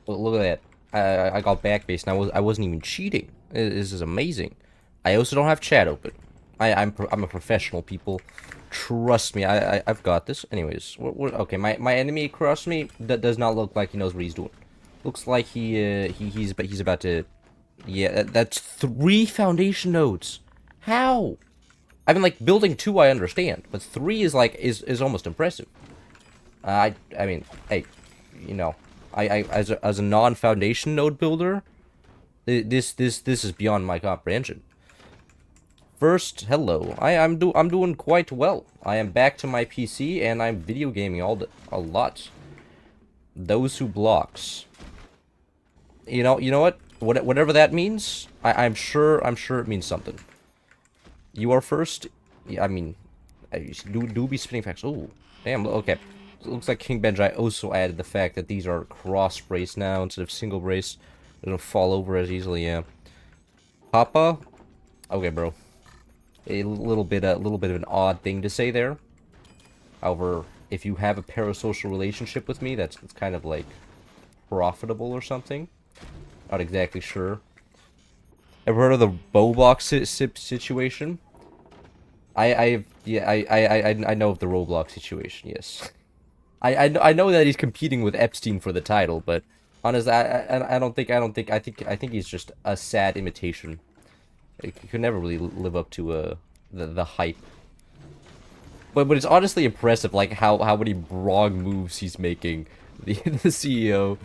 Look at that. I got backbase and I wasn't even cheating. This is amazing. I also don't have chat open. I'm a professional, people. Trust me. I've got this. Anyways, okay. My enemy across me that does not look like he knows what he's doing. Looks like he's about to. Yeah, that's 3 foundation nodes. How? I mean, like building 2, I understand, but 3 is like is almost impressive. I mean, hey, you know, I as a non-foundation node builder, this is beyond my comprehension. First, hello. I'm doing quite well. I am back to my PC and I'm video gaming a lot. Those who blocks. You know what? Whatever that means, I'm sure it means something. You are first. Yeah, I mean, do be spinning facts. Oh, damn. Okay. Looks like King Benjai also added the fact that these are cross brace now instead of single brace. They don't fall over as easily. Yeah. Papa. Okay, bro. A little bit of an odd thing to say there. However, if you have a parasocial relationship with me, that's kind of like profitable or something. Not exactly sure. Ever heard of the Roblox situation? I know of the Roblox situation. Yes, I know that he's competing with Epstein for the title, but honestly, I think he's just a sad imitation. He could never really live up to the hype. But it's honestly impressive, like how many wrong moves he's making. The CEO.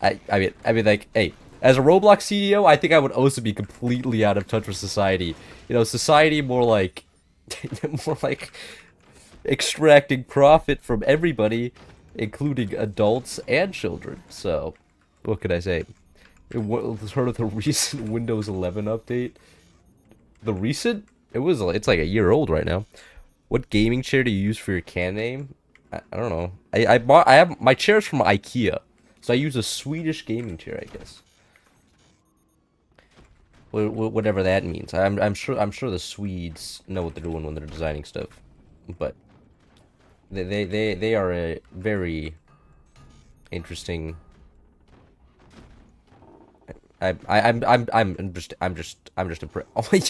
I mean, like, hey, as a Roblox CEO, I think I would also be completely out of touch with society. You know, society more like, more like extracting profit from everybody, including adults and children. So, what could I say? Heard of the recent Windows 11 update? The recent? It's like a year old right now. What gaming chair do you use for your can name? I don't know. I have my chair's from IKEA, so I use a Swedish gaming chair, I guess. Whatever that means. I'm sure the Swedes know what they're doing when they're designing stuff, but they are a very interesting. I'm just impressed. Oh my,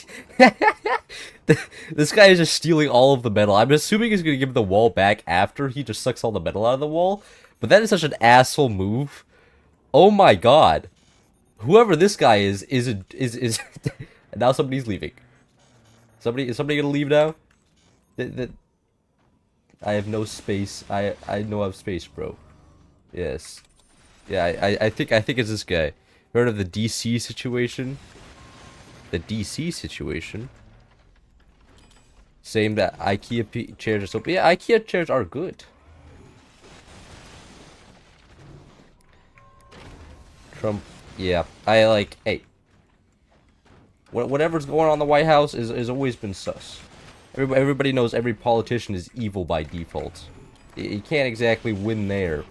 this guy is just stealing all of the metal. I'm assuming he's gonna give the wall back after he just sucks all the metal out of the wall. But that is such an asshole move. Oh my god. Whoever this guy is and now somebody's leaving. Is somebody gonna leave now? That I have no space. I know I have space, bro. Yes. Yeah, I think it's this guy. Heard of the DC situation? The DC situation? Saying that IKEA chairs are so... Yeah, IKEA chairs are good. Trump... Yeah, I like... Hey. Whatever's going on in the White House is always been sus. Everybody knows every politician is evil by default. You can't exactly win there.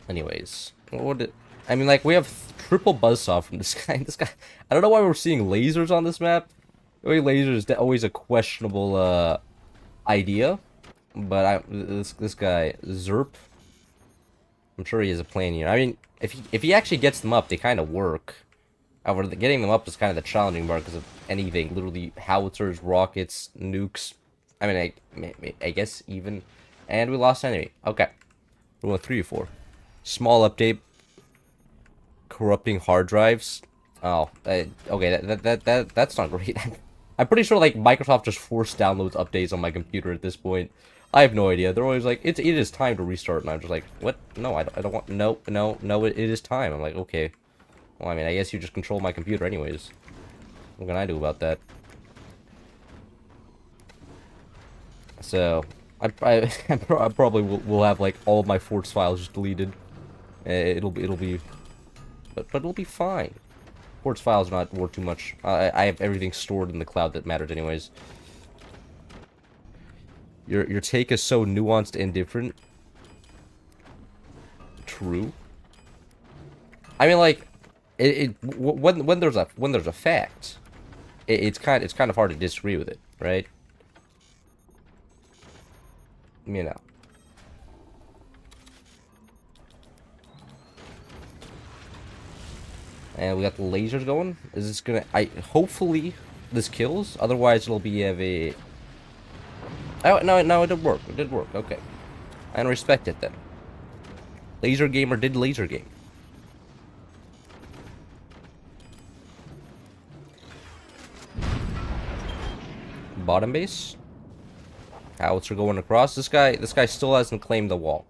Anyways. I mean, like, we have triple buzzsaw from this guy. This guy... I don't know why we're seeing lasers on this map. Laser is always a questionable idea, but this guy Zerp, I'm sure he has a plan here. I mean, if he actually gets them up, they kind of work. However, getting them up is kind of the challenging part because of anything, literally howitzers, rockets, nukes. I mean, I guess even, and we lost enemy. Okay, we're going 3 or 4. Small update. Corrupting hard drives. Oh, okay. That's not great. I'm pretty sure like Microsoft just forced downloads updates on my computer at this point. I have no idea. They're always like, it is time to restart, and I'm just like, what? No, I don't want. No. It is time. I'm like, okay. Well, I mean, I guess you just control my computer anyways. What can I do about that? So, I probably will have like all of my Forts files just deleted. It'll be, but it'll be fine. Forts files are not worth too much. I have everything stored in the cloud that matters anyways. Your take is so nuanced and different. True. I mean, like, when there's a fact, it's kind of hard to disagree with it, right? You know. And we got the lasers going. Is this gonna... hopefully this kills. Otherwise it'll be a... Oh, no, it did work. It did work. Okay. I respect it then. Laser gamer did laser game. Bottom base. Howitzer going across. This guy still hasn't claimed the wall.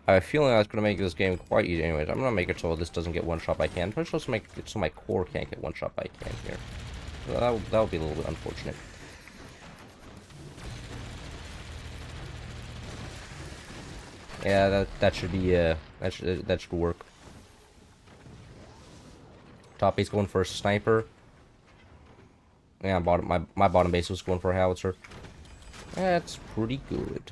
I have a feeling that's gonna make this game quite easy. Anyways, I'm gonna make it so this doesn't get one shot by can. I'm supposed to make it so my core can't get one shot by can here. So that would be a little bit unfortunate. Yeah, that should be that should work. Top base going for a sniper. Yeah, my bottom base was going for a howitzer. That's pretty good.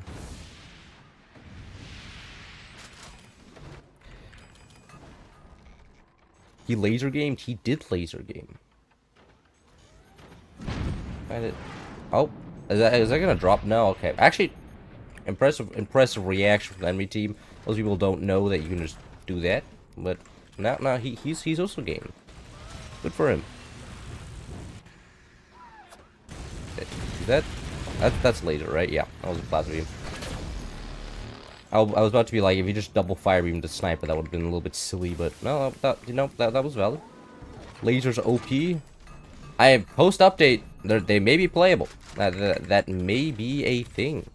He laser gamed? He did laser game. Oh, is that gonna drop? No, okay. Actually, impressive reaction from the enemy team. Most people don't know that you can just do that, but no, he's also game. Good for him. That's laser, right? Yeah, that was a plasma beam. I was about to be like, if you just double fire beam the sniper, that would have been a little bit silly, but no, that was valid. Lasers OP. Post update, they may be playable. That may be a thing.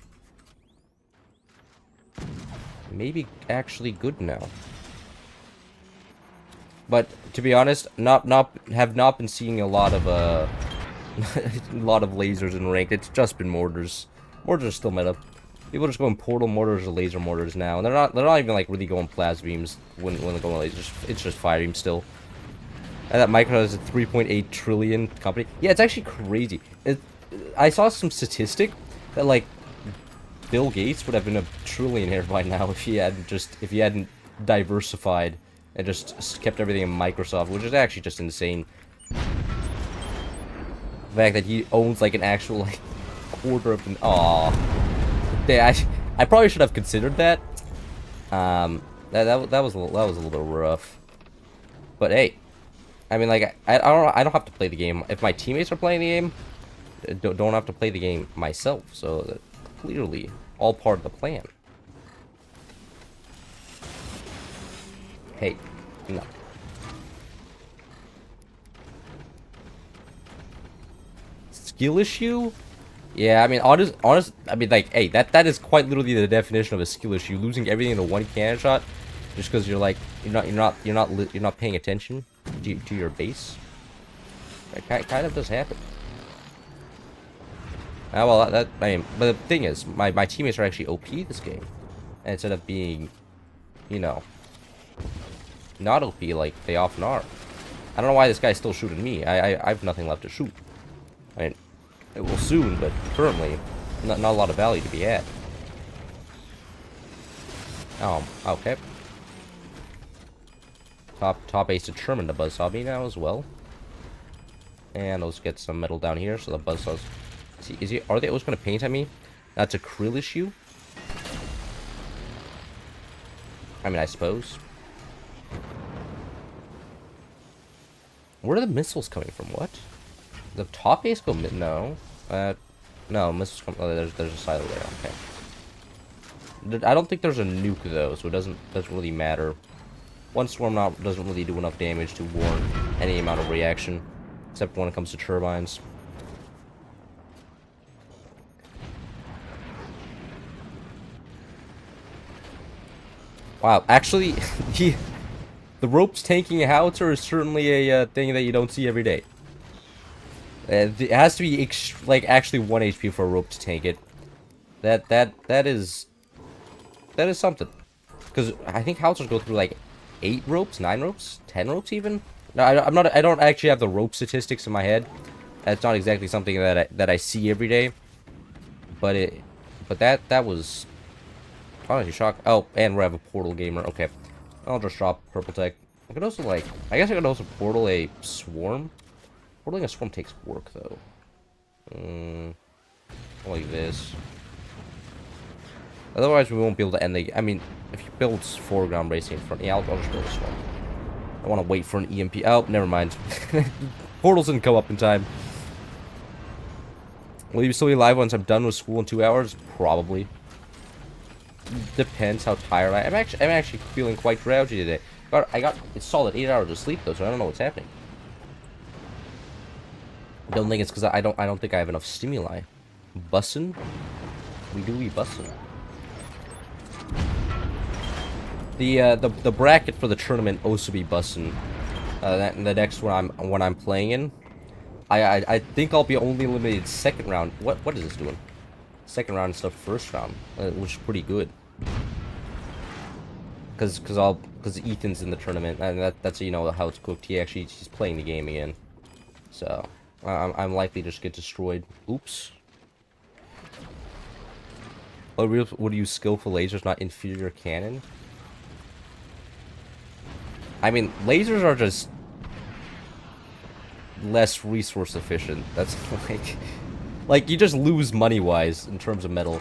Maybe actually good now. But to be honest, have not been seeing a lot of a lot of lasers in ranked. It's just been mortars. Mortars are still meta. People are just going portal mortars or laser mortars now, and they're not even like really going plasma beams when they're going lasers. It's just fire beams still. And that Micro is a 3.8 trillion company. Yeah, it's actually crazy. I saw some statistic that like Bill Gates would have been a trillionaire by now if he hadn't diversified and just kept everything in Microsoft, which is actually just insane. The fact that he owns like an actual like quarter of an yeah, I probably should have considered that. That was a little bit rough. But hey, I mean, like I don't have to play the game. If my teammates are playing the game, don't have to play the game myself. So that's clearly all part of the plan. Hey, no. Skill issue? Yeah, I mean, honest. I mean, like, hey, that is quite literally the definition of a skill issue. Losing everything in a one cannon shot, just because you're like, you're not paying attention to your base. That kind of does happen. Well, I mean, but the thing is, my teammates are actually OP this game, and instead of being, you know, not OP like they often are. I don't know why this guy's still shooting me. I have nothing left to shoot. I mean, it will soon, but currently, not a lot of value to be had. Okay. Top ace determined to buzzsaw me now as well. And let's get some metal down here so the buzzsaws. Are they always going to paint at me? That's a krill issue. I mean, I suppose. Where are the missiles coming from? What? The top base go mid? No. No, missiles come. Oh, there's a silo there. Okay. I don't think there's a nuke though, so it doesn't really matter. One storm doesn't really do enough damage to warrant any amount of reaction, except when it comes to turbines. Wow, actually, the ropes tanking a howitzer is certainly a thing that you don't see every day. It has to be like actually 1 HP for a rope to tank it. That is something. Because I think howitzers go through like 8 ropes, 9 ropes, 10 ropes even. No, I don't actually have the rope statistics in my head. That's not exactly something that I see every day. But that was honestly shock. Oh, and we have a portal gamer. Okay, I'll just drop purple tech. I could also I guess I could also portal a swarm. Portaling a swarm takes work though. Like this. Otherwise, we won't be able to end the. I mean, if you build foreground racing in front, yeah, I'll just build a swarm. I want to wait for an EMP. Oh, never mind. Portals didn't come up in time. Will you still be live once I'm done with school in 2 hours? Probably. Depends how tired I am. I'm actually feeling quite drowsy today. I got it's solid 8 hours of sleep though, so I don't know what's happening. Don't think it's because I don't think I have enough stimuli. Bussin? We do be bussin. The bracket for the tournament also be bussin. The next one I'm playing in. I think I'll be only limited second round. What is this doing? Second round instead of first round, which is pretty good. Because Ethan's in the tournament, and that's you know how it's cooked. He's playing the game again, so I'm likely to just get destroyed. Oops. Oh, would use skillful lasers, not inferior cannon? I mean, lasers are just less resource efficient. That's like you just lose money-wise in terms of metal.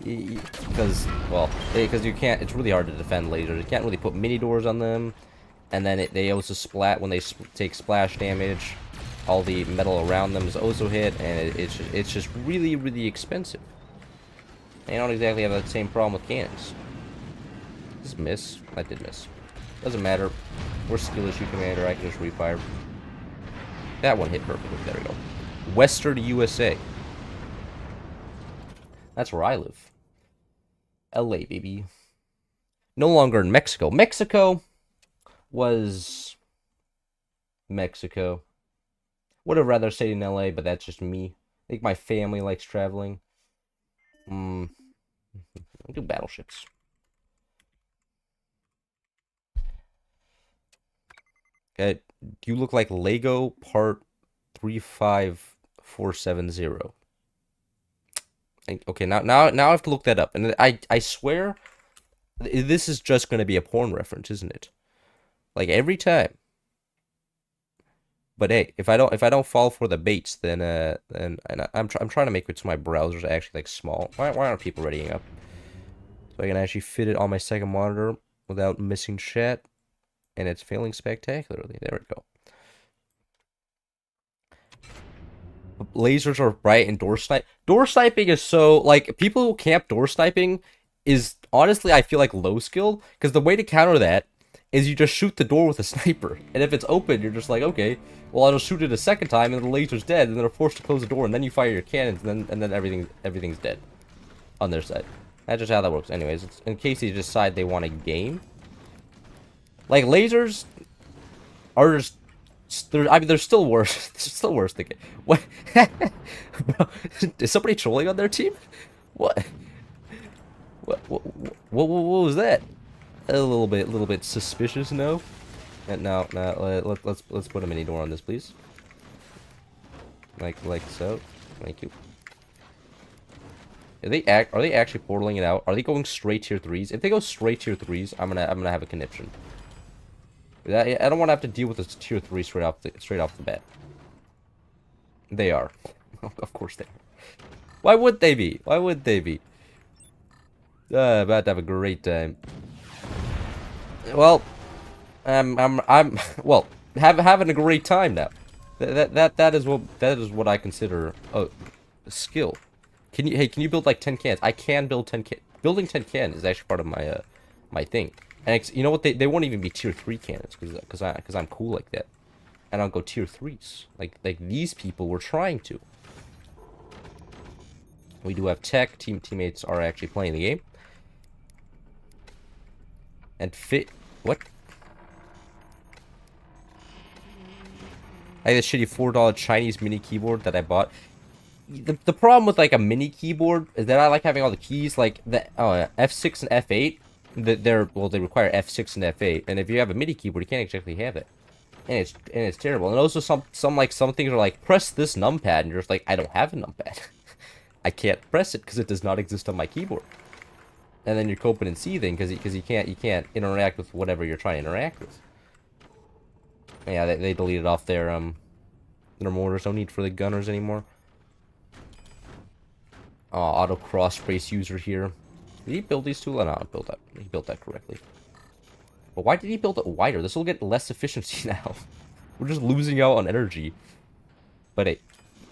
Because you can't, it's really hard to defend lasers. You can't really put mini doors on them. And then they also splat when they take splash damage. All the metal around them is also hit, and it's just really, really expensive. They don't exactly have that same problem with cannons. This miss? I did miss. Doesn't matter. We're skill issue commander. I can just refire. That one hit perfectly. There we go. Western USA. That's where I live. LA, baby. No longer in Mexico. Mexico was Mexico. Would have rather stayed in LA, but that's just me. I think my family likes traveling. I do battleships. Okay, you look like Lego Part 35470. Okay, now I have to look that up, and I swear, this is just going to be a porn reference, isn't it? Like every time. But hey, if I don't fall for the baits, then I'm trying to make it so my browsers are actually like small. Why aren't people readying up? So I can actually fit it on my second monitor without missing chat, and it's failing spectacularly. There we go. Lasers are bright and door snipe. Door sniping is so like people who camp door sniping is honestly I feel like low skill because the way to counter that is you just shoot the door with a sniper, and if it's open, you're just like okay, well I'll just shoot it a second time and the laser's dead, and then they're forced to close the door, and then you fire your cannons, and then everything's dead on their side. That's just how that works. Anyways, it's in case they decide they want a game. Like lasers are just. I mean, they're still worse. They're still worse than what? Bro, is somebody trolling on their team? What? What was that? A little bit suspicious. No. No. Let's put a mini door on this, please. Like so. Thank you. Are they actually portaling it out? Are they going straight tier 3s? If they go straight tier 3s, I'm gonna have a conniption. I don't want to have to deal with this tier 3 straight off the bat. They are. Of course they are. Why would they be? Why would they be? About to have a great time. Well, I'm well, having a great time now. That is what I consider a skill. Can you build like 10 cans? I can build 10 cans. Building 10 cans is actually part of my my thing. And you know what? They won't even be tier 3 cannons because I'm cool like that, and I'll go tier 3s like these people were trying to. We do have tech. Teammates are actually playing the game. And fit what? I had this shitty $4 Chinese mini keyboard that I bought. The problem with like a mini keyboard is that I like having all the keys like the F6 and F8. They require F6 and F8, and if you have a MIDI keyboard, you can't exactly have it, and it's terrible. And also some things are like press this numpad, and you're just like I don't have a numpad, I can't press it because it does not exist on my keyboard, and then you're coping and seething because you can't interact with whatever you're trying to interact with. Yeah, they deleted off their mortars. No need for the gunners anymore. Auto cross brace user here. Did he build these two? No, he built that correctly. But why did he build it wider? This will get less efficiency now. We're just losing out on energy. But hey,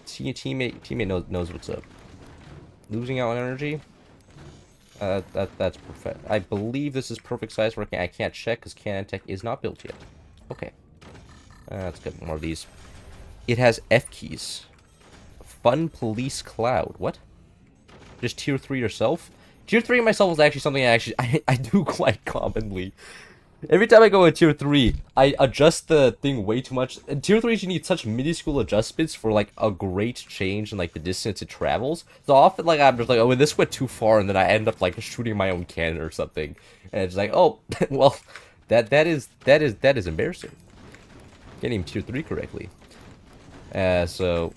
teammate knows what's up. Losing out on energy? That's perfect. I believe this is perfect size for I can't check because Cannon Tech is not built yet. Okay. Let's get more of these. It has F keys. Fun Police Cloud. What? Just tier 3 yourself? Tier 3 myself is actually something I do quite commonly. Every time I go in tier 3, I adjust the thing way too much. In tier 3s, you need such minuscule adjustments for, like, a great change in, like, the distance it travels. So often, like, I'm just like, oh, this went too far, and then I end up, like, shooting my own cannon or something. And it's like, oh, well, that is embarrassing. Can't even tier 3 correctly. So...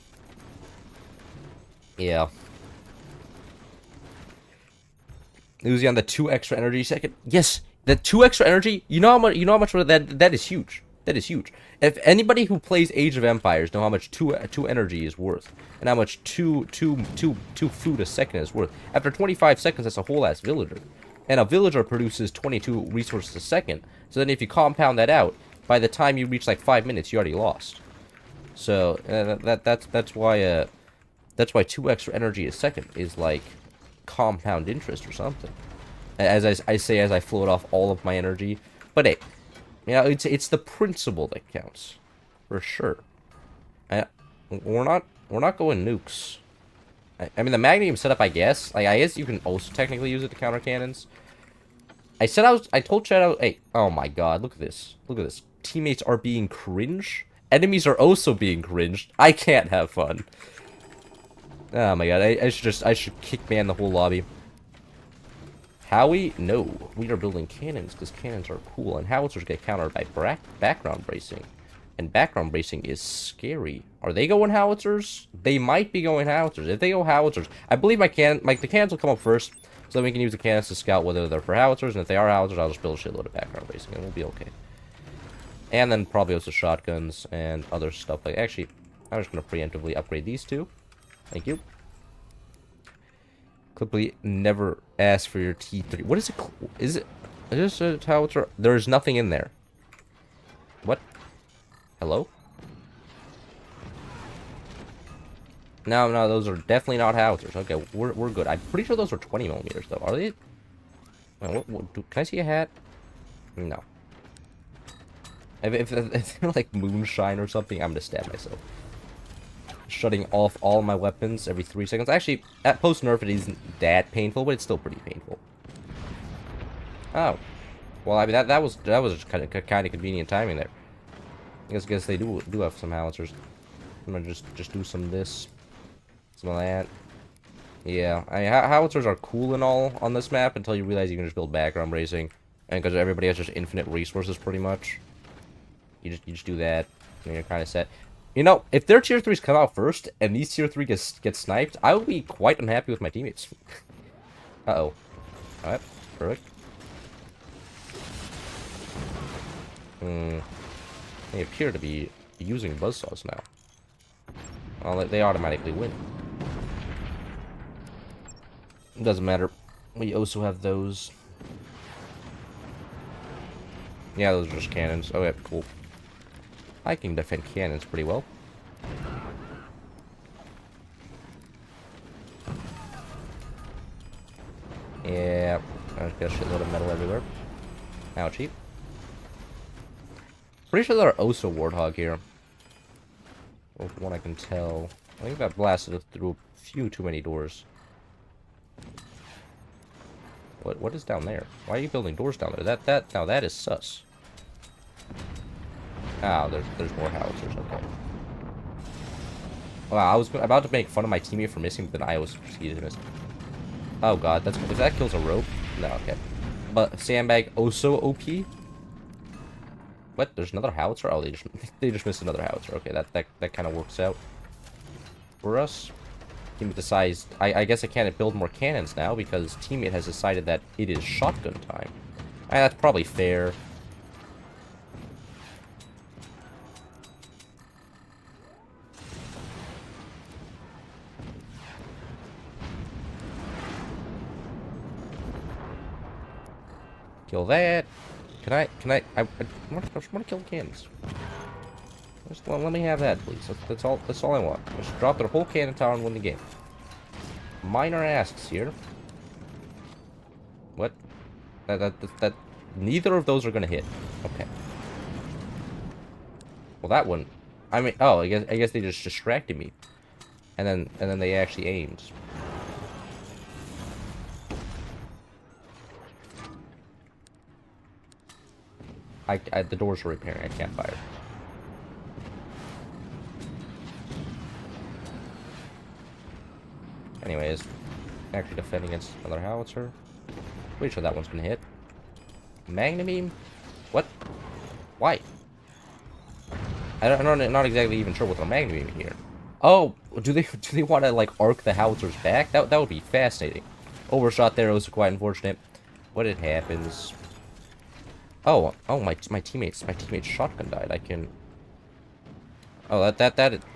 yeah. Uzi on the 2 extra energy second. Yes! The 2 extra energy, you know how much that is huge. That is huge. If anybody who plays Age of Empires know how much 2 energy is worth, and how much 2 food a second is worth. After 25 seconds, that's a whole ass villager. And a villager produces 22 resources a second. So then if you compound that out, by the time you reach like 5 minutes, you already lost. So that's why 2 extra energy a second is like compound interest or something. As I say as I float off all of my energy. But hey, yeah, it's the principle that counts, for sure. We're not going nukes. I mean the magnesium setup, I guess. Like I guess you can also technically use it to counter cannons. I told Chad hey, oh my god, look at this. Look at this. Teammates are being cringe. Enemies are also being cringed. I can't have fun. Oh my god, I should kick ban the whole lobby. Howie? No. We are building cannons because cannons are cool, and howitzers get countered by background bracing. And background bracing is scary. Are they going howitzers? They might be going howitzers. If they go howitzers, I believe the cannons will come up first, so we can use the cannons to scout whether they're for howitzers, and if they are howitzers, I'll just build a shitload of background bracing, and we'll be okay. And then probably also shotguns and other stuff. Like, actually, I'm just going to preemptively upgrade these two. Thank you. Clipply never ask for your T3. What is it? Is this a howitzer? There's nothing in there. What? Hello? No, those are definitely not howitzers. Okay, we're good. I'm pretty sure those are 20 millimeters, though. Are they? Can I see a hat? No. If they're like moonshine or something, I'm gonna stab myself. Shutting off all my weapons every 3 seconds. Actually, at post-nerf it isn't that painful, but it's still pretty painful. Oh. Well, I mean, that was kind of convenient timing there. I guess they do have some howitzers. I'm gonna just do some of this. Some of that. Yeah, I mean, howitzers are cool and all on this map until you realize you can just build background bracing. And because everybody has just infinite resources, pretty much. You just do that, and you're kind of set. You know, if their tier 3s come out first, and these tier 3 get sniped, I would be quite unhappy with my teammates. Uh-oh. Alright, perfect. They appear to be using buzzsaws now. Well, they automatically win. It doesn't matter. We also have those. Yeah, those are just cannons. Oh, yeah, cool. I can defend cannons pretty well. Yeah, I've got a shitload of metal everywhere. Ouchie. Pretty sure there are also Warthog here. Well, from what I can tell. I think I got blasted through a few too many doors. What is down there? Why are you building doors down there? Now that is sus. Oh, there's more howitzers, okay. Wow, I was about to make fun of my teammate for missing, but then I was succeeded to miss. Oh god, if that kills a rope? No, okay. But sandbag also OP? What? There's another howitzer? Oh, they just missed another howitzer. Okay, that kind of works out for us. Teammate decides I guess I can't build more cannons now because teammate has decided that it is shotgun time. That's probably fair. Kill that. I want to kill cannons. Just let me have that, please. That's all I want. Just drop their whole cannon tower and win the game. Minor asks here. What? That neither of those are gonna hit. Okay. Well, that one. I mean, oh, I guess they just distracted me, and then they actually aimed. The doors are repairing. I can't fire. Anyways, actually defending against another howitzer. Pretty sure that one's gonna hit. Magnum beam? What? Why? I'm not exactly even sure what the magnum beam here. Oh, do they want to like arc the howitzers back? That would be fascinating. Overshot there. It was quite unfortunate. What it happens? Oh, my teammate's shotgun died. I can. Oh,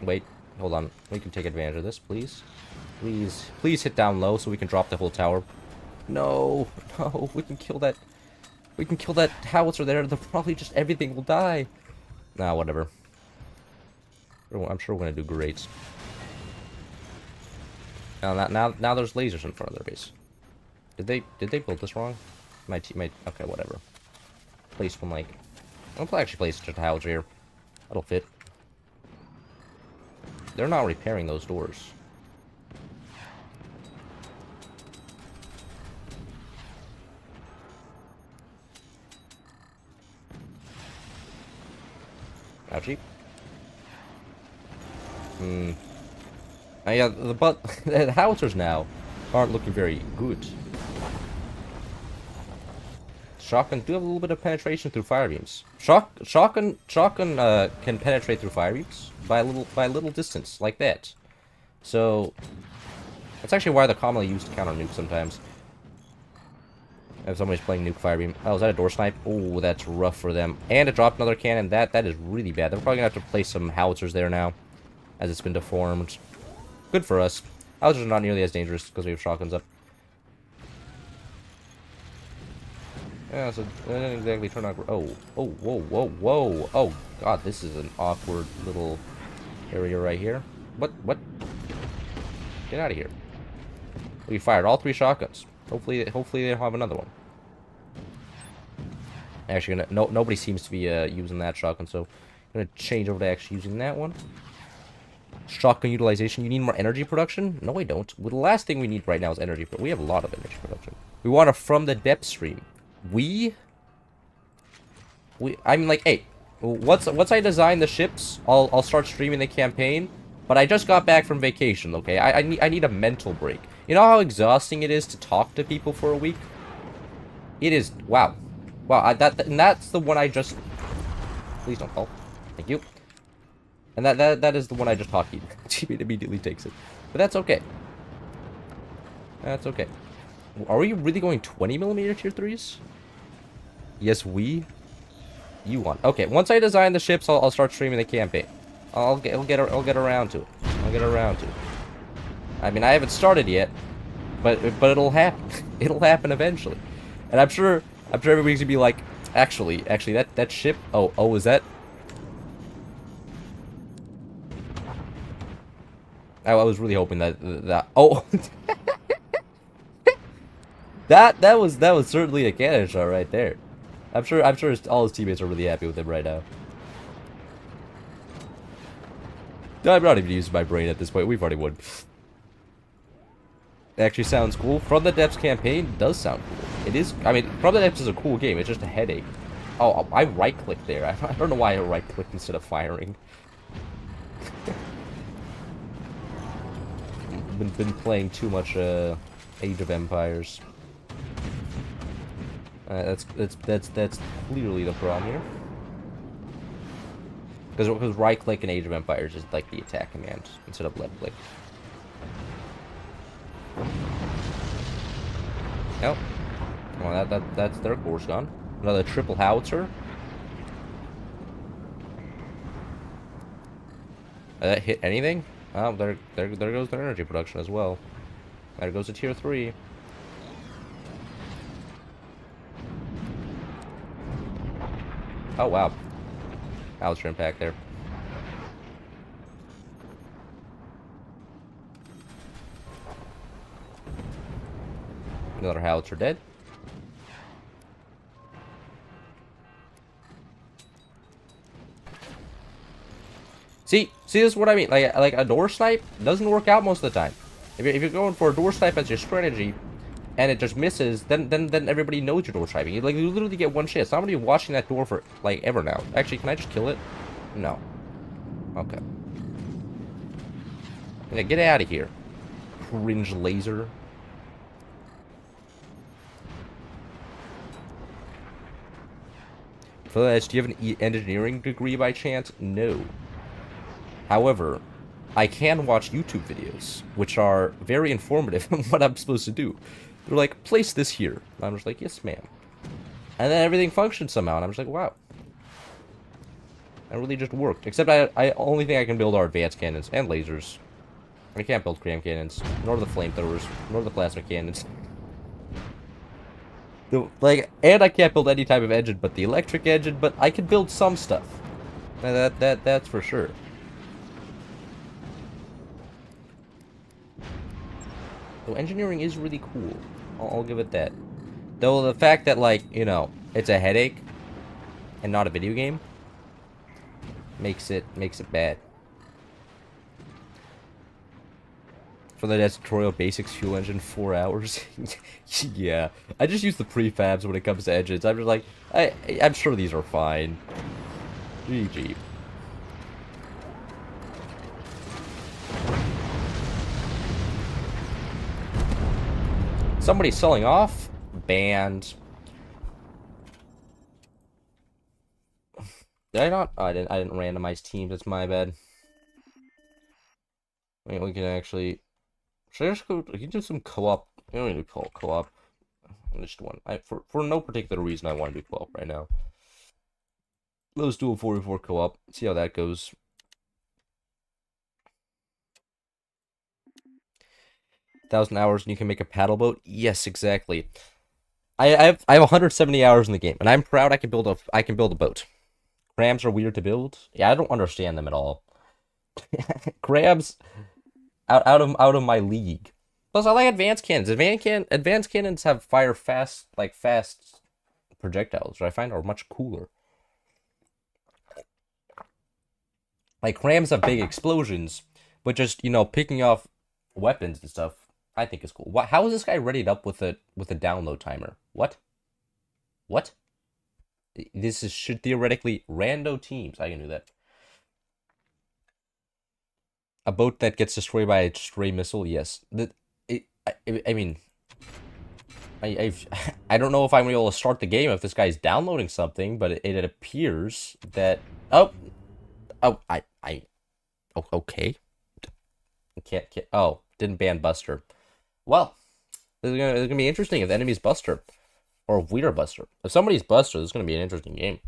wait, hold on. We can take advantage of this, please. Please hit down low so we can drop the whole tower. No, we can kill that. We can kill that howitzer there. Probably just everything will die. Nah, whatever. I'm sure we're gonna do great. Now there's lasers in front of their base. Did they build this wrong? My teammate. Okay, whatever. Place one like. I'll actually place just a howitzer here. That'll fit. They're not repairing those doors. Ouchie. Yeah, the howitzers now aren't looking very good. Shotgun do have a little bit of penetration through fire beams. Shotgun can penetrate through fire beams by a little distance, like that. So that's actually why they're commonly used to counter nuke sometimes. If somebody's playing nuke fire beam. Oh, is that a door snipe? Oh, that's rough for them. And it dropped another cannon. That is really bad. They're probably gonna have to place some howitzers there now, as it's been deformed. Good for us. Howitzers are not nearly as dangerous because we have shotguns up. Yeah, so that didn't exactly turn out. Oh, whoa. Oh, God, this is an awkward little area right here. What? Get out of here. We fired all 3 shotguns. Hopefully they don't have another one. Actually, nobody seems to be using that shotgun, so I'm gonna change over to actually using that one. Shotgun utilization. You need more energy production? No, we don't. Well, the last thing we need right now is energy. But we have a lot of energy production. We want it from the depth stream. I mean, like, hey, once I design the ships, I'll start streaming the campaign. But I just got back from vacation. Okay, I need a mental break. You know how exhausting it is to talk to people for a week? It is. Wow. And that's the one I just. Please don't fall. Thank you. And that is the one I just talked to. Teammate immediately takes it, but that's okay. That's okay. Are we really going 20mm tier 3s? Yes, you want. Okay, once I design the ships, I'll start streaming the campaign. I'll get around to it. I'll get around to it. I mean, I haven't started yet, but it'll happen. It'll happen eventually. And I'm sure everybody's gonna be like, actually, that ship. Oh, is that? I was really hoping that. Oh. That was certainly a cannon shot right there. I'm sure all his teammates are really happy with him right now. I'm not even using my brain at this point. We've already won. It actually sounds cool. From the Depths campaign does sound cool. It is. I mean, From the Depths is a cool game. It's just a headache. Oh, I right-clicked there. I don't know why I right-clicked instead of firing. Been playing too much Age of Empires. That's clearly the problem here. Because right-click in Age of Empires is like the attack command instead of left-click. Nope. Well, that's their course gone. Another triple howitzer. That hit anything? Oh, there goes their energy production as well. There goes the tier 3. Oh, wow. Howitzer impact there. Another howitzer dead. See, this is what I mean. Like a door snipe doesn't work out most of the time. If you're going for a door snipe as your strategy, and it just misses, then everybody knows you're door sniping. You literally get one shot. Somebody watching that door for like ever now. Actually, can I just kill it? No. Okay. Yeah, get out of here. Cringe laser. Flash, do you have an engineering degree by chance? No. However, I can watch YouTube videos, which are very informative on what I'm supposed to do. They're like, place this here. And I'm just like, yes, ma'am. And then everything functions somehow, and I'm just like, wow. That really just worked. Except I only think I can build are advanced cannons and lasers. I can't build cram cannons, nor the flamethrowers, nor the plasma cannons. And I can't build any type of engine but the electric engine, but I can build some stuff. That's for sure. So engineering is really cool. I'll give it that. Though the fact that, like, you know, it's a headache and not a video game makes it bad. For the tutorial basics fuel engine, 4 hours. Yeah, I just use the prefabs when it comes to engines. I'm just like, I'm sure these are fine. GG. Somebody selling off. Banned. Did I not? Oh, I didn't randomize teams. That's my bad. I mean, we can actually. Should I just go? We can do some co-op. We don't need to call co-op. Just one. For no particular reason, I want to do co-op right now. Let's do a 44 co-op. See how that goes. Thousand hours and you can make a paddle boat. Yes, exactly. I have 170 hours in the game, and I'm proud I can build a boat. Crabs are weird to build. Yeah, I don't understand them at all. Crabs out of my league. Plus, I like advanced cannons. Advanced cannons have fire fast projectiles, which I find are much cooler. Like crabs have big explosions, but just, you know, picking off weapons and stuff, I think is cool. How is this guy readied up with a download timer? What? Should theoretically rando teams. I can do that. A boat that gets destroyed by a stray missile. Yes. I mean, I don't know if I'm able to start the game if this guy's downloading something, but it appears that okay. Can't didn't ban Buster. Well, this is gonna be interesting if the enemy's Buster. Or if we're Buster. If somebody's Buster, this is gonna be an interesting game.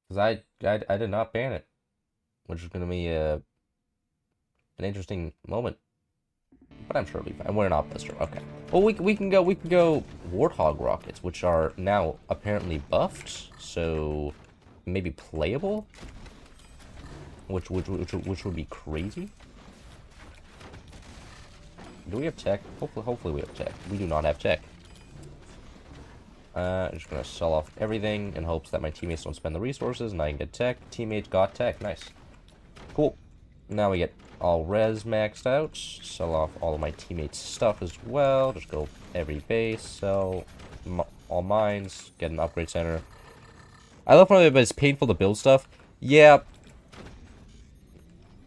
Because I did not ban it. Which is gonna be an interesting moment. But I'm sure it'll be fine. We're not Buster. Okay. Well, we can go Warthog rockets, which are now apparently buffed, so maybe playable. Which would be crazy. Do we have tech? Hopefully we have tech. We do not have tech. I'm just gonna sell off everything in hopes that my teammates don't spend the resources and I can get tech. Teammates got tech. Nice. Cool. Now we get all res maxed out. Sell off all of my teammates' stuff as well. Just go every base. Sell all mines. Get an upgrade center. I love when it's painful to build stuff. Yeah.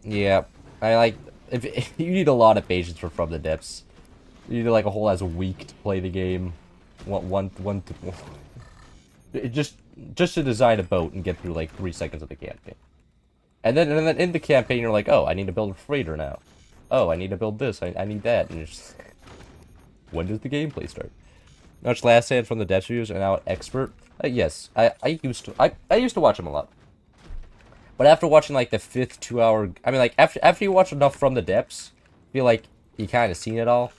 Yeah. I like... If you need a lot of patience from the depths. You need like a whole ass week to play the game. Just to design a boat and get through like 3 seconds of the campaign. And then in the campaign you're like, oh, I need to build a freighter now. Oh, I need to build this. I need that. And you're just... When does the gameplay start? Much last stand from the depths reviews are now expert. Yes, I used to watch them a lot. But after watching like the 5th 2-hour, I mean like after you watch enough from the depths, I feel like you kind of seen it all.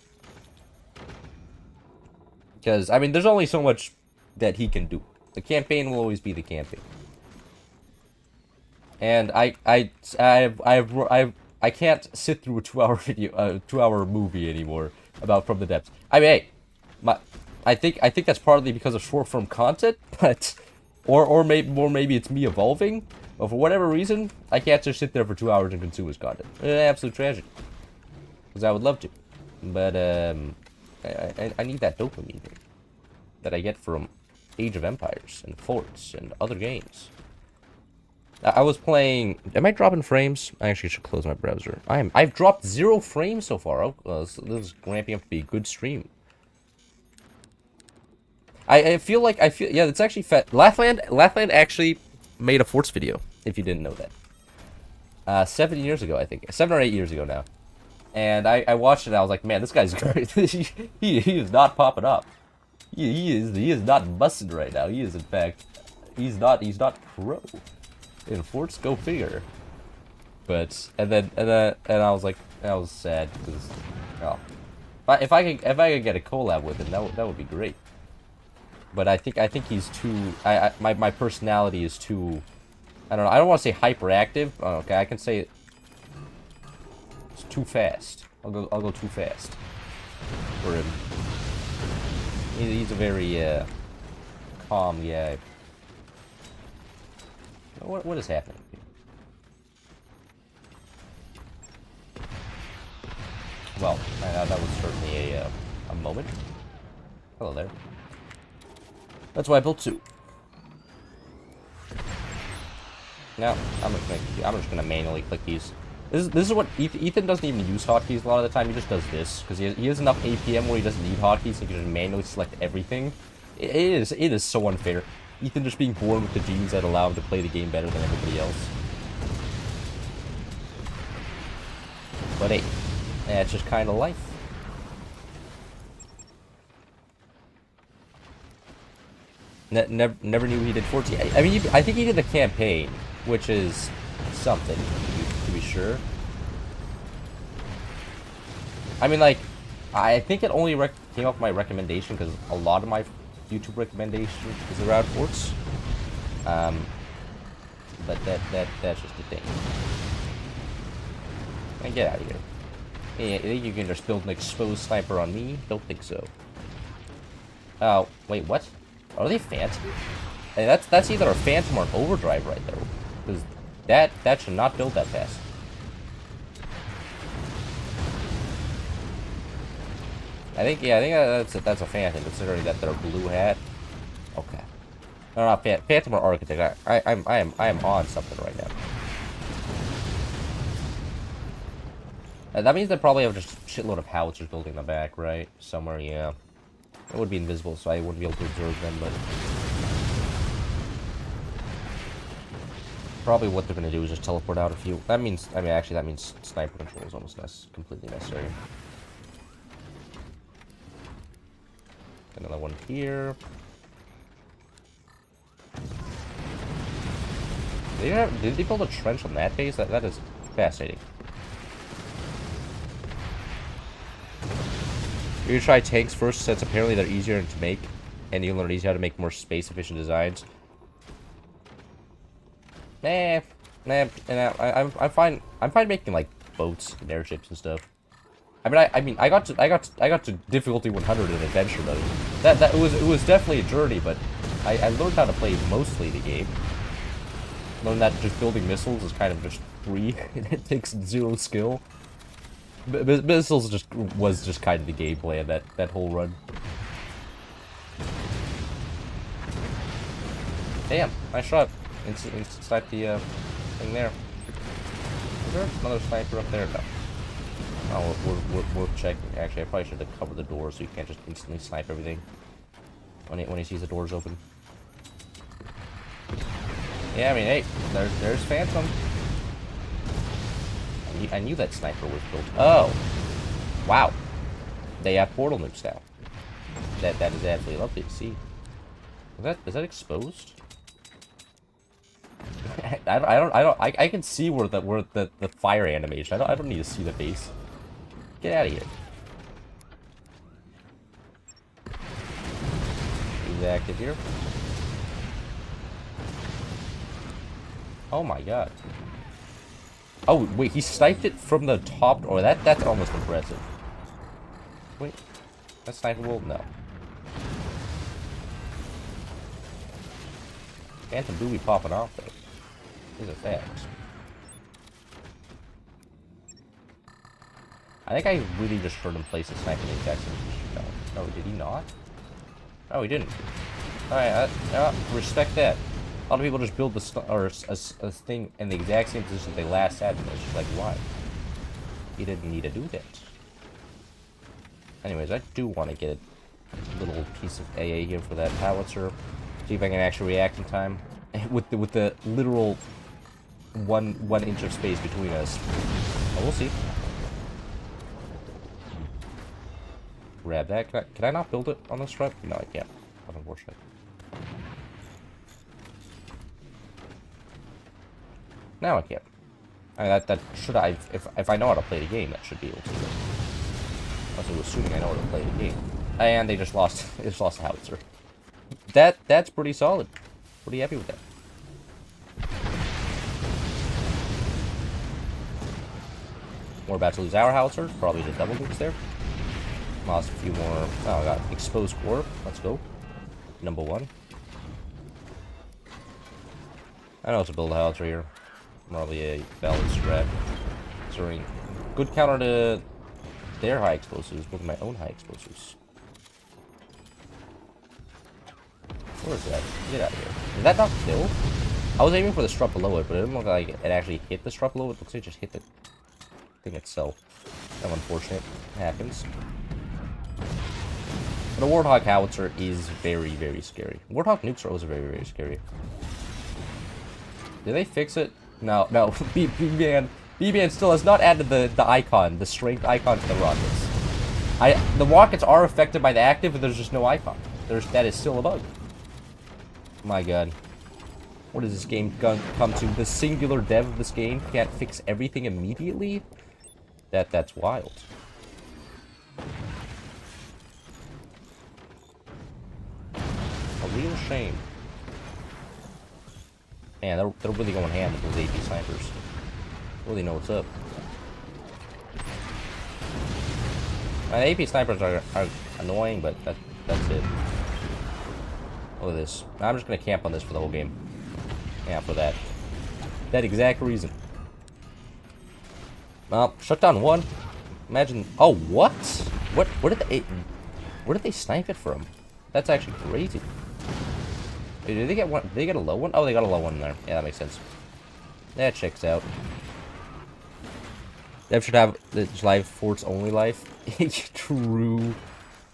Because I mean, there's only so much that he can do. The campaign will always be the campaign. And I can't sit through a 2-hour video, 2-hour movie anymore about From the Depths. I mean, hey, I think that's partly because of short-form content, but or maybe it's me evolving. But for whatever reason, I can't just sit there for 2 hours and consume his content. It's an absolute tragedy. Because I would love to, but I need that dopamine that I get from Age of Empires and Forts and other games. I was playing. Am I dropping frames? I actually should close my browser. I've dropped 0 frames so far. Oh, this is ramping up to be a good stream. I feel like yeah. It's actually fat. Lathland actually made a Forts video. If you didn't know that. 7 years ago, I think. 7 or 8 years ago now. And I watched it. And I was like, man, this guy's great. he is not popping up. He is not bussin right now. He is in fact. He's not pro. In Forts, go figure. But and I was like, I was sad because, oh, if I could get a collab with him, that would be great. But I think he's too. My personality is too. I don't know. I don't want to say hyperactive. Oh, okay, I can say it's too fast. I'll go too fast for him. He's a very calm guy. What is happening here? Well, that was certainly a moment. Hello there. That's why I built 2. Now I'm just gonna manually click these. This is what Ethan doesn't even use hotkeys a lot of the time. He just does this because he has enough APM where he doesn't need hotkeys. So he can just manually select everything. It is so unfair. Ethan just being born with the genes that allow him to play the game better than everybody else. But hey, that's just kind of life. Never knew he did 14. I mean, I think he did the campaign, which is something, to be sure. I mean, like, I think it only came up with my recommendation because a lot of my YouTube recommendation is around Forts. But that's just the thing. And get out of here. You think you can just build an exposed sniper on me? Don't think so. Oh, wait, what? Are they Phantom? Hey, that's either a Phantom or an Overdrive right there. Because that should not build that fast. I think that's a Phantom, considering that they're a blue hat. Okay. No, not Phantom or Architect. I am on something right now. That means they probably have just a shitload of howitzers building in the back, right? Somewhere, yeah. It would be invisible, so I wouldn't be able to observe them, but probably what they're gonna do is just teleport out a few. That means, actually, that means sniper control is almost completely necessary. Another one here. Did they build a trench on that base? That is fascinating. You're gonna try tanks first, since apparently they're easier to make, and you learn easier how to make more space-efficient designs. Nah, and I'm fine. I'm fine making like boats and airships and stuff. I mean, I got to difficulty 100 in adventure mode. It was definitely a journey, but I learned how to play mostly the game. Learned that just building missiles is kind of just free, and it takes 0 skill. Missiles was just kind of the game plan that whole run. Damn, nice shot. Inside the thing there. Is there another sniper up there? No. Oh, we're checking. Actually, I probably should have covered the door so you can't just instantly snipe everything when he sees the doors open. Yeah, I mean, hey, there's Phantom. I knew that sniper was built. Oh, wow! They have portal nukes now. That is absolutely lovely to see. Is that exposed? I can see where the fire animation. I don't need to see the base. Get out of here. active here. Oh my god. Oh, wait, he sniped it from the top. Oh, that's almost impressive. Wait, that's snipeable? No. Phantom do be popping off, though. These are facts. I think I really just heard him place a sniper in the exact same position. No, did he not? Oh, he didn't. Alright, respect that. A lot of people just build a thing in the exact same position they last had, and it's just like, why? He didn't need to do that. Anyways, I do want to get a little piece of AA here for that howitzer. See if I can actually react in time. with the literal one inch of space between us. Well, we'll see. Grab that. Can I not build it on this front? No, I can't. That's unfortunate. Now I can't. I mean, that should I if I know how to play the game, that should be able to. Also, assuming I know how to play the game. And they just lost. They just lost the howitzer. That's pretty solid. Pretty happy with that. We're about to lose our howitzer. Probably the double loops there. Lost a few more. Oh, I got exposed core. Let's go. Number 1. I know how to build a howitzer here. Probably a valid strat. Considering good counter to their high explosives with my own high explosives. Where is that? Get out of here. Is that not kill? I was aiming for the strut below it, but it didn't look like it actually hit the strut below it. It looks like it just hit the thing itself. How unfortunate. It happens. But a Warthog howitzer is very, very scary. Warthog nukes are also very, very scary. Did they fix it? No. B-Man still has not added the icon, the strength icon to the rockets. The rockets are affected by the active, but there's just no icon. That is still a bug. My god. What does this game come to? The singular dev of this game can't fix everything immediately? That's wild. A real shame. Man, they're really going ham with those AP snipers. Really know what's up. The AP snipers are annoying, but that's it. Look at this. I'm just gonna camp on this for the whole game. Yeah, for that exact reason. Shut down 1. Imagine. Oh, what? Where did they snipe it from? That's actually crazy. Did they get one? Did they get a low one? Oh, they got a low one there. Yeah, that makes sense. That checks out. Dev should have the live forts only life. True.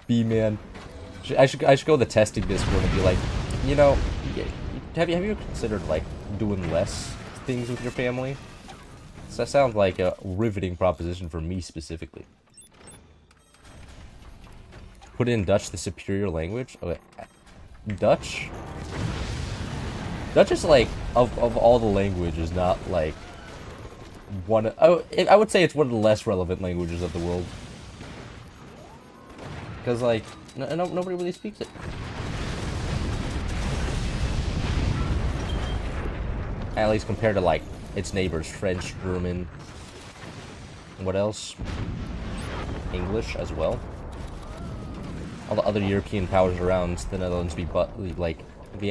B-man. I should go to the testing Discord and be like, you know, have you considered like doing less things with your family? So that sounds like a riveting proposition for me specifically. Put in Dutch, the superior language. Okay, Dutch. Dutch is like of all the languages, not like one. Oh, I would say it's one of the less relevant languages of the world. Because like nobody really speaks it. At least compared to like its neighbors, French, German. What else? English as well. All the other European powers around the Netherlands be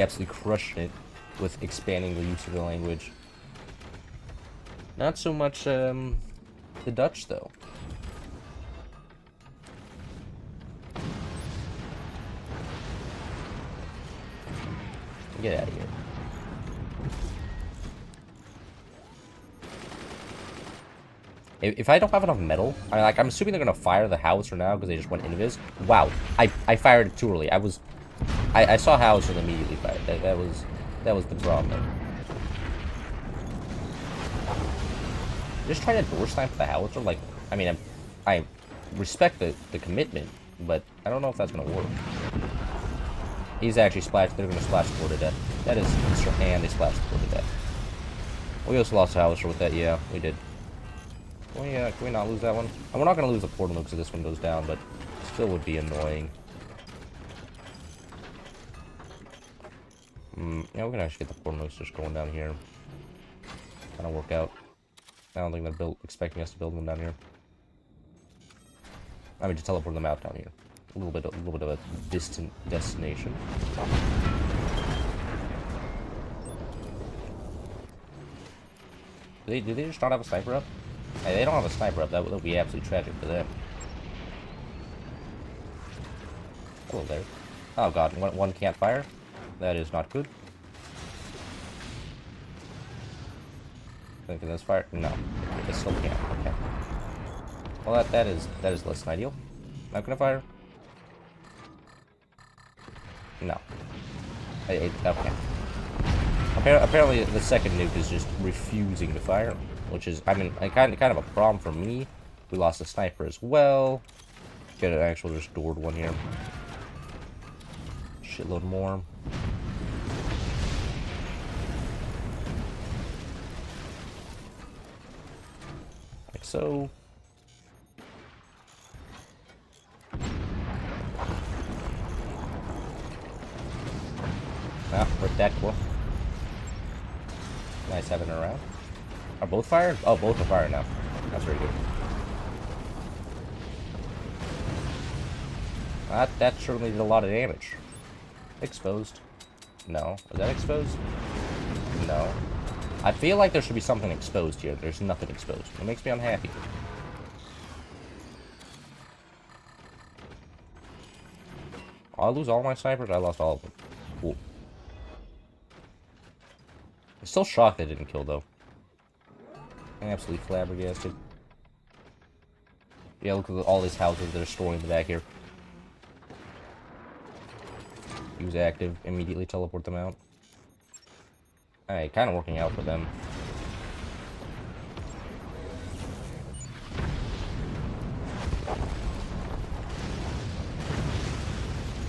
absolutely crushing it with expanding the use of the language. Not so much the Dutch though. Get out of here. If I don't have enough metal, I'm assuming they're gonna fire the howitzer now because they just went invis. Wow, I fired it too early. I saw howitzer and immediately fired. That was the problem. Just trying to door snipe the howitzer. Like, I mean, I respect the commitment, but I don't know if that's gonna work. He's actually splashed. They're gonna splash the board to death. That is, and they splashed the board to death. We also lost a howitzer with that. Yeah, we did. Can we not lose that one? And we're not going to lose the portal nukes if this one goes down, but still would be annoying. Yeah, we can actually get the poor monsters going down here. That'll work out. I don't think they're expecting us to build them down here. I mean, to teleport them out down here. A little bit of a distant destination. Do they just not have a sniper up? Hey, they don't have a sniper up. That would be absolutely tragic for them. Hello there. Oh god, one can't fire. That is not good. Can this fire? No, it still can't. Okay. Well, that is less than ideal. Not gonna fire. No. Okay. Apparently, the second nuke is just refusing to fire, which is, I mean, kind of a problem for me. We lost a sniper as well. Get an actual restored one here. Shitload more. Like so. Ah, break that core. Nice having her around. Are both fired? Oh, both are fired now. That's very good. That certainly did a lot of damage. Exposed. No. Was that exposed? No. I feel like there should be something exposed here. There's nothing exposed. It makes me unhappy. I'll lose all my snipers? I lost all of them. Cool. I'm still shocked they didn't kill, though. Absolutely flabbergasted. Yeah, look at all these houses that are storing in the back here. Use active, immediately teleport them out. Alright, kind of working out for them.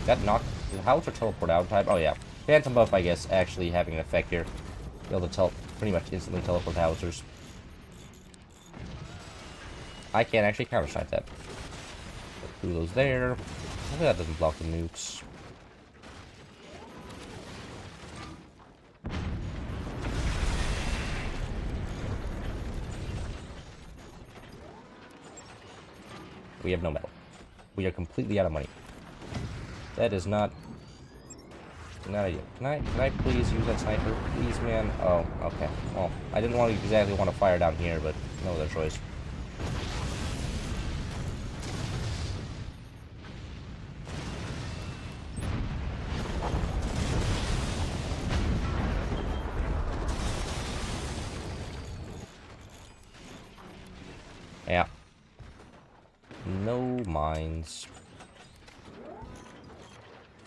That knocked... Did howitzer teleport out type? Oh yeah. Phantom buff, I guess, actually having an effect here. Be able to pretty much instantly teleport howitzers. I can't actually counter-snipe that. Put those there. Hopefully that doesn't block the nukes. We have no metal. We are completely out of money. That is not ideal. Can I please use that sniper? Please, man. Oh, okay. Well, I didn't exactly want to fire down here, but no other choice. Yeah. No mines.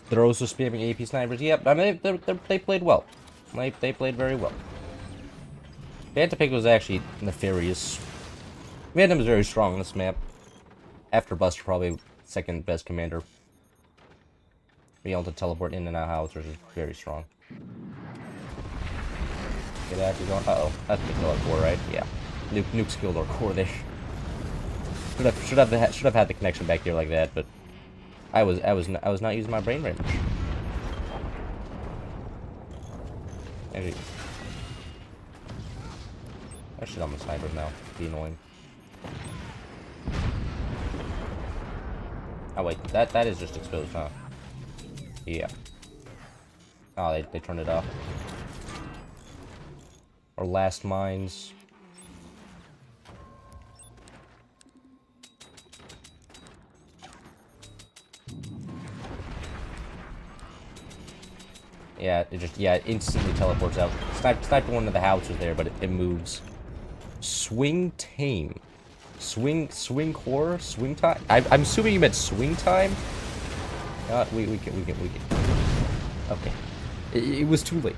They're also spamming AP snipers. Yep, I mean, they played well. They played very well. Banter was actually nefarious. Phantom is very strong on this map. After Buster, probably second best commander. Being able to teleport in and out howitzers is very strong. Get actually going. Uh oh, that's the kill our core, right? Yeah. Nuke's killed our core there. Should have had the connection back here like that, but I was not using my brain very much. Actually, I should on the snipers now. Be annoying. Oh wait, that is just exposed, huh? Yeah. Oh, they turned it off. Our last mines. Yeah, it instantly teleports out. Sniped one of the howitzers there, but it moves. Swing tame. Swing core? Swing time? I'm assuming you meant swing time? We can. Okay. It was too late.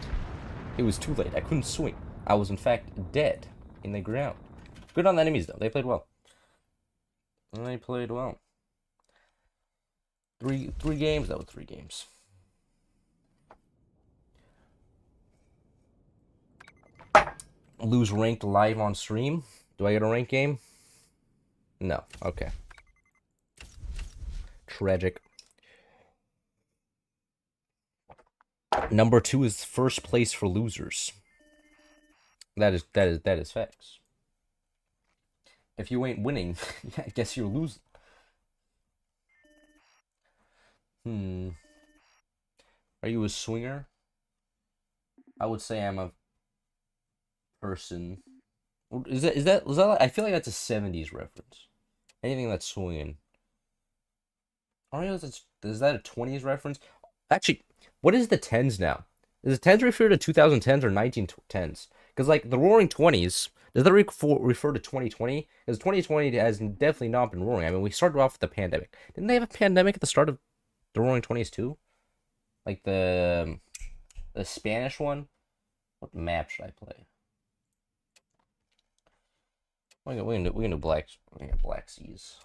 It was too late. I couldn't swing. I was in fact dead in the ground. Good on the enemies though. They played well. They played well. Three games? That was 3 games. Lose ranked live on stream? Do I get a rank game? No. Okay. Tragic. Number 2 is first place for losers. That is facts. If you ain't winning, I guess you're losing. Are you a swinger? I would say I'm a person. Is that I feel like that's a 70s reference. Anything that's swinging. I don't know is that a 20s reference? Actually, what is the 10s now? Does the 10s refer to 2010s or 1910s? Because like the Roaring 20s, does that refer to 2020? Because 2020 has definitely not been roaring. I mean, we started off with the pandemic. Didn't they have a pandemic at the start of the Roaring 20s too? Like the Spanish one? What map should I play? We can do Black Seas.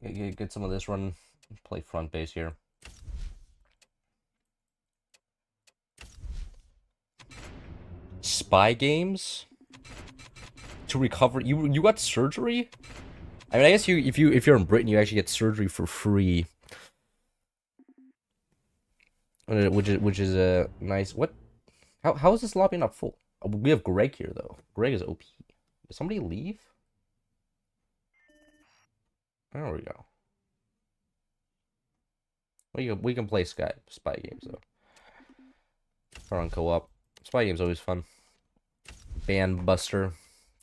Get some of this run. Play front base here. Spy games to recover. You got surgery. I mean, I guess if you're in Britain, you actually get surgery for free, which is a nice. What? How is this lobby not full? We have Greg here though. Greg is OP. Did somebody leave? There we go. We can play spy games though. Turn on co-op. Spy games always fun. Band Buster.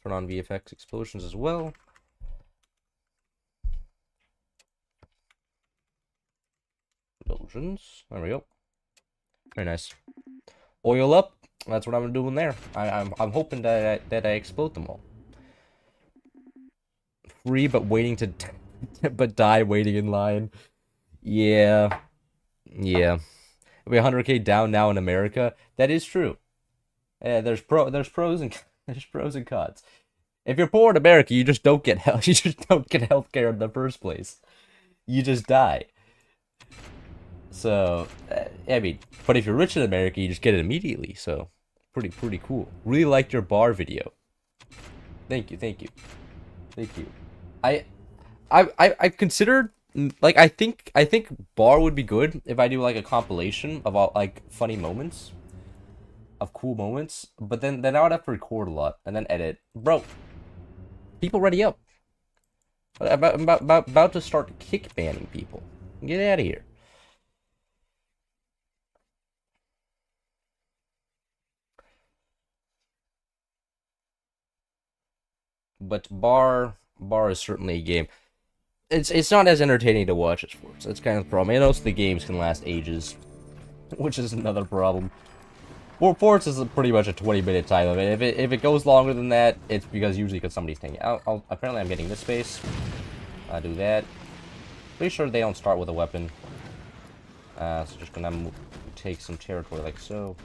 Turn on VFX explosions as well. Explosions. There we go. Very nice. Oil up. That's what I'm doing there. I'm hoping that I explode them all. Free but waiting to but die waiting in line. Yeah. Yeah. We 100k down now in America. That is true. There's pros and cons. If you're poor in America, you just don't get healthcare in the first place. You just die. So, I mean, but if you're rich in America, you just get it immediately. So, pretty cool. Really liked your bar video. Thank you. I've considered, like, I think bar would be good if I do like a compilation of all like funny moments, of cool moments. But then I would have to record a lot and then edit. Bro, people ready up. I'm about to start kick banning people. Get out of here. But bar is certainly a game. It's not as entertaining to watch as Forts. That's kind of the problem. I know the games can last ages, which is another problem. Well, Forts is pretty much a 20-minute time limit. If it goes longer than that, it's usually because somebody's taking it. Apparently I'm getting this space. I'll do that. Pretty sure they don't start with a weapon. So just gonna take some territory like so.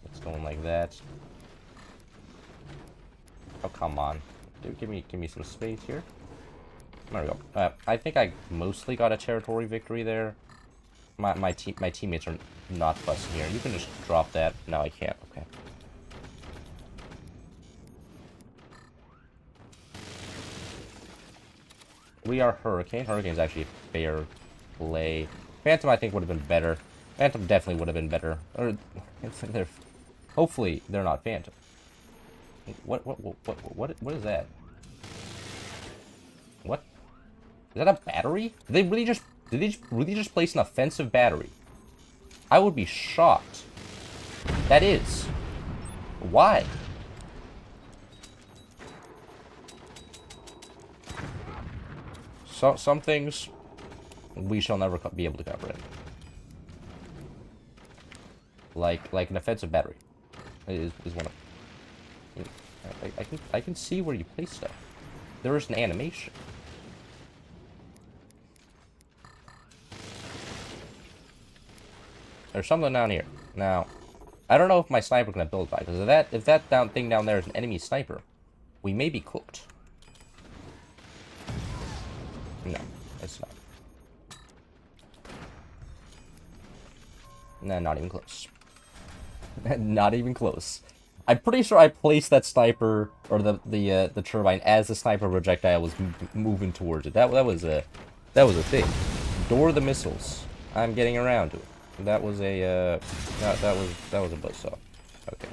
It's going like that. Oh, come on. Dude, give me some space here. There we go. I think I mostly got a territory victory there. My teammates are not fussing here. You can just drop that. No, I can't. Okay. We are Hurricane. Hurricane's actually a fair play. Phantom, I think, would have been better. Phantom definitely would have been better. Or, hopefully, they're not Phantom. What is that? What? Is that a battery? Did they really just place an offensive battery? I would be shocked. That is. Why? So some things we shall never be able to comprehend. Like an offensive battery is one of. I can see where you place stuff. There is an animation. There's something down here. Now, I don't know if my sniper can build by, because if that thing down there is an enemy sniper, we may be cooked. No, it's not. Nah, not even close. Not even close. I'm pretty sure I placed that sniper or the turbine as the sniper projectile was moving towards it. That was a thing. Door the missiles. I'm getting around to it. That was a that was a buzzsaw. Okay.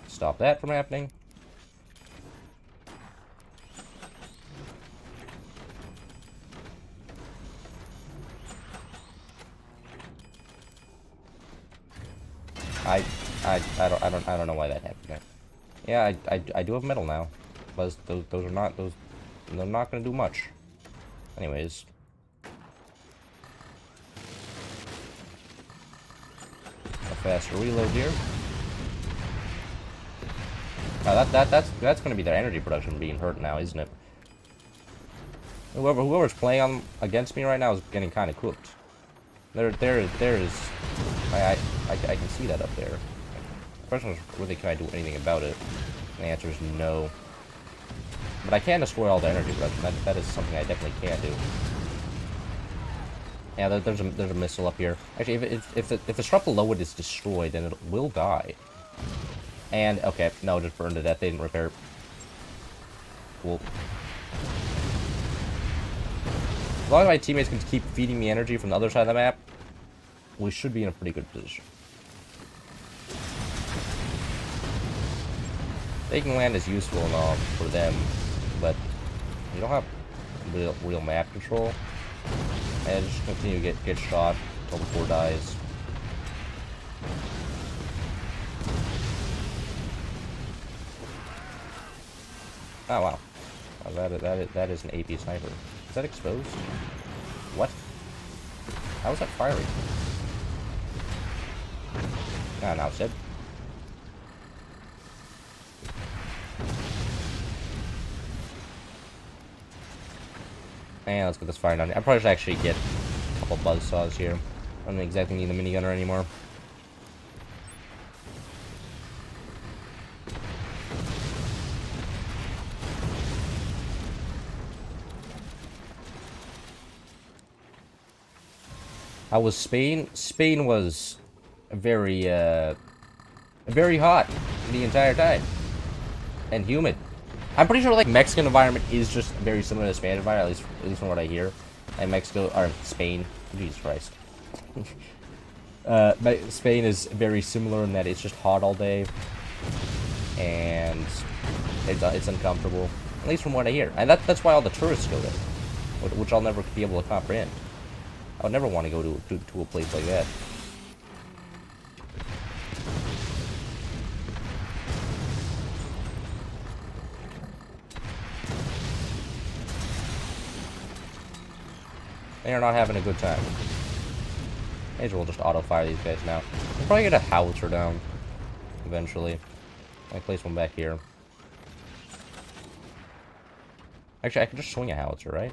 Stop that from happening. I don't know why that happened there. Yeah, I do have metal now, but those are not they're not gonna do much. Anyways, a faster reload here. That's gonna be their energy production being hurt now, isn't it? Whoever's playing on against me right now is getting kind of cooked. There is I can see that up there. The question is, really, can I do anything about it? And the answer is no. But I can destroy all the energy production. That is something I definitely can do. Yeah, there's a missile up here. Actually, if the struck below it is destroyed, then it will die. And okay, no, it just burned to death. They didn't repair it. Cool. As long as my teammates can keep feeding me energy from the other side of the map, we should be in a pretty good position. Taking land is useful and all for them, but you don't have real map control. And just continue to get shot until the 4 dies. Oh wow, that is an AP sniper. Is that exposed? What? How was that firing? Ah, now it's dead. And let's get this fire down. I probably should actually get a couple buzzsaws here. I don't exactly need the minigunner anymore. How was Spain? Spain was very hot the entire time. And humid. I'm pretty sure like Mexican environment is just very similar to Spanish environment, at least from what I hear. Like Mexico or Spain. Jesus Christ. Spain is very similar in that it's just hot all day. And it's uncomfortable. At least from what I hear. And that's why all the tourists go there. Which I'll never be able to comprehend. I would never want to go to a place like that. They are not having a good time. May as well just auto-fire these guys now. I'll probably get a howitzer down eventually. I place one back here. Actually, I can just swing a howitzer, right?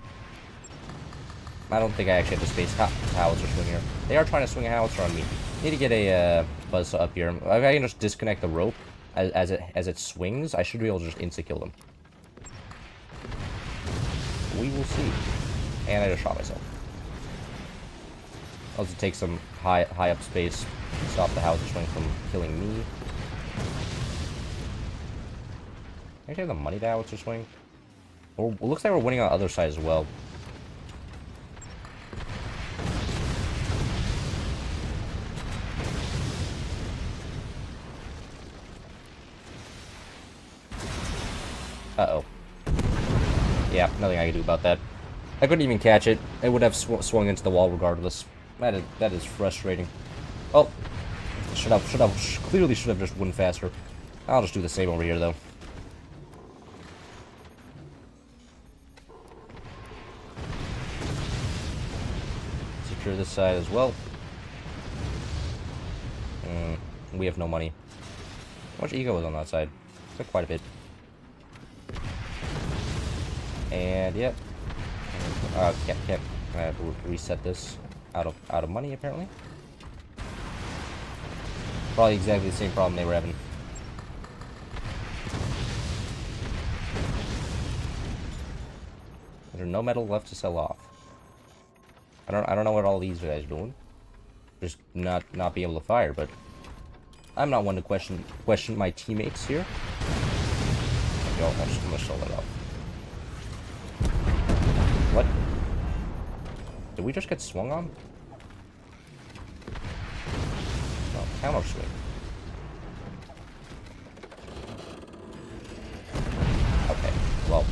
I don't think I actually have the space howitzer swing here. They are trying to swing a howitzer on me. Need to get a buzzsaw up here. If I can just disconnect the rope as it swings, I should be able to just insta-kill them. We will see. And I just shot myself. I'll just take some high up space to stop the howitzer swing from killing me. Actually have the money to howitzer swing. Well, it looks like we're winning on the other side as well. Uh-oh. Yeah, nothing I can do about that. I couldn't even catch it. It would have swung into the wall regardless. That is frustrating. Oh, clearly should have just went faster. I'll just do the same over here though. Secure this side as well. We have no money. How much ego is on that side? It's like quite a bit. And yep. Can't I have to reset this out of money apparently. Probably exactly the same problem they were having. There's no metal left to sell off. I don't know what all these guys are doing. Just not be able to fire, but I'm not one to question my teammates here. Yo, I'm just gonna sell that off. What? Did we just get swung on? No, counter swing. Okay, well.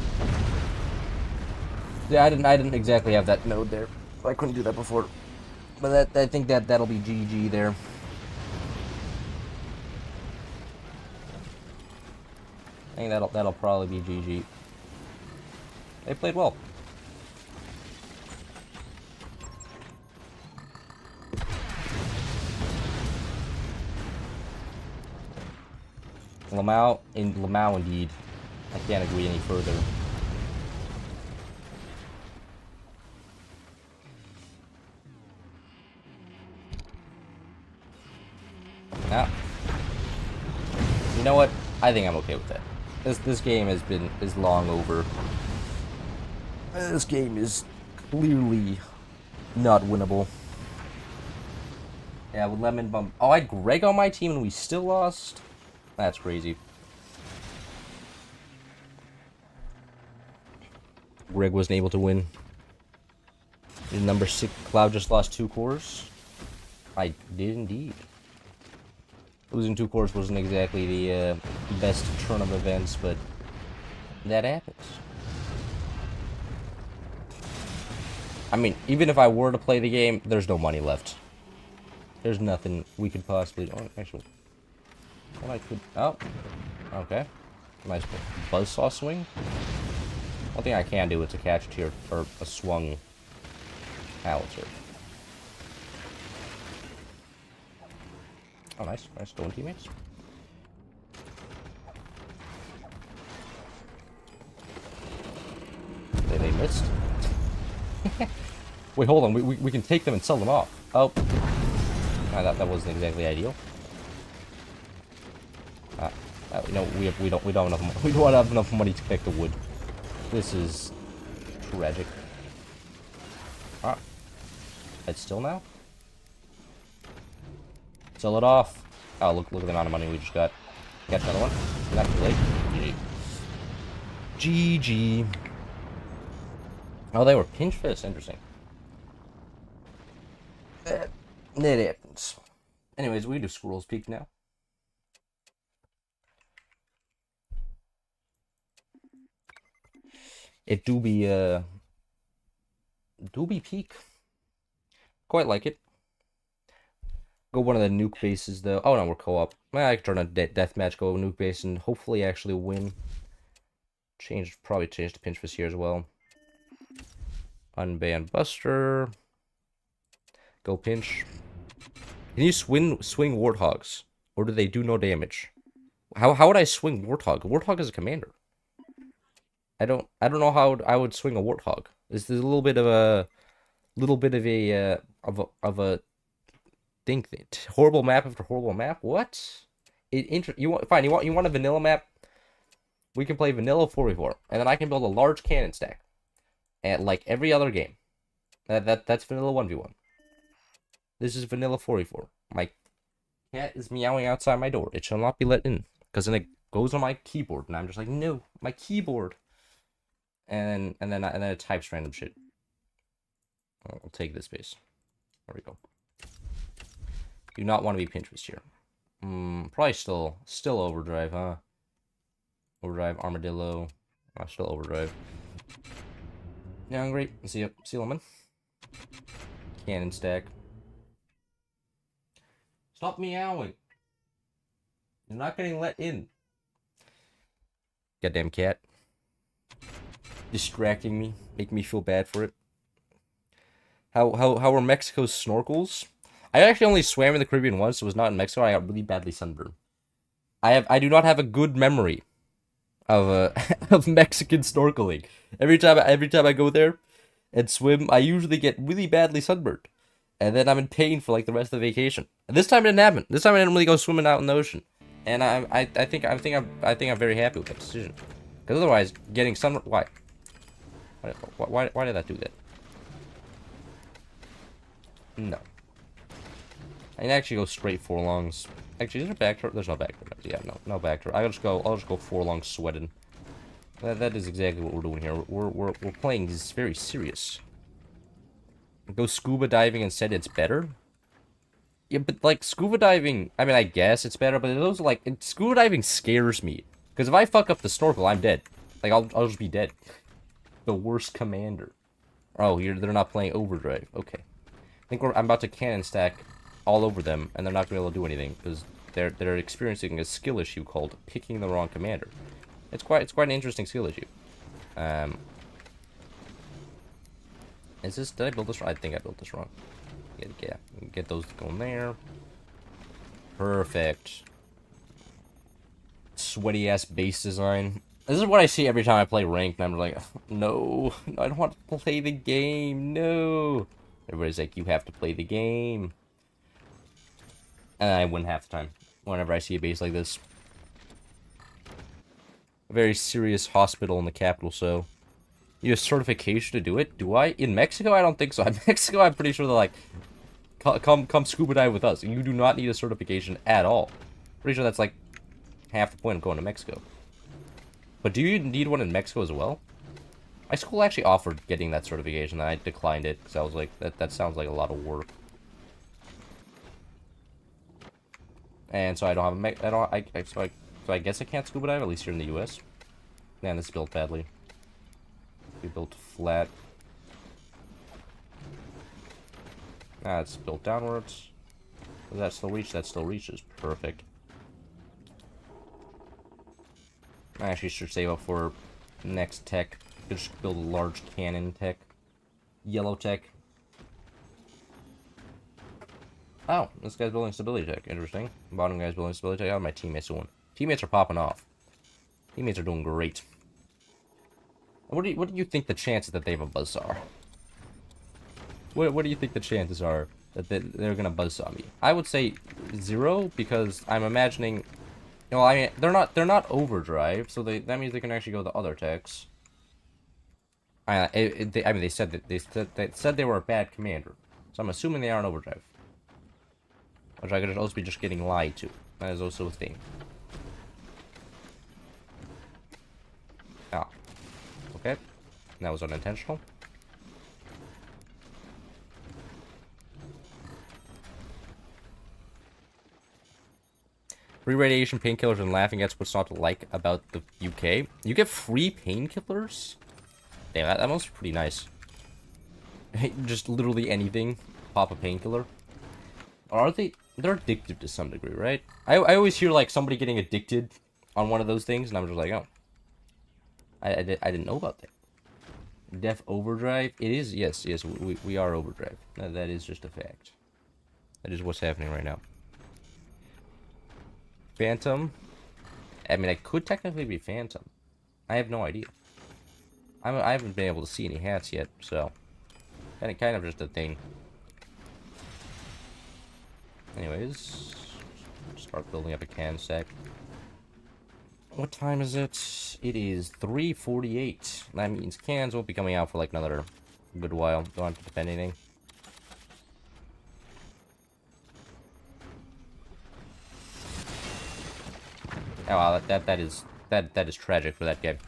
Yeah, I didn't exactly have that node there. I couldn't do that before. But I think that'll be GG there. I think that'll probably be GG. They played well. Lamau indeed. I can't agree any further. Now, you know what? I think I'm okay with that. This game is long over. This game is clearly not winnable. Yeah, with Lemon Bump. Oh, I had Greg on my team and we still lost? That's crazy. Greg wasn't able to win. Number 6, Cloud just lost 2 cores. I did indeed. Losing 2 cores wasn't exactly the best turn of events, but that happens. I mean, even if I were to play the game, there's no money left. There's nothing we could possibly... Oh, actually... What I could... Oh. Okay. Nice buzzsaw swing. One thing I can do is to catch tier... Or a swung... howitzer. Oh, nice. Nice going, teammates. They missed. Wait, hold on. We can take them and sell them off. Oh. That wasn't exactly ideal. You know, we don't have enough money to pick the wood. This is tragic. Ah. It's still now? Sell it off. Oh, look at the amount of money we just got. Catch another one. Not too late. GG. Oh, they were pinch fists. Interesting. That happens. Anyways, we do Squirrel's Peak now. It do be peak. Quite like it. Go one of the nuke bases though. Oh no, we're co-op. I could turn a deathmatch, go nuke base, and hopefully actually win. Probably change the pinch fist here as well. Unban Buster. Go pinch. Can you swing Warthogs? Or do they do no damage? How would I swing Warthog? Warthog is a commander. I don't know how I would swing a Warthog. This is a little bit of a think that horrible map after horrible map. What? You want a vanilla map? We can play vanilla 4v4, and then I can build a large cannon stack, and like every other game. That's vanilla 1v1. This is vanilla 4v4. My cat is meowing outside my door. It shall not be let in, because then it goes on my keyboard, and I'm just like, no, my keyboard. And then it types random shit. I'll take this base. There we go. Do not want to be pinch fist here. Probably still overdrive, huh? Overdrive, armadillo. Oh, still overdrive. Yeah, great. See you, lemon. Cannon stack. Stop meowing. You're not getting let in. Goddamn cat. Distracting me, making me feel bad for it. How were Mexico's snorkels? I actually only swam in the Caribbean once, so it was not in Mexico. I got really badly sunburned. I do not have a good memory of of Mexican snorkeling. Every time I go there and swim, I usually get really badly sunburned, and then I'm in pain for like the rest of the vacation. And this time it didn't happen. This time I didn't really go swimming out in the ocean, and I think I'm very happy with that decision. Because otherwise, getting sun why did that do that? No. I can actually go straight 4 longs. Actually, is there back turret? There's no back turret. Yeah, no back turret. I'll just go 4 longs sweating. That is exactly what we're doing here. We're playing this very serious. go scuba diving and said it's better. Yeah, but like scuba diving, I mean, I guess it's better, but those like scuba diving scares me because if I fuck up the snorkel, I'm dead. Like I'll just be dead. The worst commander. Oh, they're not playing overdrive. Okay, I think I'm about to cannon stack all over them, and they're not gonna be able to do anything because they're experiencing a skill issue called picking the wrong commander. It's quite an interesting skill issue. Did I build this wrong? I think I built this wrong. Yeah, get those going there. Perfect. Sweaty ass base design. This is what I see every time I play ranked, and I'm like, no, I don't want to play the game. No. Everybody's like, you have to play the game. And I win half the time whenever I see a base like this. A very serious hospital in the capital, so you have certification to do it? Do I? In Mexico, I don't think so. In Mexico, I'm pretty sure they're like, come scuba dive with us. You do not need a certification at all. Pretty sure that's like half the point of going to Mexico. But do you need one in Mexico as well? My school actually offered getting that certification, and I declined it because I was like, that sounds like a lot of work. And so I don't have so I guess I can't scuba dive, at least here in the U.S. Man, this is built badly. We built flat. Ah, it's built downwards. Does that still reach? That still reaches. Perfect. I actually should save up for next tech. Just build a large cannon tech. Yellow tech. Oh, this guy's building stability tech. Interesting. Bottom guy's building stability tech. How are my teammates doing? Teammates are popping off. Teammates are doing great. What do you think the chances that they have a buzzsaw? What do you think the chances are that they're gonna buzzsaw me? I would say 0 because I'm imagining. You know, I mean, they're not overdrive, so that means they can actually go the other techs. I mean, they said they were a bad commander, so I'm assuming they aren't overdrive. Which I could also be just getting lied to. That is also a thing. Ah, okay, that was unintentional. Free radiation, painkillers, and laughing at what's not to like about the UK. You get free painkillers? Damn, that must be pretty nice. Just literally anything. Pop a painkiller. Or are they... They're addictive to some degree, right? I always hear, like, somebody getting addicted on one of those things, and I'm just like, oh. I didn't know about that. Def overdrive? It is, yes, we are overdrive. That is just a fact. That is what's happening right now. Phantom. I mean, I could technically be Phantom. I have no idea. I haven't been able to see any hats yet, so kind of just a thing. Anyways, start building up a can stack. What time is it? It is 3:48. That means cans won't be coming out for like another good while. Don't have to defend anything. Oh wow, that is tragic for that guy.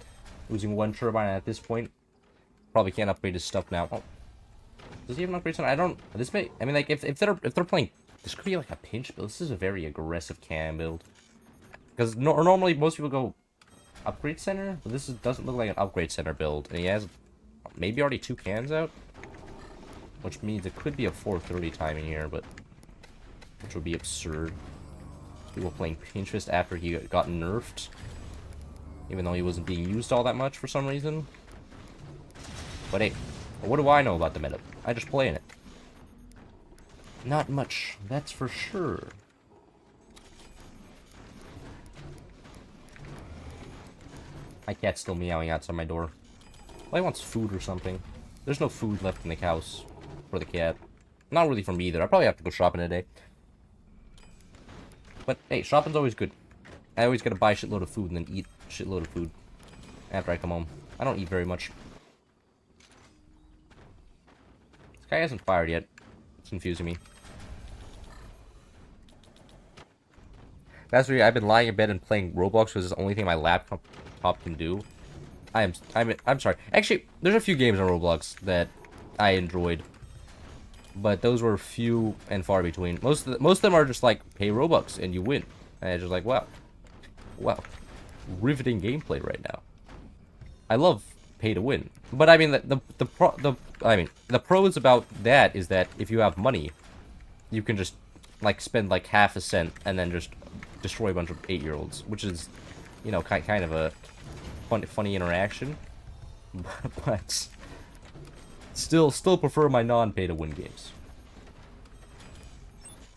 Losing one turbine at this point. Probably can't upgrade his stuff now. Oh. Does he have an upgrade something? I don't. This may. I mean, like if they're playing, this could be like a pinch build. This is a very aggressive can build. Because normally most people go upgrade center, but this doesn't look like an upgrade center build, and he has maybe already 2 cans out, which means it could be a 4:30 timing here, but which would be absurd. People playing Pinterest after he got nerfed, even though he wasn't being used all that much for some reason. But hey, what do I know about the meta? I just play in it. Not much, that's for sure. My cat's still meowing outside my door. Well, he wants food or something. There's no food left in the house for the cat. Not really for me either. I probably have to go shopping today. But hey, shopping's always good. I always gotta buy a shitload of food and then eat a shitload of food after I come home. I don't eat very much. This guy hasn't fired yet. It's confusing me. That's really, I've been lying in bed and playing Roblox because it's the only thing my laptop can do. I'm sorry. Actually, there's a few games on Roblox that I enjoyed. but those were few and far between. Most of them are just like pay Robux and you win, and it's just like wow, riveting gameplay right now. I love pay to win, but I mean the pros about that is that if you have money, you can just like spend like half a cent and then just destroy a bunch of 8-year-olds, which is, you know, kind of a funny interaction, but still prefer my non-pay to win games.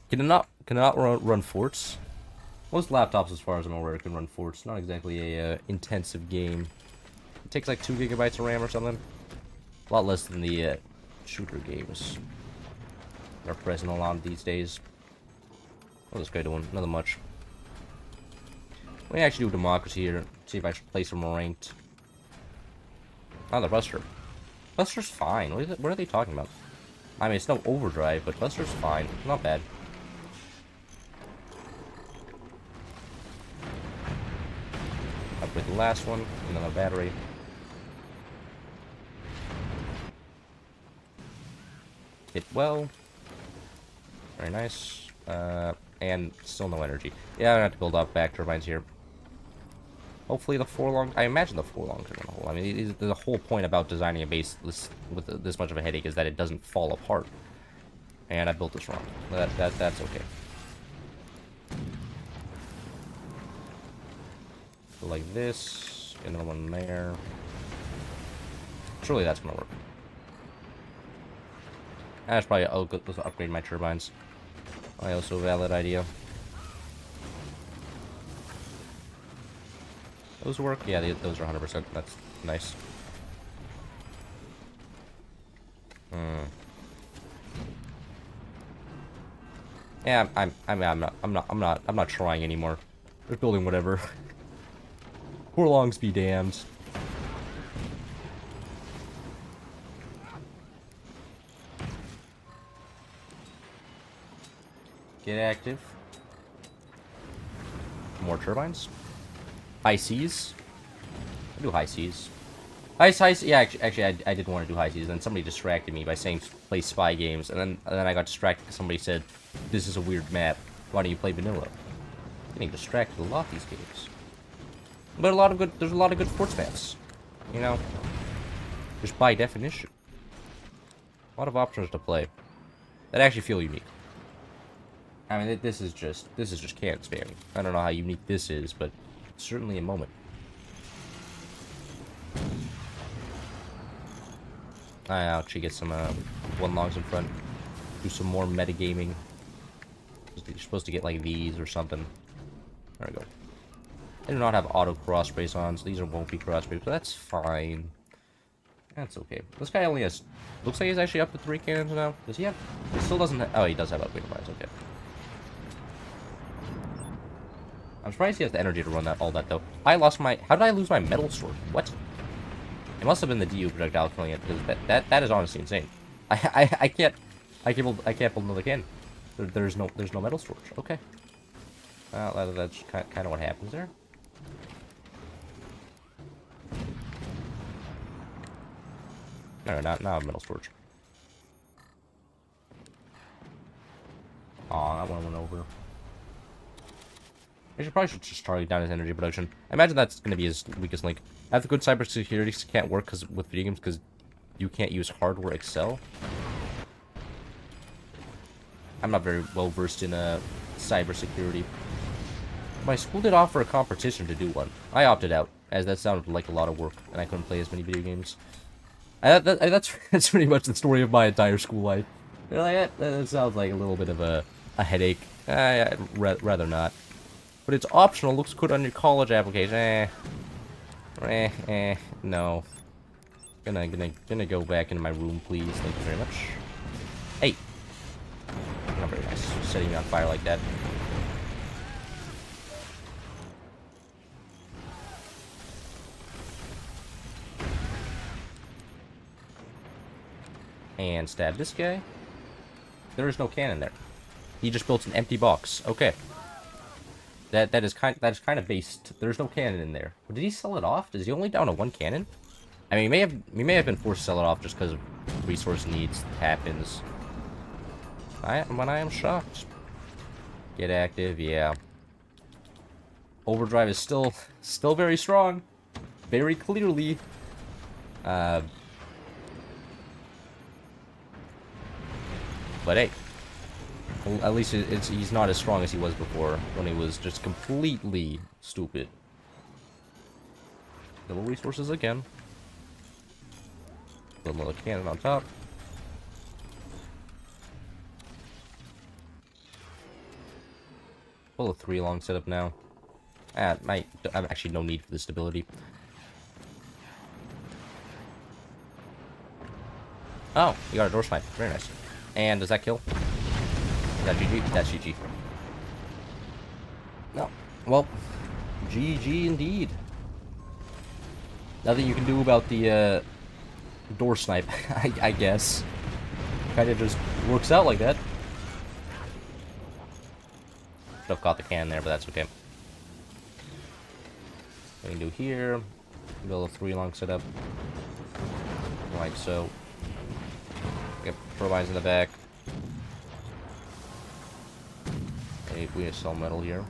Can it not run forts? Most laptops, as far as I'm aware, can run forts. Not exactly a intensive game. It takes like 2 gigabytes of RAM or something. A lot less than the shooter games that are present a lot these days. What's this guy doing? Nothing much. Let me actually do democracy here. See if I should play some ranked. Oh, the Buster. Buster's fine. What are they talking about? I mean, it's no overdrive, but Buster's fine. Not bad. Upgrade the last one. Another battery. Hit well. Very nice. And still no energy. Yeah, I'm gonna have to build up back turbines here. Hopefully the forlong... I imagine the forlongs are gonna hold. I mean, the whole point about designing a base with this much of a headache is that it doesn't fall apart. And I built this wrong. That's okay. So like this. Another one there. Surely that's gonna work. That's probably... I'll upgrade my turbines. Also a valid idea. Those work? Yeah, those are 100%. That's nice. Yeah, I'm not trying anymore. Just building whatever. Forlongs be damned. Get active. More turbines. High seas. I do high seas. High seas. Yeah, actually, I did want to do high seas. And somebody distracted me by saying play spy games, and then I got distracted because somebody said, "This is a weird map. Why don't you play vanilla?" Getting distracted a lot these games. But there's a lot of good sports maps. You know, just by definition, a lot of options to play that actually feel unique. I mean, this is just cannon spamming. I don't know how unique this is, but it's certainly a moment. I actually get some one logs in front. Do some more metagaming. You're supposed to get like these or something. There we go. I do not have auto cross brace on, so these won't be cross brace, but that's fine. That's okay. This guy only has... Looks like he's actually up to 3 cannons now. Does he have... He still doesn't have... Oh, he does have upgrade lines. Okay. I'm surprised he has the energy to run all that, though. I lost my... How did I lose my metal sword? What? It must have been the DU projectile killing it, because that is honestly insane. I can't build another cannon. There's no metal storage. Okay. Well, that's kind of what happens there. No, not metal storage. Aw, that one went over. I should just target down his energy production. I imagine that's going to be his weakest link. I have the good cybersecurity can't work with video games because you can't use hardware Excel. I'm not very well versed in cybersecurity. My school did offer a competition to do one. I opted out, as that sounded like a lot of work, and I couldn't play as many video games. That's pretty much the story of my entire school life. They're like, that sounds like a little bit of a headache. I'd rather not. But it's optional, looks good on your college application. No. Gonna go back into my room, please. Thank you very much. Hey! Not very nice, setting me on fire like that. And stab this guy. There is no cannon there. He just built an empty box. Okay. That is kind of based. There's no cannon in there. But did he sell it off? Is he only down to 1 cannon? I mean, he may have been forced to sell it off just because of resource needs. Happens. When I am shocked. Get active, yeah. Overdrive is still very strong. Very clearly. But hey. Well, at least he's not as strong as he was before, when he was just completely stupid. Double resources again. Put another cannon on top. Pull a 3-long setup now. I have actually no need for this stability. Oh, you got a door snipe. Very nice. And does that kill? Is that GG? That's GG. No. Well, GG indeed. Nothing you can do about the door snipe, I guess. Kinda just works out like that. Should have caught the cannon there, but that's okay. What we can do here, build a 3-long setup. Like so. Get turbines in the back. Hey, we have sell metal here.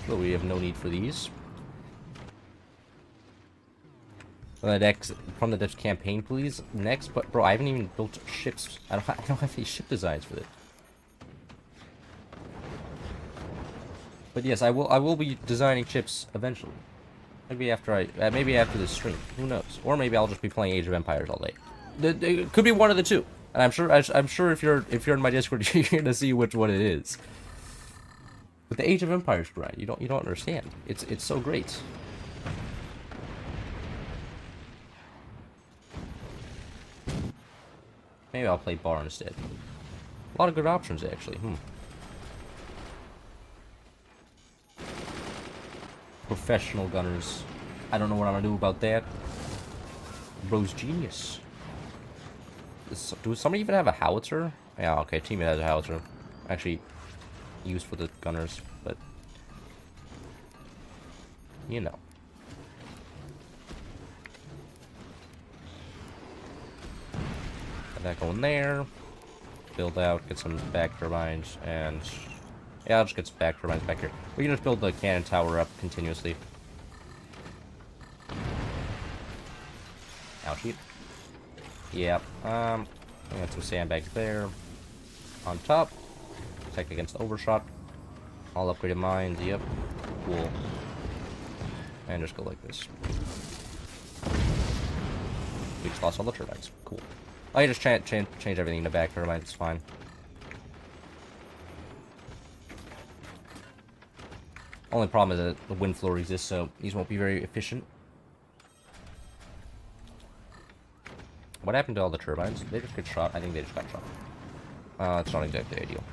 But we have no need for these. From the next campaign, please. Next, but bro, I haven't even built ships. I don't have any ship designs for it. But yes, I will be designing ships eventually. Maybe after this stream. Who knows? Or maybe I'll just be playing Age of Empires all day. It could be one of the two. And I'm sure if you're in my Discord, you're gonna see which one it is. But the Age of Empires grind, you don't understand. It's so great. Maybe I'll play Bar instead. A lot of good options actually. Professional gunners. I don't know what I'm gonna do about that. Bro's genius. Do somebody even have a howitzer? Yeah, okay, teammate has a howitzer. Actually, used for the gunners, but you know. Got that going there. Build out, get some back turbines, and yeah, I'll just get some back turbines back here. We can just build the cannon tower up continuously. Ouchie. Yep. I got some sandbags there. On top. Protect against overshot. All upgraded mines. Yep. Cool. And just go like this. We just lost all the turbines. Cool. I can just change everything to back turbines. It's fine. Only problem is that the wind floor exists, so these won't be very efficient. What happened to all the turbines? Did they just get shot? I think they just got shot. It's not exactly ideal.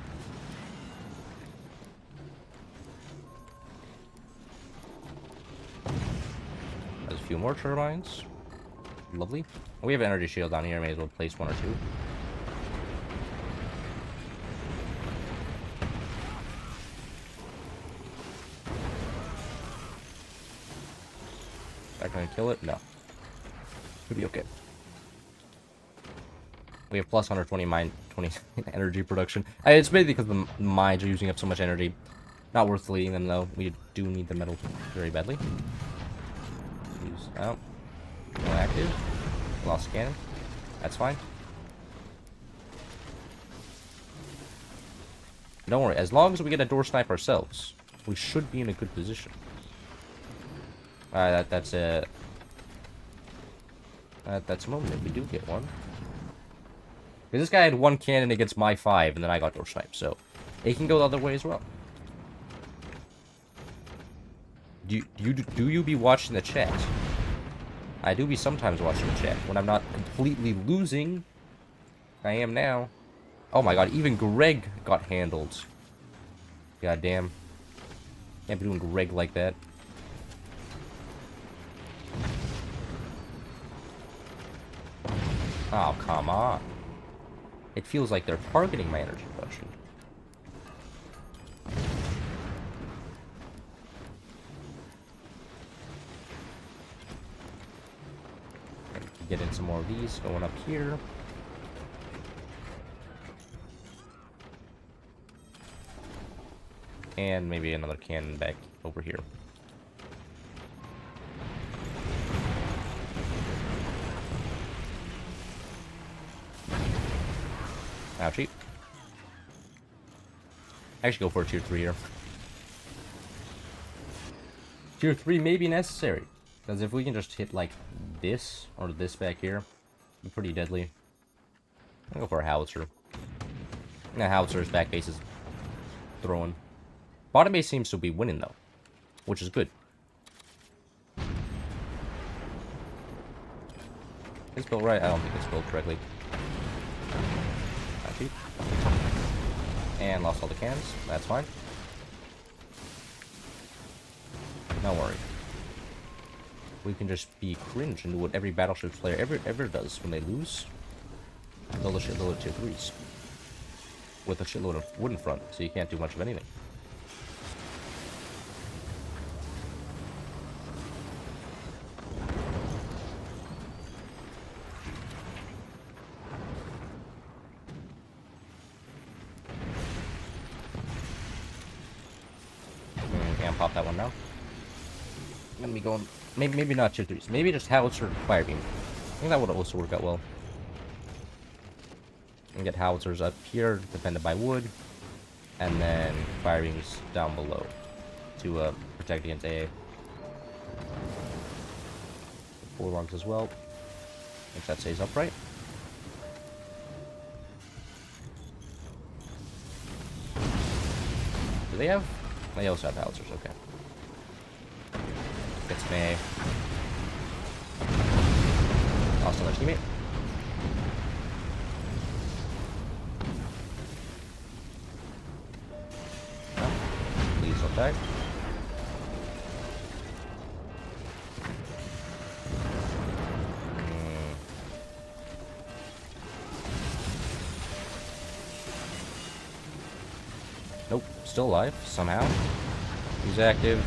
There's a few more turbines. Lovely. We have an energy shield down here. May as well place one or two. Is that gonna kill it? No. Could be okay. We have plus 120 energy production. It's mainly because the mines are using up so much energy. Not worth deleting them though. We do need the metal very badly. Use out. No active. Lost cannon. That's fine. Don't worry. As long as we get a door snipe ourselves, we should be in a good position. That's a moment if we do get one. Because this guy had one cannon against my 5, and then I got door sniped, so it can go the other way as well. Do you be watching the chat? I do be sometimes watching the chat when I'm not completely losing. I am now. Oh my god, even Greg got handled. God damn. Can't be doing Greg like that. Oh, come on. It feels like they're targeting my energy production. Get in some more of these going up here. And maybe another cannon back over here. Ouchie. Actually go for a tier 3 here. Tier 3 may be necessary. Because if we can just hit like this or this back here, it'd be pretty deadly. I'll go for a howitzer. And the howitzer back base is throwing. Bottom base seems to be winning though, which is good. It's built right? I don't think it's built correctly. Not cheap. And lost all the cannons. That's fine. Don't worry. We can just be cringe and do what every battleship player ever does when they lose. Build a shitload of tier 3s. With a shitload of wood in front, so you can't do much of anything. Can't pop that one now. Let me go. Maybe not tier 3s. Maybe just howitzer fire beam. I think that would also work out well. And get howitzers up here, defended by wood, and then fire beams down below to protect against AA. 4 logs as well. If that stays upright. Do they have? They also have howitzers. Okay. Gets me. Lost another teammate. No. Please don't die. Nope. Still alive somehow. He's active.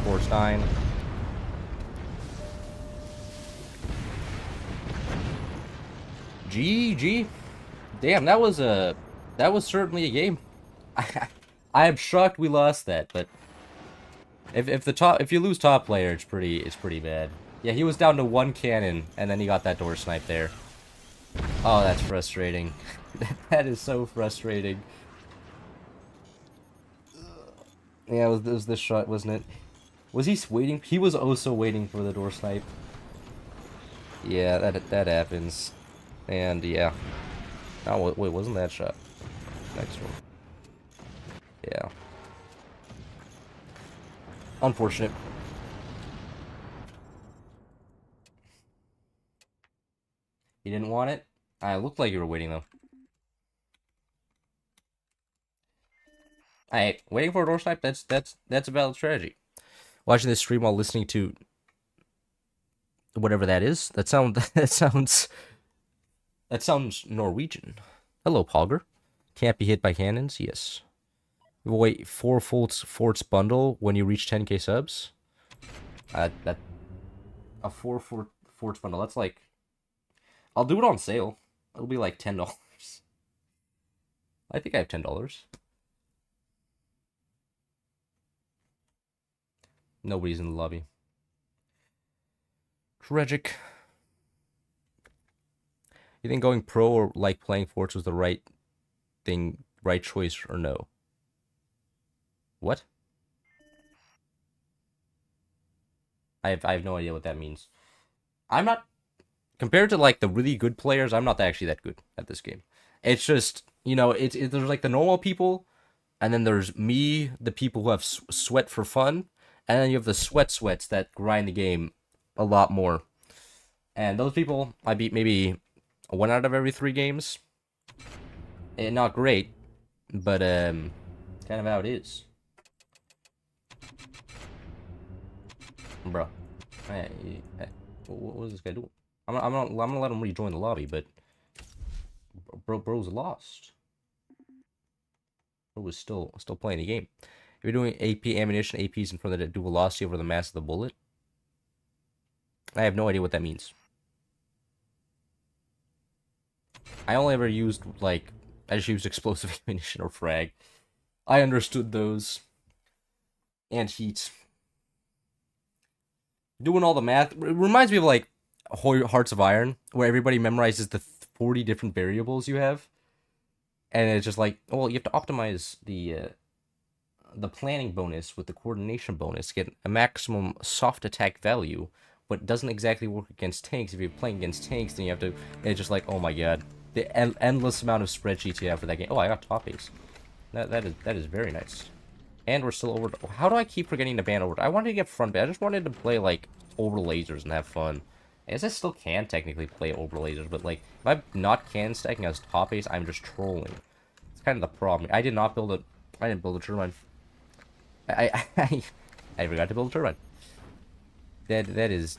Force 9. GG. Damn, that was certainly a game. I am shocked we lost that, but if you lose top player, it's pretty bad. Yeah, he was down to 1 cannon, and then he got that door snipe there. Oh, that's frustrating. That is so frustrating. Yeah, it was this shot, wasn't it? Was he waiting? He was also waiting for the door snipe. Yeah, that happens. And yeah. Oh wait, wasn't that shot? Next one. Yeah. Unfortunate. You didn't want it? I looked like you were waiting though. Alright, waiting for a door snipe, that's a valid strategy. Watching this stream while listening to whatever that is, that sounds Norwegian. Hello, Pogger. Can't be hit by cannons? Yes. Wait, 4 forts bundle when you reach 10k subs? That a 4 forts bundle, that's like... I'll do it on sale. It'll be like $10. I think I have $10. Nobody's in the lobby. Tragic. You think going pro or like playing Forts was the right choice or no? What? I have no idea what that means. I'm not, compared to like the really good players, I'm not actually that good at this game. It's just, you know, there's like the normal people, and then there's me, the people who have sweat for fun, and then you have the sweats that grind the game a lot more. And those people, I beat maybe 1 out of every 3 games. And not great, but kind of how it is. Bro, what was this guy doing? I'm gonna let him rejoin the lobby, but bro's lost. Bro was still playing the game. If you're doing AP ammunition, APs in front of the do velocity over the mass of the bullet, I have no idea what that means. I only ever used, like, I just used explosive ammunition or frag. I understood those. and heat. Doing all the math. It reminds me of, like, Hearts of Iron, where everybody memorizes the 40 different variables you have. And it's just like, well, you have to optimize the planning bonus with the coordination bonus to get a maximum soft attack value, but it doesn't exactly work against tanks. If you're playing against tanks, then you have to, and it's just like, oh my god. The endless amount of spreadsheets you have for that game. Oh, I got top ace. That is very nice. And we're still over. How do I keep forgetting to ban over? I wanted to get front ban. I just wanted to play, like, over lasers and have fun. I guess I still can technically play over lasers, but, like, if I'm not can stacking as top ace, I'm just trolling. It's kind of the problem. I didn't build a turbine. I forgot to build a turbine. That is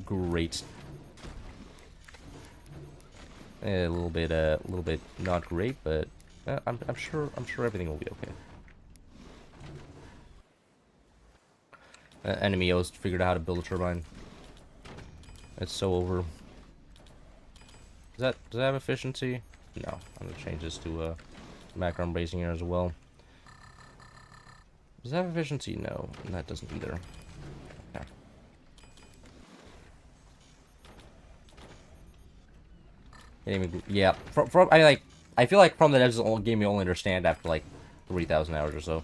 great. A little bit not great, but I'm sure everything will be okay. Enemy O's figured out how to build a turbine. It's so over. Does that have efficiency? No. I'm gonna change this to background bracing here as well. Does that have efficiency? No, that doesn't either. Okay. Yeah. I feel like from the devs of the game you only understand after like 3,000 hours or so.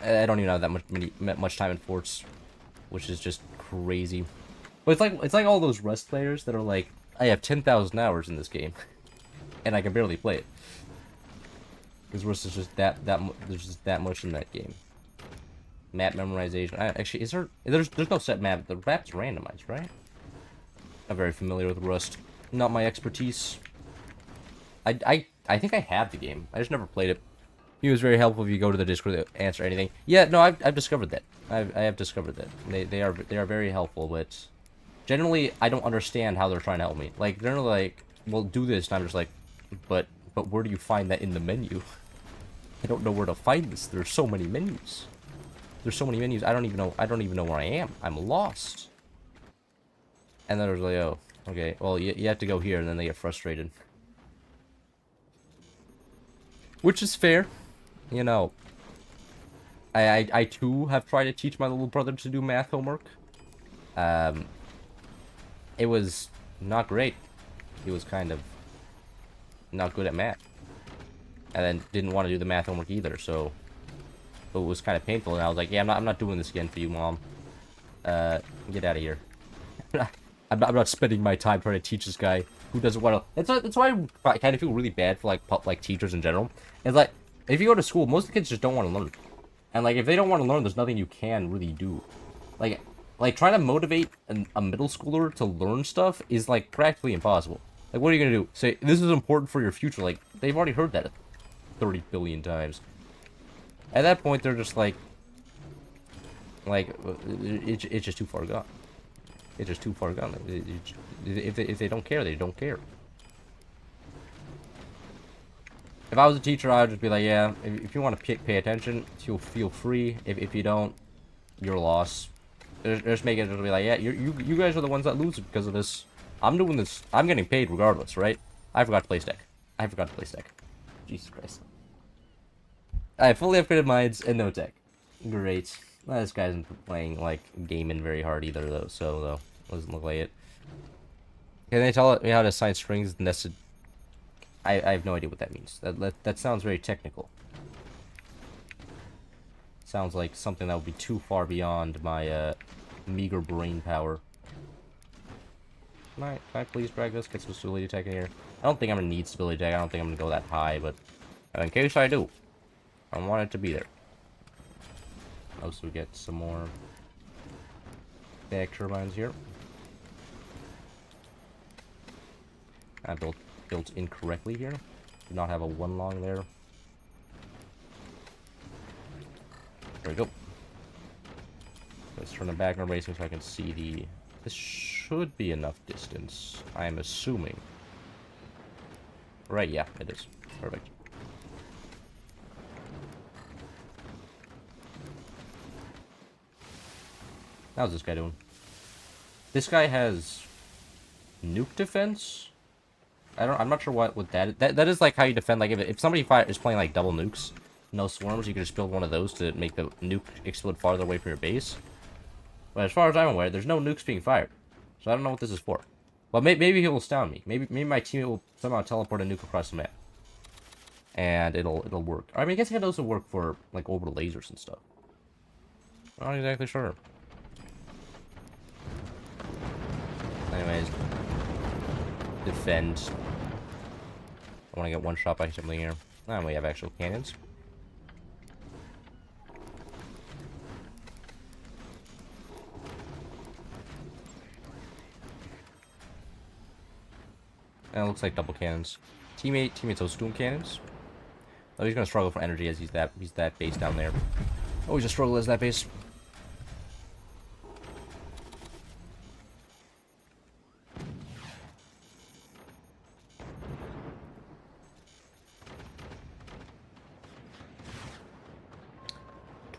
I don't even have that much time in forts, which is just crazy. But it's like all those Rust players that are like, I have 10,000 hours in this game, and I can barely play it. Because Rust is just there's just that much in that game. Map memorization. Actually, there's no set map. The map's randomized, right? I'm very familiar with Rust. Not my expertise. I think I have the game. I just never played it. He was very helpful if you go to the Discord to answer anything. Yeah, no, I've discovered that. I have discovered that. They are very helpful, but generally I don't understand how they're trying to help me. Like they're like, well, do this, and I'm just like, but where do you find that in the menu? I don't know where to find this. There's so many menus. There's so many menus. I don't even know where I am. I'm lost. And then I was like, oh, okay. Well, you have to go here, and then they get frustrated. Which is fair. You know, I too have tried to teach my little brother to do math homework. It was not great. He was kind of not good at math. And then didn't want to do the math homework either, so it was kind of painful. And I was like, yeah, I'm not doing this again for you, Mom. Get out of here. I'm not spending my time trying to teach this guy who doesn't want to. That's why I kind of feel really bad for like teachers in general. It's like if you go to school, most of the kids just don't want to learn, and like if they don't want to learn, there's nothing you can really do. Like trying to motivate a middle schooler to learn stuff is like practically impossible. Like, what are you gonna do? Say this is important for your future? Like they've already heard that 30 billion times. At that point, they're just like it's just too far gone. It's just too far gone. If they don't care, they don't care. If I was a teacher, I would just be like, yeah, if you want to pay attention, you'll feel free. If you don't, you're lost. Just make it just be like, yeah, you guys are the ones that lose because of this. I'm doing this. I'm getting paid regardless, right? I forgot to play stack. Jesus Christ. I have fully upgraded mines and no tech. Great. Well, this guy isn't playing, like, gaming very hard either, though, so, doesn't look like it. Can they tell me how to assign strings nested? I have no idea what that means. That sounds very technical. Sounds like something that would be too far beyond my, meager brain power. Can I please drag this? Get some stability tech in here. I don't think I'm gonna need stability tech. I don't think I'm gonna go that high, but in case I do, I want it to be there. Also get some more back turbines here. I built incorrectly here. Did not have a one long there. There we go. Let's turn the back on racing so I can see the. This should be enough distance. I am assuming. Right, yeah, it is. Perfect. How's this guy doing? This guy has nuke defense. I'm not sure what that is. That is like how you defend. Like if somebody is playing like double nukes, no swarms, you could just build one of those to make the nuke explode farther away from your base. But as far as I'm aware, there's no nukes being fired. So I don't know what this is for. But maybe he'll astound me. Maybe my teammate will somehow teleport a nuke across the map. And it'll work. I mean, I guess it could also work for, like, orbital lasers and stuff. I'm not exactly sure. Anyways. Defend. I want to get one shot by something here. And we have actual cannons. And it looks like double cannons. Teammate's those doom cannons. Oh, he's gonna struggle for energy as he's that base down there. Oh, he's a struggle as that base.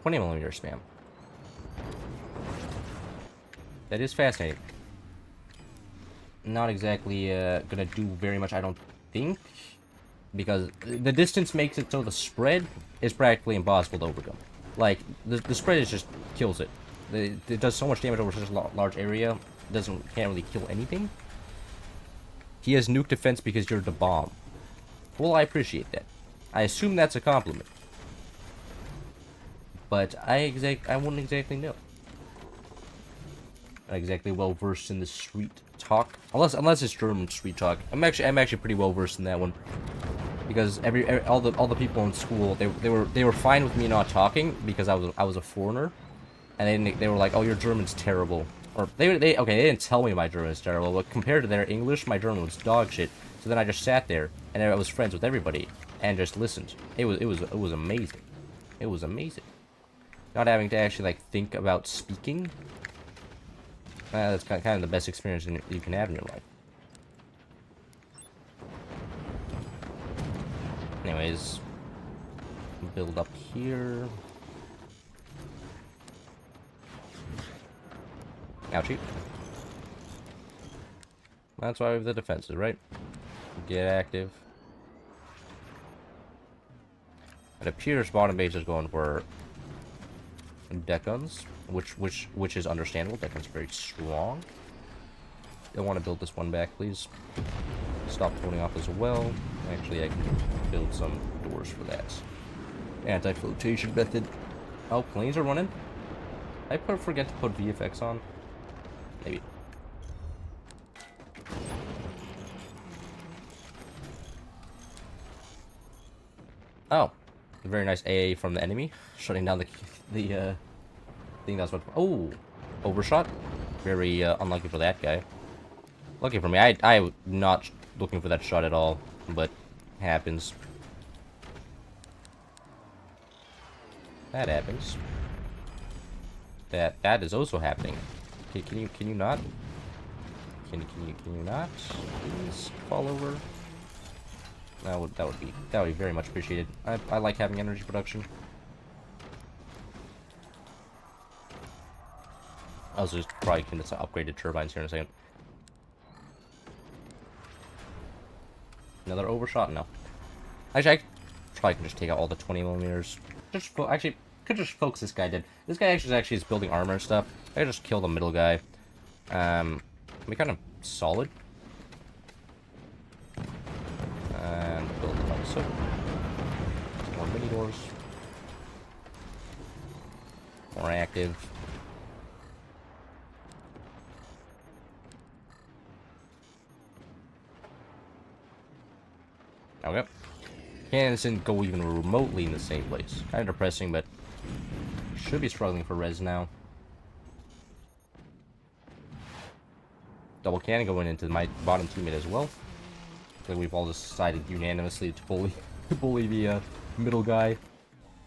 $20mm spam. That is fascinating. Not exactly gonna do very much, I don't think, because the distance makes it so the spread is practically impossible to overcome. Like, the spread is just kills it. It does so much damage over such a large area, can't really kill anything. He has nuke defense because you're the bomb. Well, I appreciate that. I assume that's a compliment. But I wouldn't exactly know. Not exactly well versed in the street talk, unless it's German street talk. I'm actually pretty well versed in that one, because all the people in school they were fine with me not talking because I was a foreigner, and they were like, oh, your German's terrible, or they didn't tell me my German is terrible, but compared to their English, my German was dog shit. So then I just sat there and I was friends with everybody and just listened. It was amazing. It was amazing. Not having to actually like think about speaking. That's kind of the best experience you can have in your life. Anyways, build up here. Ouchie. That's why we have the defenses, right? Get active. It appears bottom base is going for deck guns, which is understandable. Deck guns are very strong. I want to build this one back, please. Stop floating off as well. Actually, I can build some doors for that. Anti-flotation method. Oh, planes are running. I forget to put VFX on. Maybe. Oh, a very nice AA from the enemy, shutting down the thing that's what. Oh, overshot. Very unlucky for that guy. Lucky for me. I'm not looking for that shot at all, but happens. That happens. That is also happening. Can you not? Can you not? Please fall over. That would be very much appreciated. I like having energy production. I also just probably can get some upgraded turbines here in a second. Another overshot? No. Actually, I probably can just take out all the 20mm. Actually, could just focus this guy dead. This guy actually is building armor and stuff. I could just kill the middle guy. Be kind of solid. And build it like so. More mini doors. More active. Okay. Cannons didn't go even remotely in the same place. Kind of depressing, but should be struggling for res now. Double cannon going into my bottom teammate as well. I think we've all decided unanimously to bully the middle guy.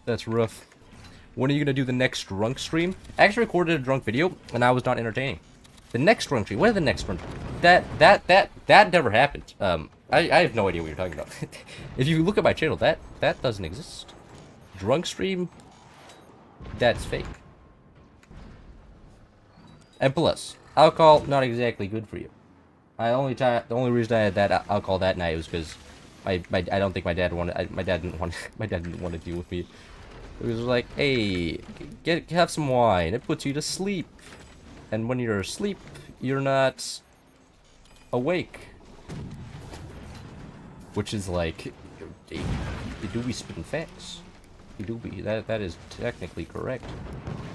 That's rough. When are you gonna do the next drunk stream? I actually recorded a drunk video, and I was not entertaining. The next drunk stream? What is the next drunk? That never happened. I have no idea what you're talking about. If you look at my channel, that doesn't exist. Drunk stream? That's fake. And plus, alcohol not exactly good for you. The only reason I had that alcohol that night was because I don't think my dad wanted. My dad didn't want. My dad didn't want to deal with me. He was like, "Hey, have some wine. It puts you to sleep, and when you're asleep, you're not awake." Which is like, you do be spitting facts. You do be. That is technically correct.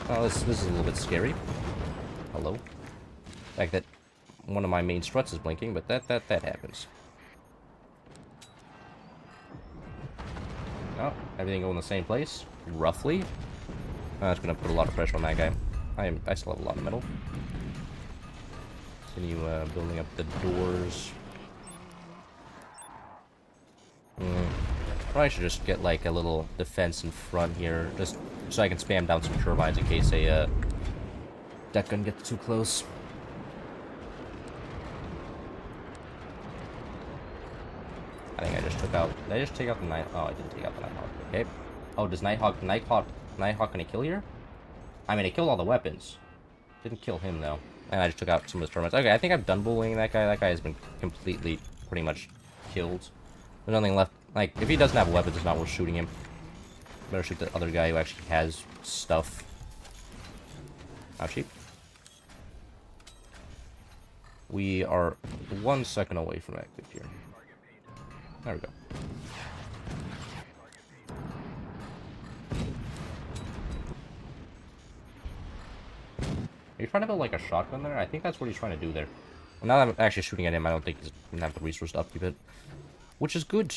Oh, this is a little bit scary. Hello. The fact that one of my main struts is blinking, but that happens. Oh, everything going in the same place, roughly. That's gonna put a lot of pressure on that guy. I still have a lot of metal. Continue building up the doors. Probably should just get like a little defense in front here, just so I can spam down some turbines in case a deck gun gets too close. I think I just took out. Did I just take out the night? Oh, I didn't take out the Nighthawk. Okay. Oh, does Nighthawk gonna kill here? I mean, it killed all the weapons. Didn't kill him though. And I just took out some of his tournaments. Okay, I think I'm done bullying that guy. That guy has been completely, pretty much killed. There's nothing left. Like, if he doesn't have weapons, it's not worth shooting him. Better shoot the other guy who actually has stuff. How cheap. We are 1 second away from active here. There we go. Are you trying to build like a shotgun there? I think that's what he's trying to do there. Well, now that I'm actually shooting at him, I don't think he's gonna have the resource to upkeep it. Which is good.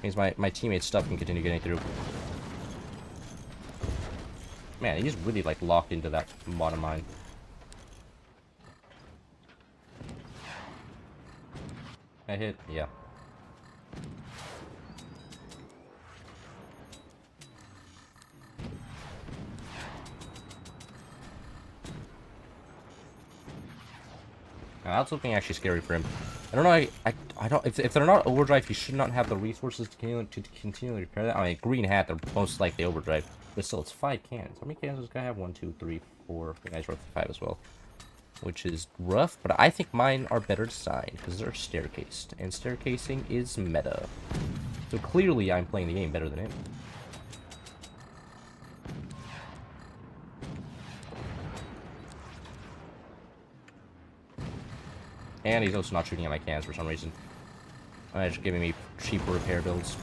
Means my teammate's stuff can continue getting through. Man, he's really like locked into that bottom mine. I hit, yeah. That's something actually scary for him. I don't know. I don't. If they're not overdrive, he should not have the resources to continually repair that. I mean, green hat, they're most likely overdrive, but still, it's 5 cannons. How many cannons does this guy have? 1, 2, 3, 4. The guy's roughly 5 as well, which is rough. But I think mine are better designed because they're staircased, and staircasing is meta. So clearly, I'm playing the game better than him. And he's also not shooting at my cannons for some reason. He's just giving me cheaper repair builds.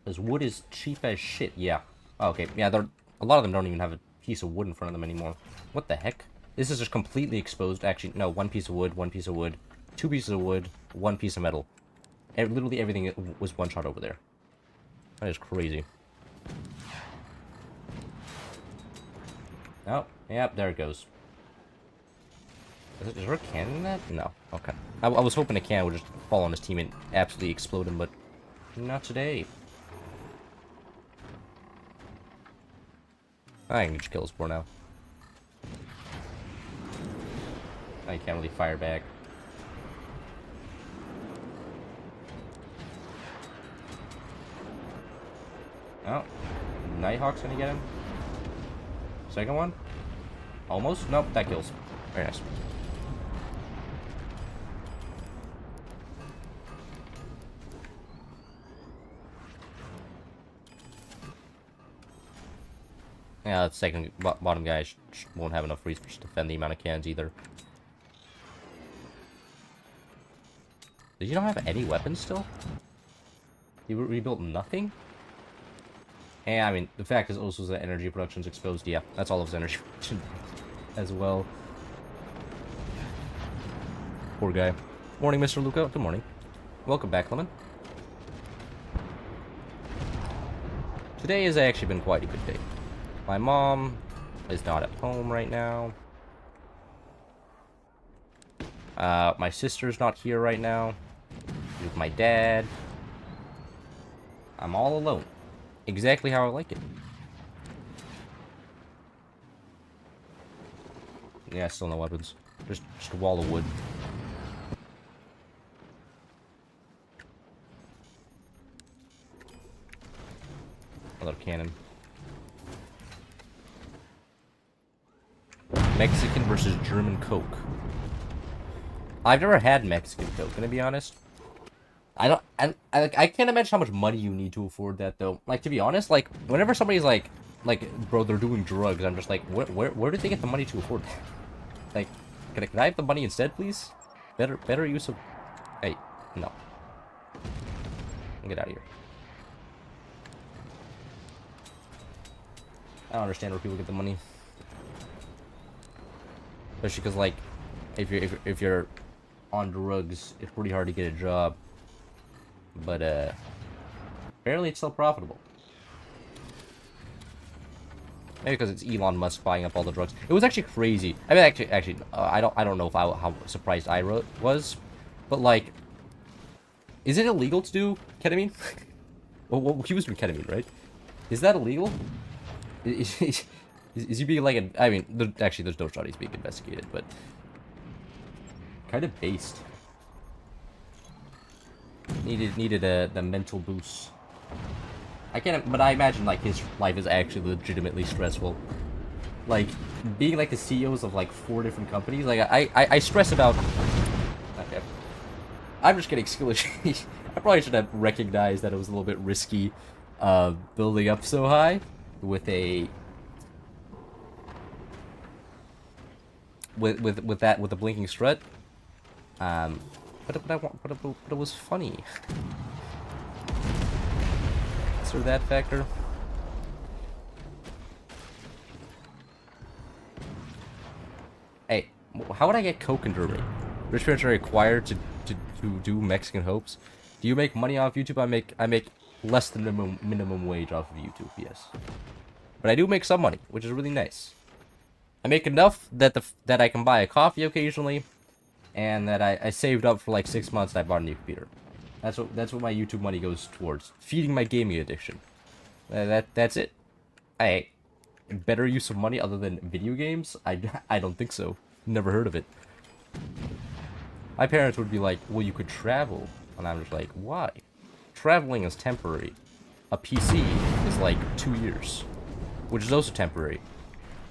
Because wood is cheap as shit, yeah. Oh, okay, yeah, a lot of them don't even have a piece of wood in front of them anymore. What the heck? This is just completely exposed. Actually, no, 1 piece of wood, 1 piece of wood, 2 pieces of wood, 1 piece of metal. And literally everything was one shot over there. That is crazy. Oh, yep, there it goes. Is there a cannon in that? No. Okay. I was hoping a cannon would just fall on his team and absolutely explode him, but not today. I can just kill his boar now. I can't really fire back. Oh. Nighthawk's gonna get him. Second one? Almost? Nope, that kills. Very nice. Yeah, that second bottom guy won't have enough resources to defend the amount of cannons either. Did you not have any weapons still? You rebuilt nothing? Yeah, I mean, the fact is also that energy production's exposed. Yeah, that's all of his energy production as well. Poor guy. Morning, Mr. Luca. Good morning. Welcome back, Lemon. Today has actually been quite a good day. My mom is not at home right now. My sister's not here right now. With my dad. I'm all alone. Exactly how I like it. Yeah, still no weapons. Just a wall of wood. Another cannon. Mexican versus German Coke. I've never had Mexican Coke, gonna be honest. I don't, I can't imagine how much money you need to afford that, though. Like, to be honest, like, whenever somebody's like, bro, they're doing drugs, I'm just like, where did they get the money to afford that? Like, can I have the money instead, please? Better use of, hey, no. Get out of here. I don't understand where people get the money. Especially because, like, if you're on drugs, it's pretty hard to get a job. But, apparently it's still profitable. Maybe because it's Elon Musk buying up all the drugs. It was actually crazy. I mean, actually, I don't know if how surprised I was, but like, is it illegal to do ketamine? Well, he was doing ketamine, right? Is that illegal? Is he being like I mean, there's no shot he's being investigated, but kind of based. Needed the mental boost. I can't, but I imagine like his life is actually legitimately stressful. Like being like the CEOs of like 4 different companies. Like I stress about. Okay, I'm just getting skill issues. I probably should have recognized that it was a little bit risky, building up so high with a with the blinking strut. But it was funny. Is there that factor? Hey, how would I get coke in Germany? Rich parents are required to do Mexican hopes. Do you make money off YouTube? I make less than minimum wage off of YouTube, yes. But I do make some money, which is really nice. I make enough that I can buy a coffee occasionally, and that I saved up for like 6 months and I bought a new computer. That's what my YouTube money goes towards. Feeding my gaming addiction. That's it. Hey, better use of money other than video games? I don't think so. Never heard of it. My parents would be like, well, you could travel. And I'm just like, why? Traveling is temporary. A PC is like 2 years. Which is also temporary.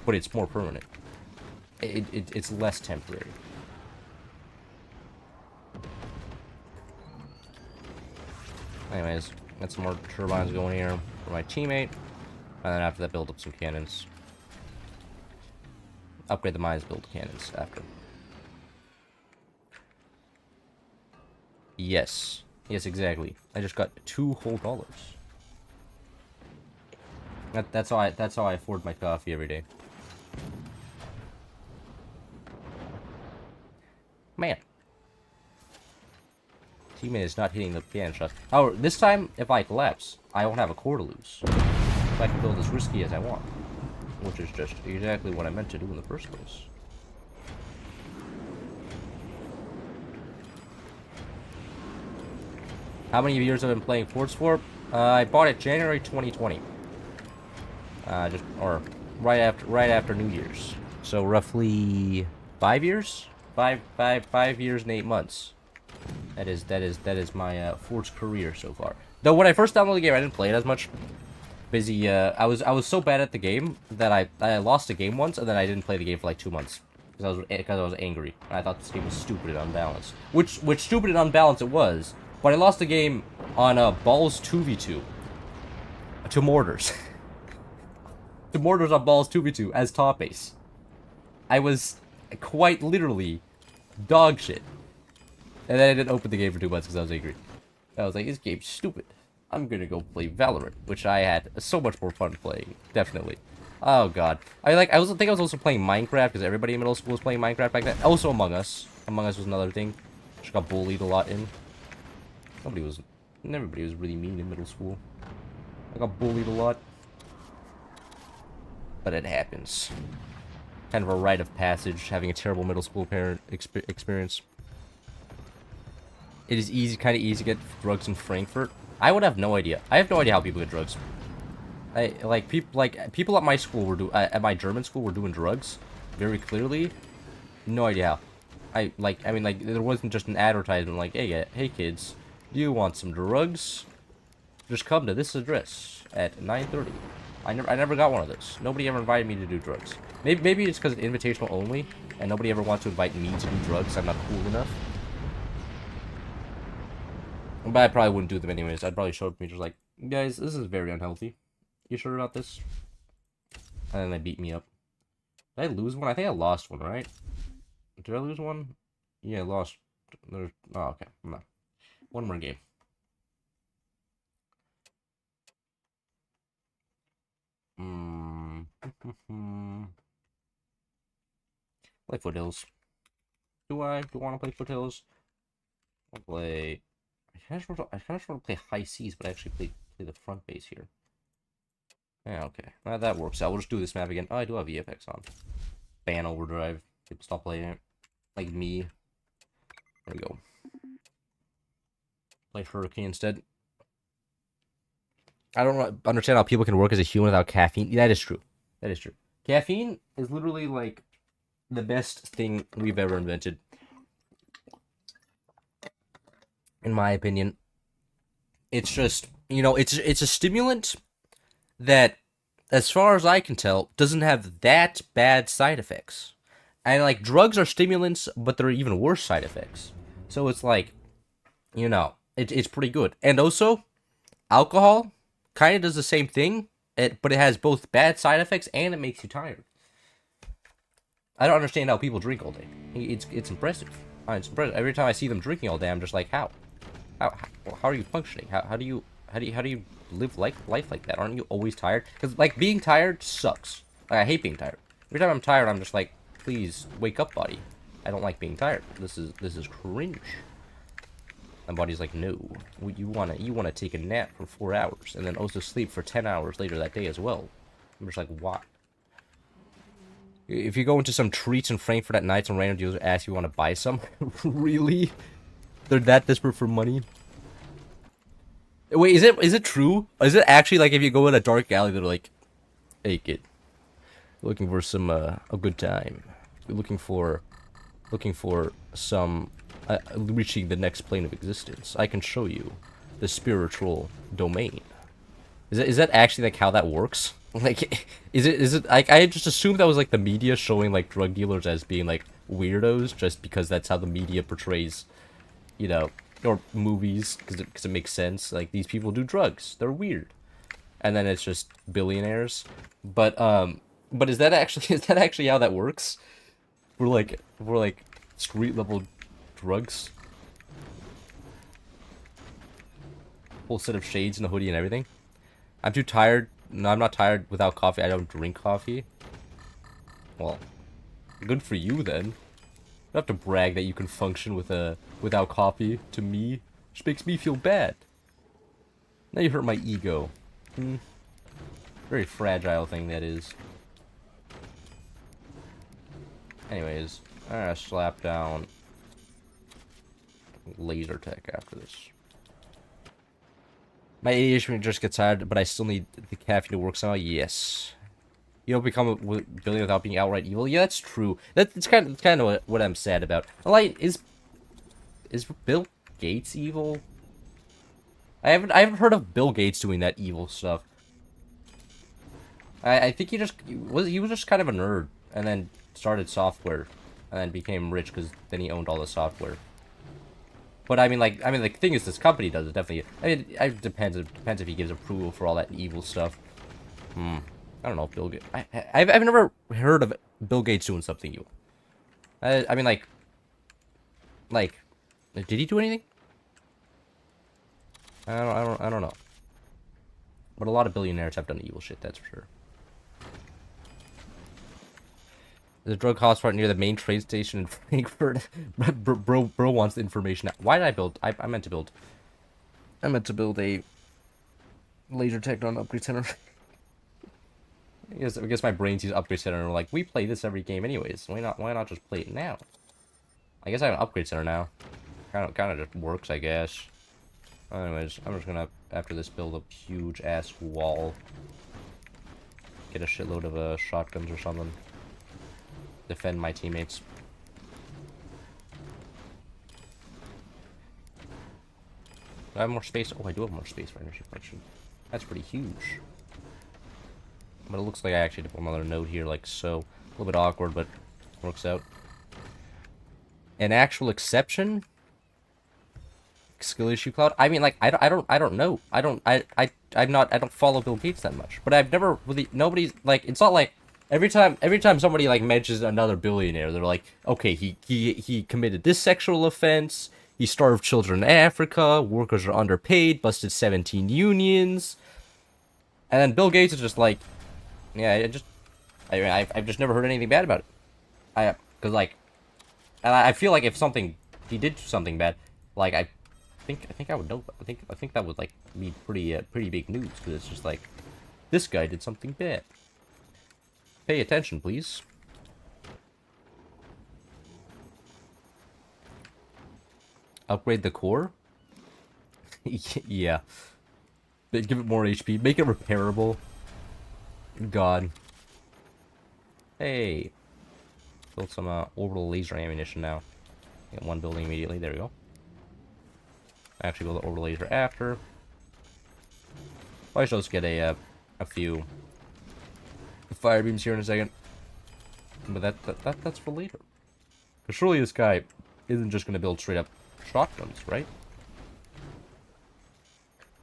But it's more permanent. It's less temporary. Anyways, got some more turbines going here for my teammate. And then after that, build up some cannons. Upgrade the mines, build cannons after. Yes. Yes, exactly. I just got $2 whole. That's how I afford my coffee every day. Man. Teammate is not hitting the cannon shot. However, this time, if I collapse, I won't have a core to lose. So I can build as risky as I want. Which is just exactly what I meant to do in the first place. How many years have I been playing Forts for? I bought it January 2020. Right after New Year's. So roughly 5 years? 5 years and 8 months. That is my Forts career so far. Though when I first downloaded the game, I didn't play it as much. Busy. I was so bad at the game that I lost a game once, and then I didn't play the game for like 2 months because I was angry. And I thought this game was stupid and unbalanced. Which stupid and unbalanced it was. But I lost the game on balls 2v2 to Mortars. To Mortars on balls 2v2 as top ace. I was quite literally dog shit. And then I didn't open the game for 2 months because I was angry. I was like, this game's stupid. I'm gonna go play Valorant, which I had so much more fun playing. Definitely. Oh god. I think I was also playing Minecraft because everybody in middle school was playing Minecraft back then. Also Among Us. Among Us was another thing. Just got bullied a lot in. Everybody was really mean in middle school. I got bullied a lot. But it happens. Kind of a rite of passage, having a terrible middle school parent experience. It is kind of easy to get drugs in Frankfurt. I would have no idea. I have no idea how people get drugs. People at my school at my German school were doing drugs very clearly. No idea how. There wasn't just an advertisement like, hey kids, do you want some drugs? Just come to this address at 9:30. I never got one of those. Nobody ever invited me to do drugs. Maybe it's because it's invitational only, and nobody ever wants to invite me to do drugs. I'm not cool enough. But I probably wouldn't do them anyways. I'd probably show up to me just like, guys, this is very unhealthy. You sure about this? And then they beat me up. Did I lose one? I think I lost one, right? Did I lose one? Yeah, I lost. There's... Oh, okay. No. One more game. Play Foothills. Do I want to play Foothills? I'll play... I kind of want to play High Seas, but I actually play the front base here. Yeah, okay. Well, that works out. We'll just do this map again. Oh, I do have EFX on. Ban Overdrive. People stop playing it. Like me. There we go. Play Hurricane instead. I don't understand how people can work as a human without caffeine. That is true. That is true. Caffeine is literally like the best thing we've ever invented. In my opinion. It's just, you know, it's a stimulant that, as far as I can tell, doesn't have that bad side effects. And like drugs are stimulants, but they're even worse side effects. So it's like, you know, it's pretty good. And also, alcohol kind of does the same thing, but it has both bad side effects and it makes you tired. I don't understand how people drink all day. It's impressive. It's impressive. Every time I see them drinking all day, I'm just like, how are you functioning? How do you live life like that? Aren't you always tired? Because like being tired sucks. Like, I hate being tired. Every time I'm tired, I'm just like, please wake up, body. I don't like being tired. This is cringe. My body's like, no. You wanna take a nap for 4 hours and then also sleep for 10 hours later that day as well. I'm just like, what? If you go into some treats in Frankfurt at night, some random dealers ask you want to buy some, really? They're that desperate for money? Wait, is it true? Is it actually like if you go in a dark alley, they're like, hey kid, looking for some a good time? You're looking for some reaching the next plane of existence. I can show you the spiritual domain. Is that actually like how that works? Like, is it like I just assumed that was like the media showing like drug dealers as being like weirdos just because that's how the media portrays, you know, or movies because it makes sense. Like these people do drugs, they're weird, and then it's just billionaires. But is that actually how that works? We're like street level drugs. Whole set of shades and a hoodie and everything. I'm too tired. No, I'm not tired without coffee. I don't drink coffee. Well, good for you then. You don't have to brag that you can function without coffee to me. Which makes me feel bad. Now you hurt my ego. Very fragile thing that is. Anyways, I'm gonna slap down laser tech after this. My ADHD just gets tired, but I still need the caffeine to work somehow. Yes. You don't become a billion without being outright evil. Yeah, that's true. That's kind of what I'm sad about. Like, is Bill Gates evil? I haven't heard of Bill Gates doing that evil stuff. I think he was just kind of a nerd, and then started software, and then became rich because then he owned all the software. But I mean, the thing is, this company does it definitely. I mean, it depends. It depends if he gives approval for all that evil stuff. I don't know if Bill Gates. I've never heard of Bill Gates doing something evil. I mean, like, did he do anything? I don't know. But a lot of billionaires have done evil shit. That's for sure. The drug hotspot near the main train station in Frankfurt. bro wants the information. Why did I build? I meant to build a laser tech on upgrade center. I guess my brain sees upgrade center and we're like, we play this every game anyways. Why not just play it now? I guess I have an upgrade center now. Kind of just works, I guess. Anyways, I'm just gonna after this build a huge ass wall. Get a shitload of shotguns or something. Defend my teammates. Do I have more space? Oh, I do have more space for energy production. That's pretty huge. But it looks like I actually did another node here, like so. A little bit awkward, but works out. An actual exception? Skill issue cloud? I mean, like, I don't know. I'm not, I don't follow Bill Gates that much. But I've never really, nobody's, like, it's not like, every time somebody, like, mentions another billionaire, they're like, okay, he committed this sexual offense, he starved children in Africa, workers are underpaid, busted 17 unions, and then Bill Gates is just like, yeah, I've just never heard anything bad about it. Cause, like, and I feel like if he did something bad, like, I think I would know. I think that would, like, be pretty big news, because it's just like, this guy did something bad. Pay attention, please. Upgrade the core? Yeah. Give it more HP. Make it repairable. God. Hey. Build some orbital laser ammunition now. Get one building immediately. There we go. Actually build the orbital laser after. I should just get a few fire beams here in a second. But that's for later. Because surely this guy isn't just going to build straight up shotguns, right?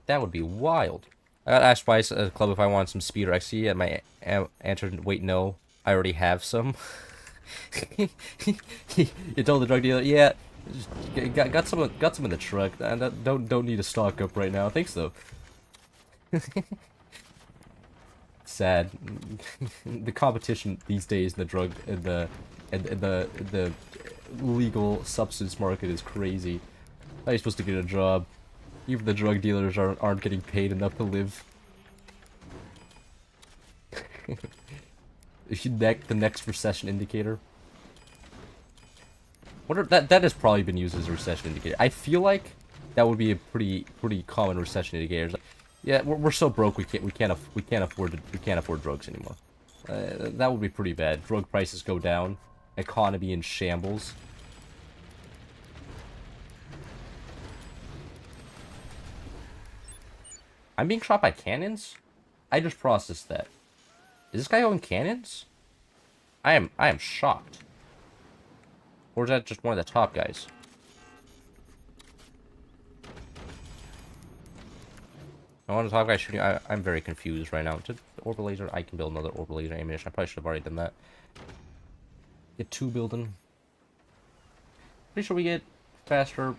That would be wild. I got asked by a club if I want some speed or XC, and my answer, wait, no, I already have some. You told the drug dealer, yeah, got some in the truck. Don't need to stock up right now. Thanks though. Sad. The competition these days in the drug and the legal substance market is crazy. How are you supposed to get a job? Even the drug dealers aren't getting paid enough to live. The next recession indicator. That has probably been used as a recession indicator. I feel like that would be a pretty common recession indicator. Like, yeah, we're so broke we can't afford drugs anymore. That would be pretty bad. Drug prices go down, economy in shambles. I'm being shot by cannons? I just processed that. Is this guy going cannons? I am shocked. Or is that just one of the top guys? One of the top guys shooting. I'm very confused right now. Just orbital laser. I can build another orbital laser ammunition. I probably should have already done that. Get 2 building. Pretty sure we get faster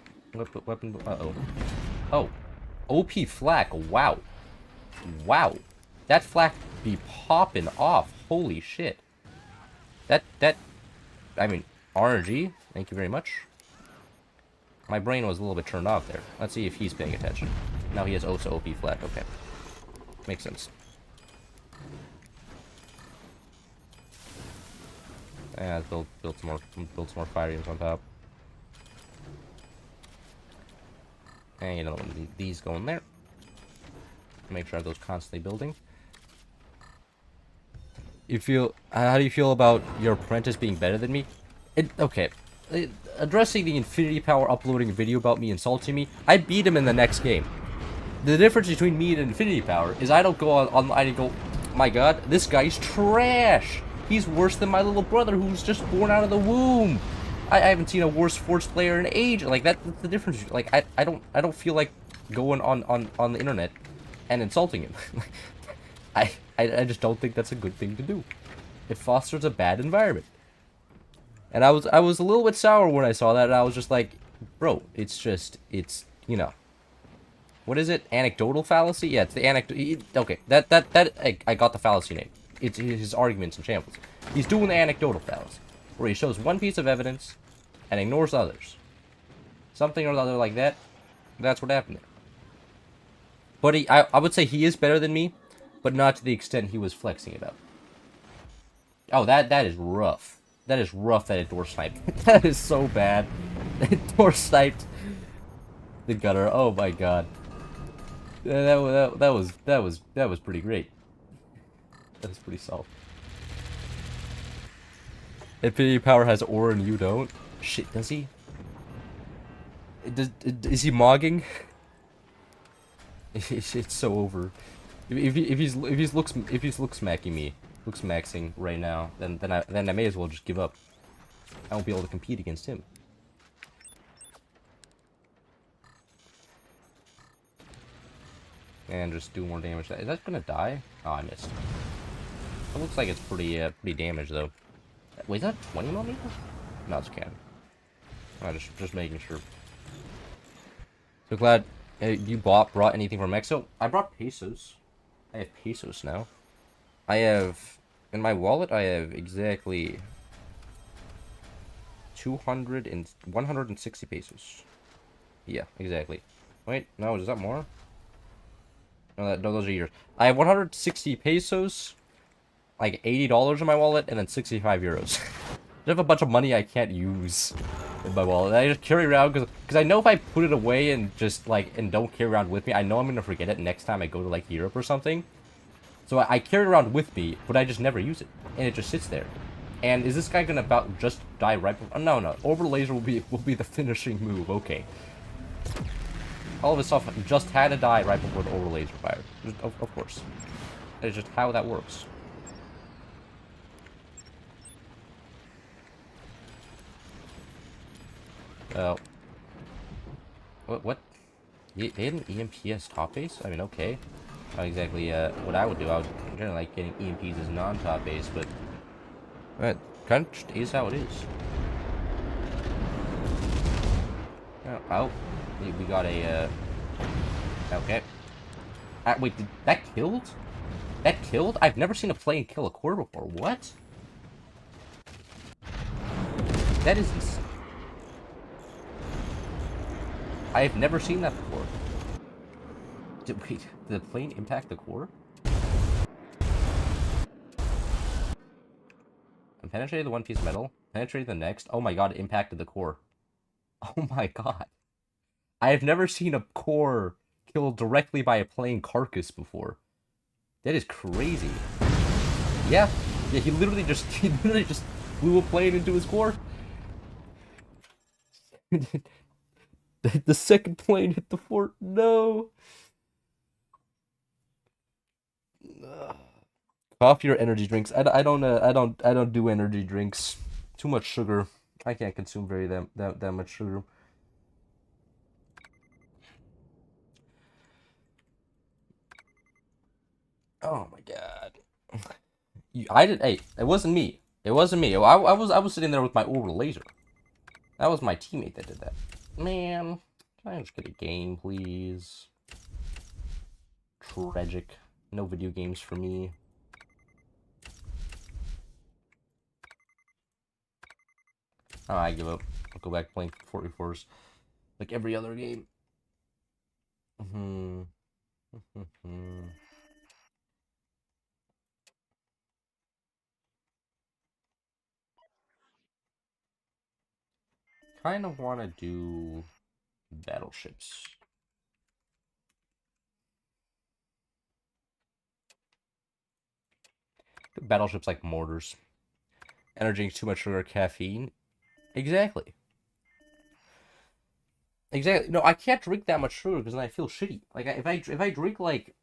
weapon. Uh-oh. Oh. OP flak. Wow. Wow. That flak be popping off. Holy shit. I mean, RNG. Thank you very much. My brain was a little bit turned off there. Let's see if he's paying attention. Now he has also OP flak. Okay. Makes sense. Yeah, build some more fire beams on top. And you know, these go in there. Make sure those constantly building. How do you feel about your apprentice being better than me? Okay. Addressing the Infinity Power uploading a video about me insulting me, I beat him in the next game. The difference between me and Infinity Power is I don't go online and go, my god, this guy's trash. He's worse than my little brother who's just born out of the womb. I haven't seen a worse Force player in age. Like, that's the difference. Like, I don't feel like going on the internet and insulting him. I just don't think that's a good thing to do. It fosters a bad environment. And I was a little bit sour when I saw that, and I was just like, bro, it's you know, what is it? Anecdotal fallacy? Yeah, it's the anecdote. Okay, I got the fallacy name. It's his arguments in shambles. He's doing the anecdotal fallacy, where he shows one piece of evidence and ignores others. Something or other like that. That's what happened there. But I would say he is better than me, but not to the extent he was flexing about. Oh, that is rough. That is rough that it door sniped. That is so bad. It door sniped the gunner. Oh my god. That was pretty great. That was pretty solid. Infinity Power has aura and you don't? Shit, does he? Is he mogging? It's so over. if he's looks maxing right now, then I may as well just give up. I won't be able to compete against him. And just do more damage. Is that gonna die? Oh, I missed. It looks like it's pretty damaged though. Wait, is that 20 millimeters? No, it's cannon. I'm just making sure. So glad you brought anything from Mexico. I brought pesos. I have pesos now. I have in my wallet. I have exactly 160 pesos. Yeah, exactly. Wait, no, is that more? No, those are yours. I have 160 pesos, like $80 in my wallet, and then 65 euros. I have a bunch of money I can't use in my wallet. I just carry around because I know if I put it away and just like and don't carry around with me, I know I'm gonna forget it next time I go to like Europe or something. So I carry it around with me, but I just never use it, and it just sits there. And is this guy gonna about just die right before? Oh, no. Orbital laser will be the finishing move. Okay. All of his stuff just had to die right before the orbital laser fire. Of course. It's just how that works. Oh. What? They had an EMPS top base? I mean, okay. Not exactly what I would do. I would generally like getting EMPs as non-top base, but that kind of just is how it is. Oh, we got a okay. Wait, did that killed? That killed? I've never seen a plane kill a core before. What? That is insane. I have never seen that before. Wait, did the plane impact the core? And penetrated the one piece of metal. Penetrated the next. Oh my god, it impacted the core. Oh my god. I have never seen a core killed directly by a plane carcass before. That is crazy. Yeah, he literally just flew a plane into his core. The second plane hit the fort. No. Coffee or energy drinks? I don't do energy drinks. Too much sugar. I can't consume that much sugar. Oh my god. Hey, it wasn't me. It wasn't me. I was sitting there with my orbital laser. That was my teammate that did that. Man, can I just get a game, please? Tragic. No video games for me. Oh, I give up. I'll go back playing 44s like every other game. Kind of want to do battleships. Battleships like mortars. Energy, too much sugar, caffeine. Exactly. Exactly. No, I can't drink that much sugar because then I feel shitty. Like if I drink like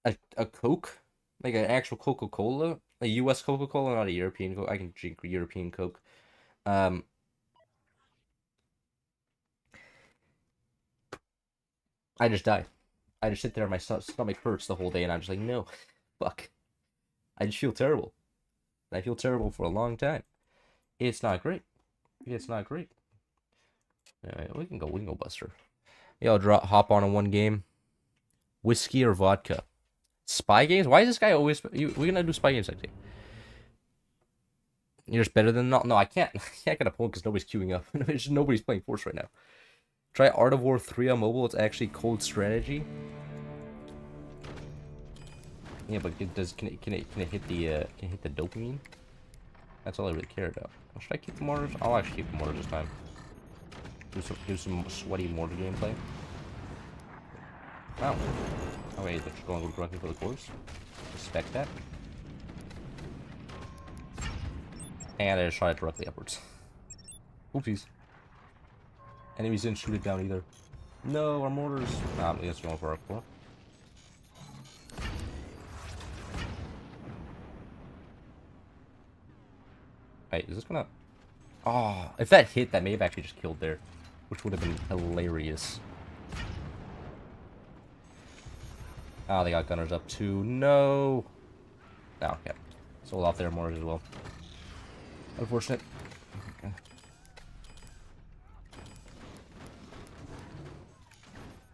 a Coke, like an actual Coca-Cola, a U.S. Coca-Cola, not a European Coke. I can drink European Coke. I just die. I just sit there, my stomach hurts the whole day, and I'm just like, no, fuck. I just feel terrible. I feel terrible for a long time. It's not great. It's not great. Alright, we can go Buster. Yeah, I'll hop on in one game. Whiskey or vodka? Spy games? Why is this guy always... We're gonna do spy games, I think. You're just better than... No, I can't. I can't get a point because nobody's queuing up. Nobody's playing Force right now. Try Art of War 3 on mobile. It's actually cold strategy. Yeah, but can it hit the dopamine? That's all I really care about. Should I keep the mortars? I'll actually keep the mortars this time. Do some sweaty mortar gameplay. Wow. Oh wait, they're just going directly for the cores. Respect that. And I just shot it directly upwards. Oopsies. Enemies didn't shoot it down either. No, our mortars. Nah, I guess we're going for our core. Wait, is this gonna... Oh, if that hit, that may have actually just killed there. Which would have been hilarious. Oh, they got gunners up too. No! Oh, okay. Sold off their mortars as well. Unfortunate. Okay.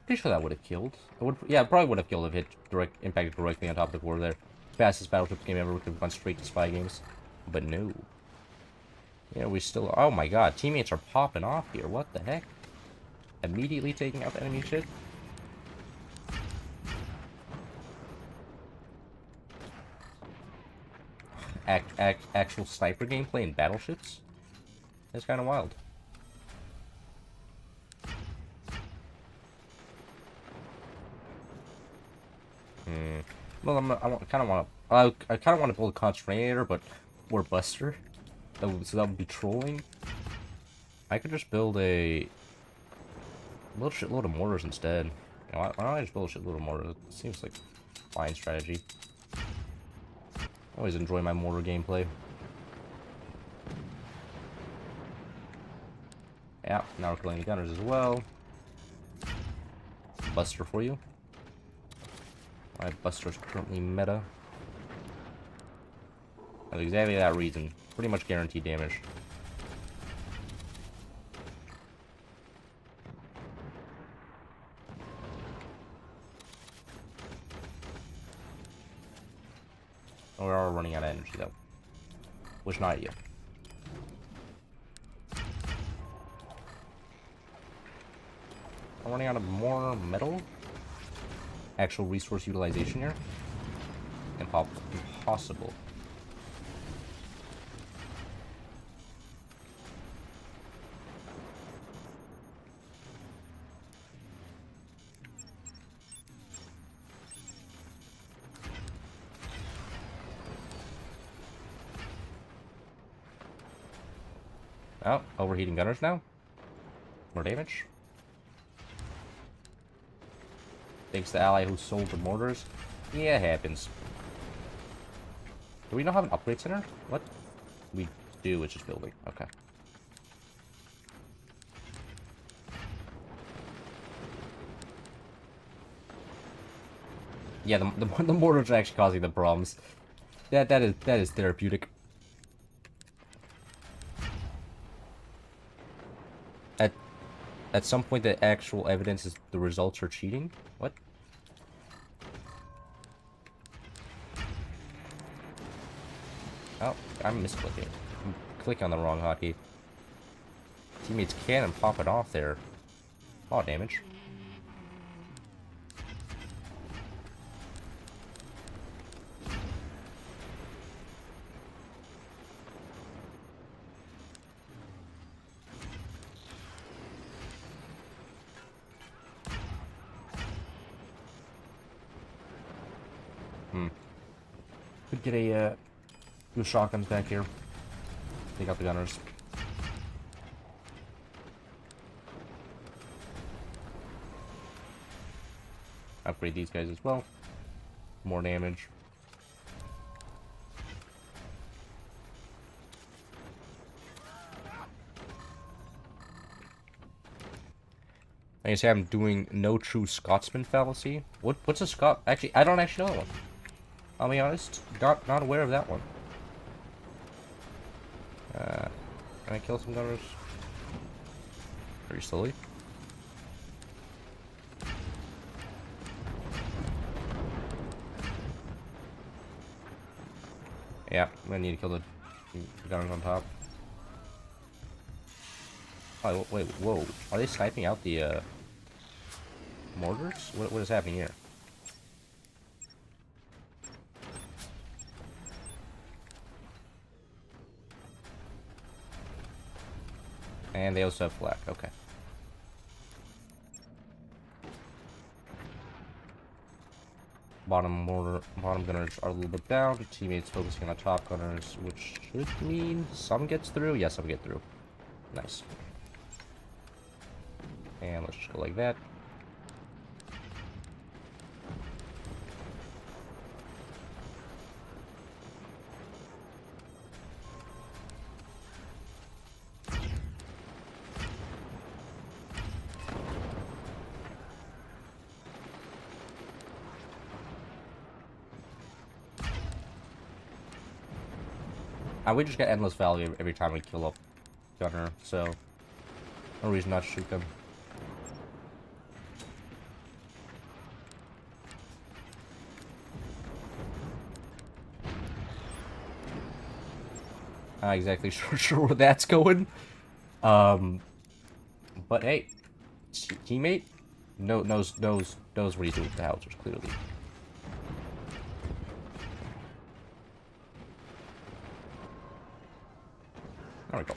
Pretty sure that would have killed. It would, yeah, it probably would have killed if it impacted directly on top of the core there. Fastest battleship game ever. We could have gone straight to spy games. But no. Yeah, we still... Oh my god, teammates are popping off here. What the heck? Immediately taking out the enemy shit? Actual sniper gameplay in battleships? That's kind of wild. Well, I kind of want to... I kind of want to build a concentrator, but... Or buster. So that would be trolling. I could just build a little shitload of mortars instead. You know, why don't I just build a shitload of mortars? It seems like a fine strategy. I always enjoy my mortar gameplay. Yeah, now we're killing the gunners as well. Buster for you. My buster's currently meta. That's exactly that reason. Pretty much guaranteed damage. Oh, we are running out of energy though. Which not yet. I'm running out of more metal. Actual resource utilization here. Impossible. Oh, overheating gunners now. More damage. Thanks to the ally who sold the mortars. Yeah, it happens. Do we not have an upgrade center? What? We do, it's just building. Okay. Yeah, the mortars are actually causing the problems. That is therapeutic. At some point, the actual evidence is the results are cheating. What? Oh, I'm misclicking. I'm clicking on the wrong hotkey. Teammates can and pop it off there. Oh, damage. Could get a few shotguns back here. Take out the gunners. Upgrade these guys as well. More damage. Like I say, I'm doing no true Scotsman fallacy. What's a Scot? Actually, I don't actually know that one. I'll be honest, not aware of that one. Can I kill some gunners? Very slowly. Yeah, I'm gonna need to kill the gunners on top. Oh, wait, whoa. Are they sniping out the, mortars? What is happening here? And they also have flak, okay. Bottom gunners are a little bit down. Teammates focusing on top gunners, which should mean some gets through. Yes, some get through. Nice. And let's just go like that. We just get endless value every time we kill a gunner, so no reason not to shoot them. Not exactly sure where that's going. But hey, teammate knows what he's doing with the howitzers, clearly. There we go.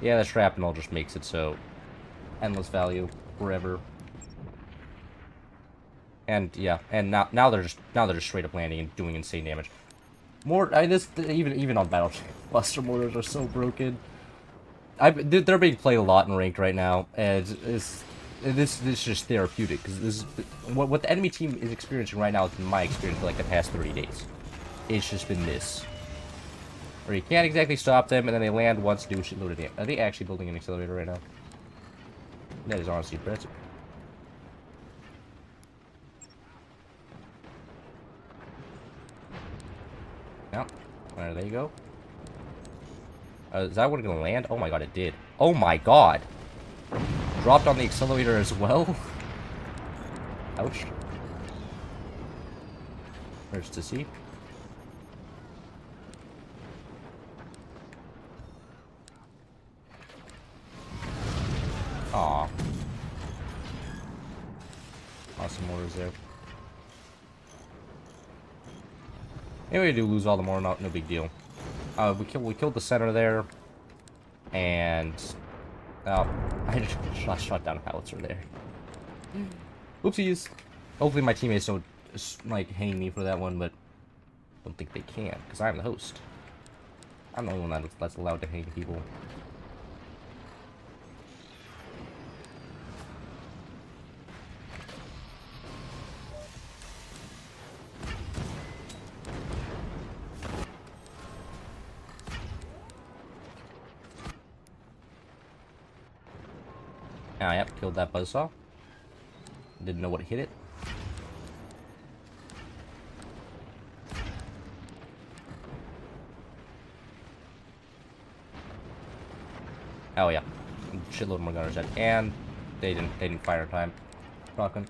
Yeah, the shrapnel just makes it so endless value forever. And yeah, and now they're just straight up landing and doing insane damage. Even on Battleship, Buster mortars are so broken. They're being played a lot in ranked right now, and this is just therapeutic because this is what the enemy team is experiencing right now. Has been my experience for like the past 30 days. It's just been this, where you can't exactly stop them, and then they land once, do a shitload of damage. Are they actually building an accelerator right now? That is honestly impressive. Yeah, there you go. Is that one gonna land? Oh my god, it did. Oh my god! Dropped on the accelerator as well? Ouch. There's to see. Aw. Awesome mortars there. Anyway, we do lose all the more, no big deal. We killed the center there, and I just shot down a howitzer there. Oopsies. Hopefully my teammates don't like hang me for that one, but I don't think they can because I'm the host. I'm the only one that's allowed to hang people. Ah, yep, killed that buzzsaw. Didn't know what hit it. Oh yeah, shitload more gunners dead, and they didn't fire in time. Rockin'.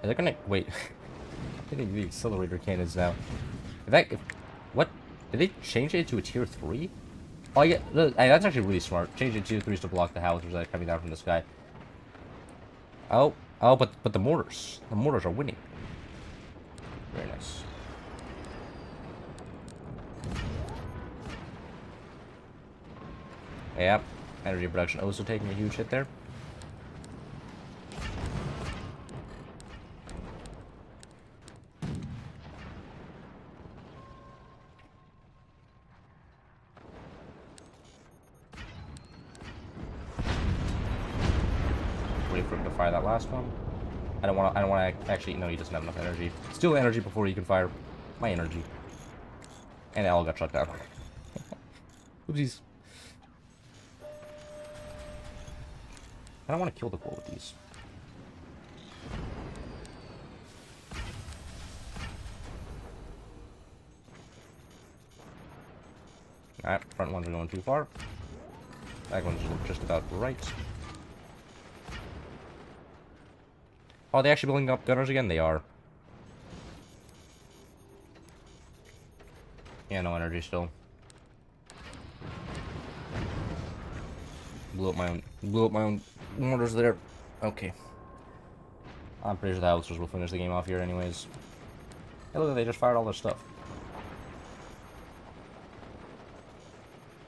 Are they gonna wait? I think the accelerator cannons now. What? Did they change it to a tier 3? Oh yeah, that's actually really smart. Change it to tier 3s to block the howitzers that are coming down from the sky. Oh, but the mortars are winning. Very nice. Yep, energy production also taking a huge hit there. Wait for him to fire that last one. I don't want to actually. No, he doesn't have enough energy. Steal energy before he can fire my energy. And it all got shut down. Oopsies. I don't want to kill the core with these. Alright, front ones are going too far. Back ones look just about right. Oh, are they actually building up gunners again? They are. Yeah, no energy still. Blew up my own mortars there. Okay. I'm pretty sure the howitzers will finish the game off here anyways. Hey, look, they just fired all their stuff.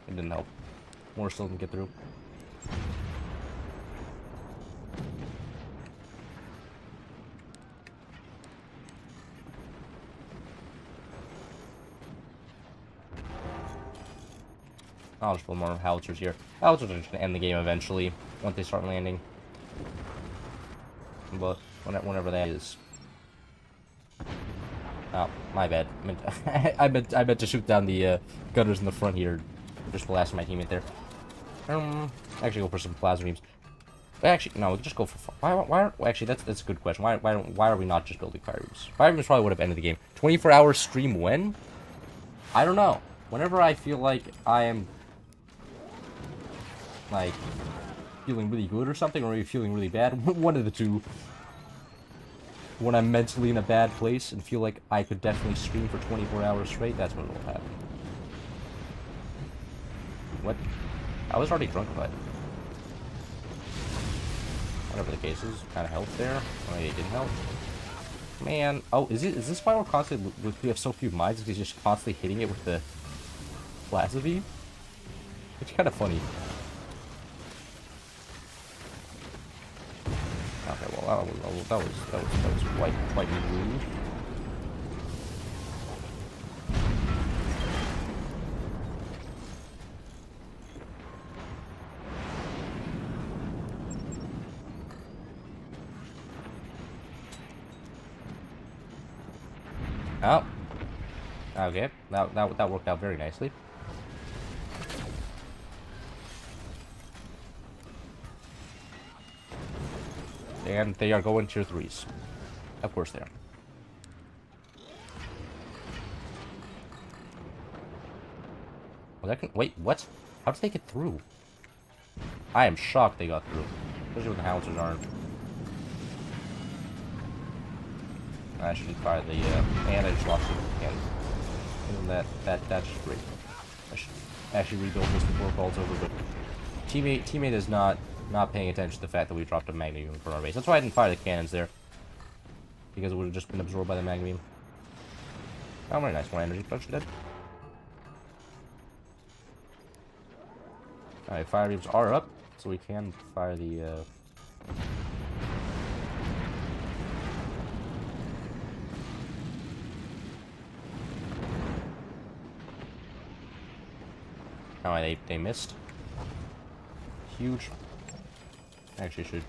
It didn't help. More still didn't get through. I'll just put more howitzers here. Howitzers are just gonna end the game eventually once they start landing. But whenever that is. Oh, my bad. I meant to shoot down the gunners in the front here. Just blasting my teammate there. Actually go for some plasma beams. Actually, no, we can just go for why actually that's a good question. Why are we not just building fire beams? Fire beams probably would have ended the game. 24-hour stream when? I don't know. Whenever I feel like I am like feeling really good or something, or maybe feeling really bad, one of the two. When I'm mentally in a bad place and feel like I could definitely stream for 24 hours straight, that's when it will happen. What? I was already drunk by it. Whatever the case is, kind of helped there. Oh, yeah, it didn't help. Man, oh, is this why we're constantly, we have so few mines? Because he's just constantly hitting it with the plasma beam? It's kind of funny. Okay, well, that was quite rude. Oh. Okay. That worked out very nicely. And they are going tier 3s. Of course they are. Well, that can... Wait, what? How did they get through? I am shocked they got through. Especially when the howitzers aren't. I actually fired the, and I just lost it again. And that's just great. I should actually rebuild this before it falls over, but teammate is not paying attention to the fact that we dropped a magma beam in front of our base. That's why I didn't fire the cannons there. Because it would have just been absorbed by the magma beam. Oh, very nice. More energy production dead. Alright, fire beams are up, so we can fire the, Oh, they missed. Huge. Actually, should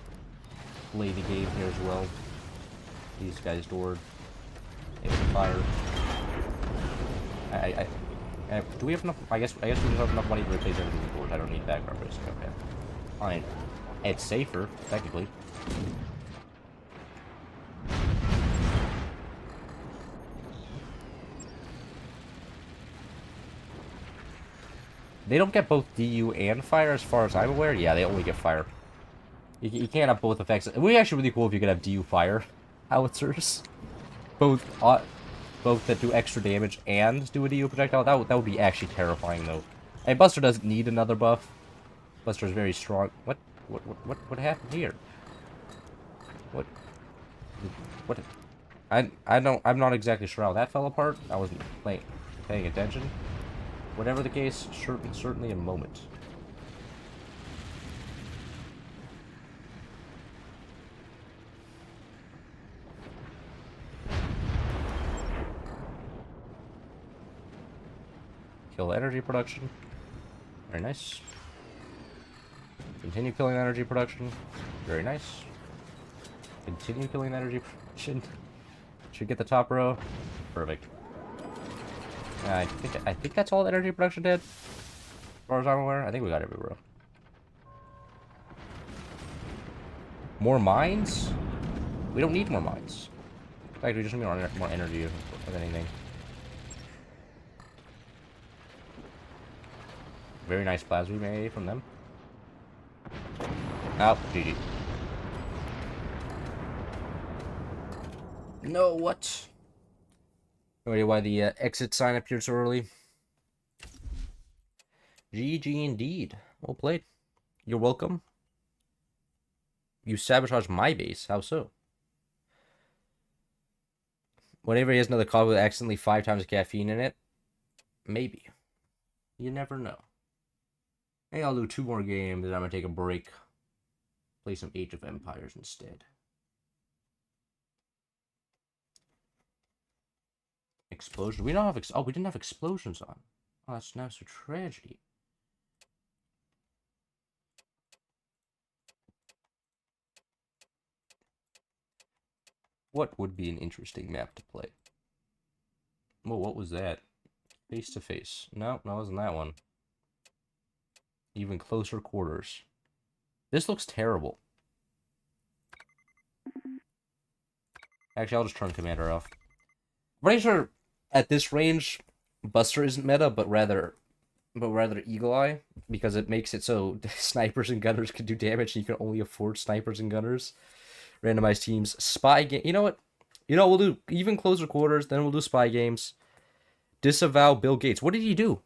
play the game here as well. These guys doored. Able to fire. Do we have enough? I guess we just have enough money to replace everything with doors. I don't need background risk. Okay. Fine. It's safer, technically. They don't get both DU and fire as far as I'm aware. Yeah, they only get fire. You can't have both effects. It would be actually really cool if you could have DU fire howitzers. Both that do extra damage and do a DU projectile. That would be actually terrifying though. And Buster doesn't need another buff. Buster is very strong. What happened here? What? I'm not exactly sure how that fell apart. I wasn't paying attention. Whatever the case, certainly a moment. Kill energy production. Very nice. Continue killing energy production. Very nice. Continue killing energy production. Should get the top row. Perfect. I think that's all energy production did. As far as I'm aware, I think we got every row. More mines? We don't need more mines. In fact, we just need more energy of anything. Very nice plasma beam from them. Oh, GG. No, what? No idea why the exit sign appeared so early. GG indeed. Well played. You're welcome. You sabotaged my base. How so? Whenever he has another call with accidentally 5 times the caffeine in it, maybe. You never know. Hey, I'll do 2 more games, and I'm gonna take a break. Play some Age of Empires instead. Explosion. We don't have we didn't have explosions on. Oh, that's a tragedy. What would be an interesting map to play? Well, what was that? Face to face. No, that wasn't that one. Even closer quarters. This looks terrible. Actually, I'll just turn Commander off. Pretty sure at this range, Buster isn't meta, but rather Eagle Eye, because it makes it so snipers and gunners can do damage, and you can only afford snipers and gunners. Randomized teams, spy game. You know what? We'll do even closer quarters, then we'll do spy games. Disavow Bill Gates. What did he do?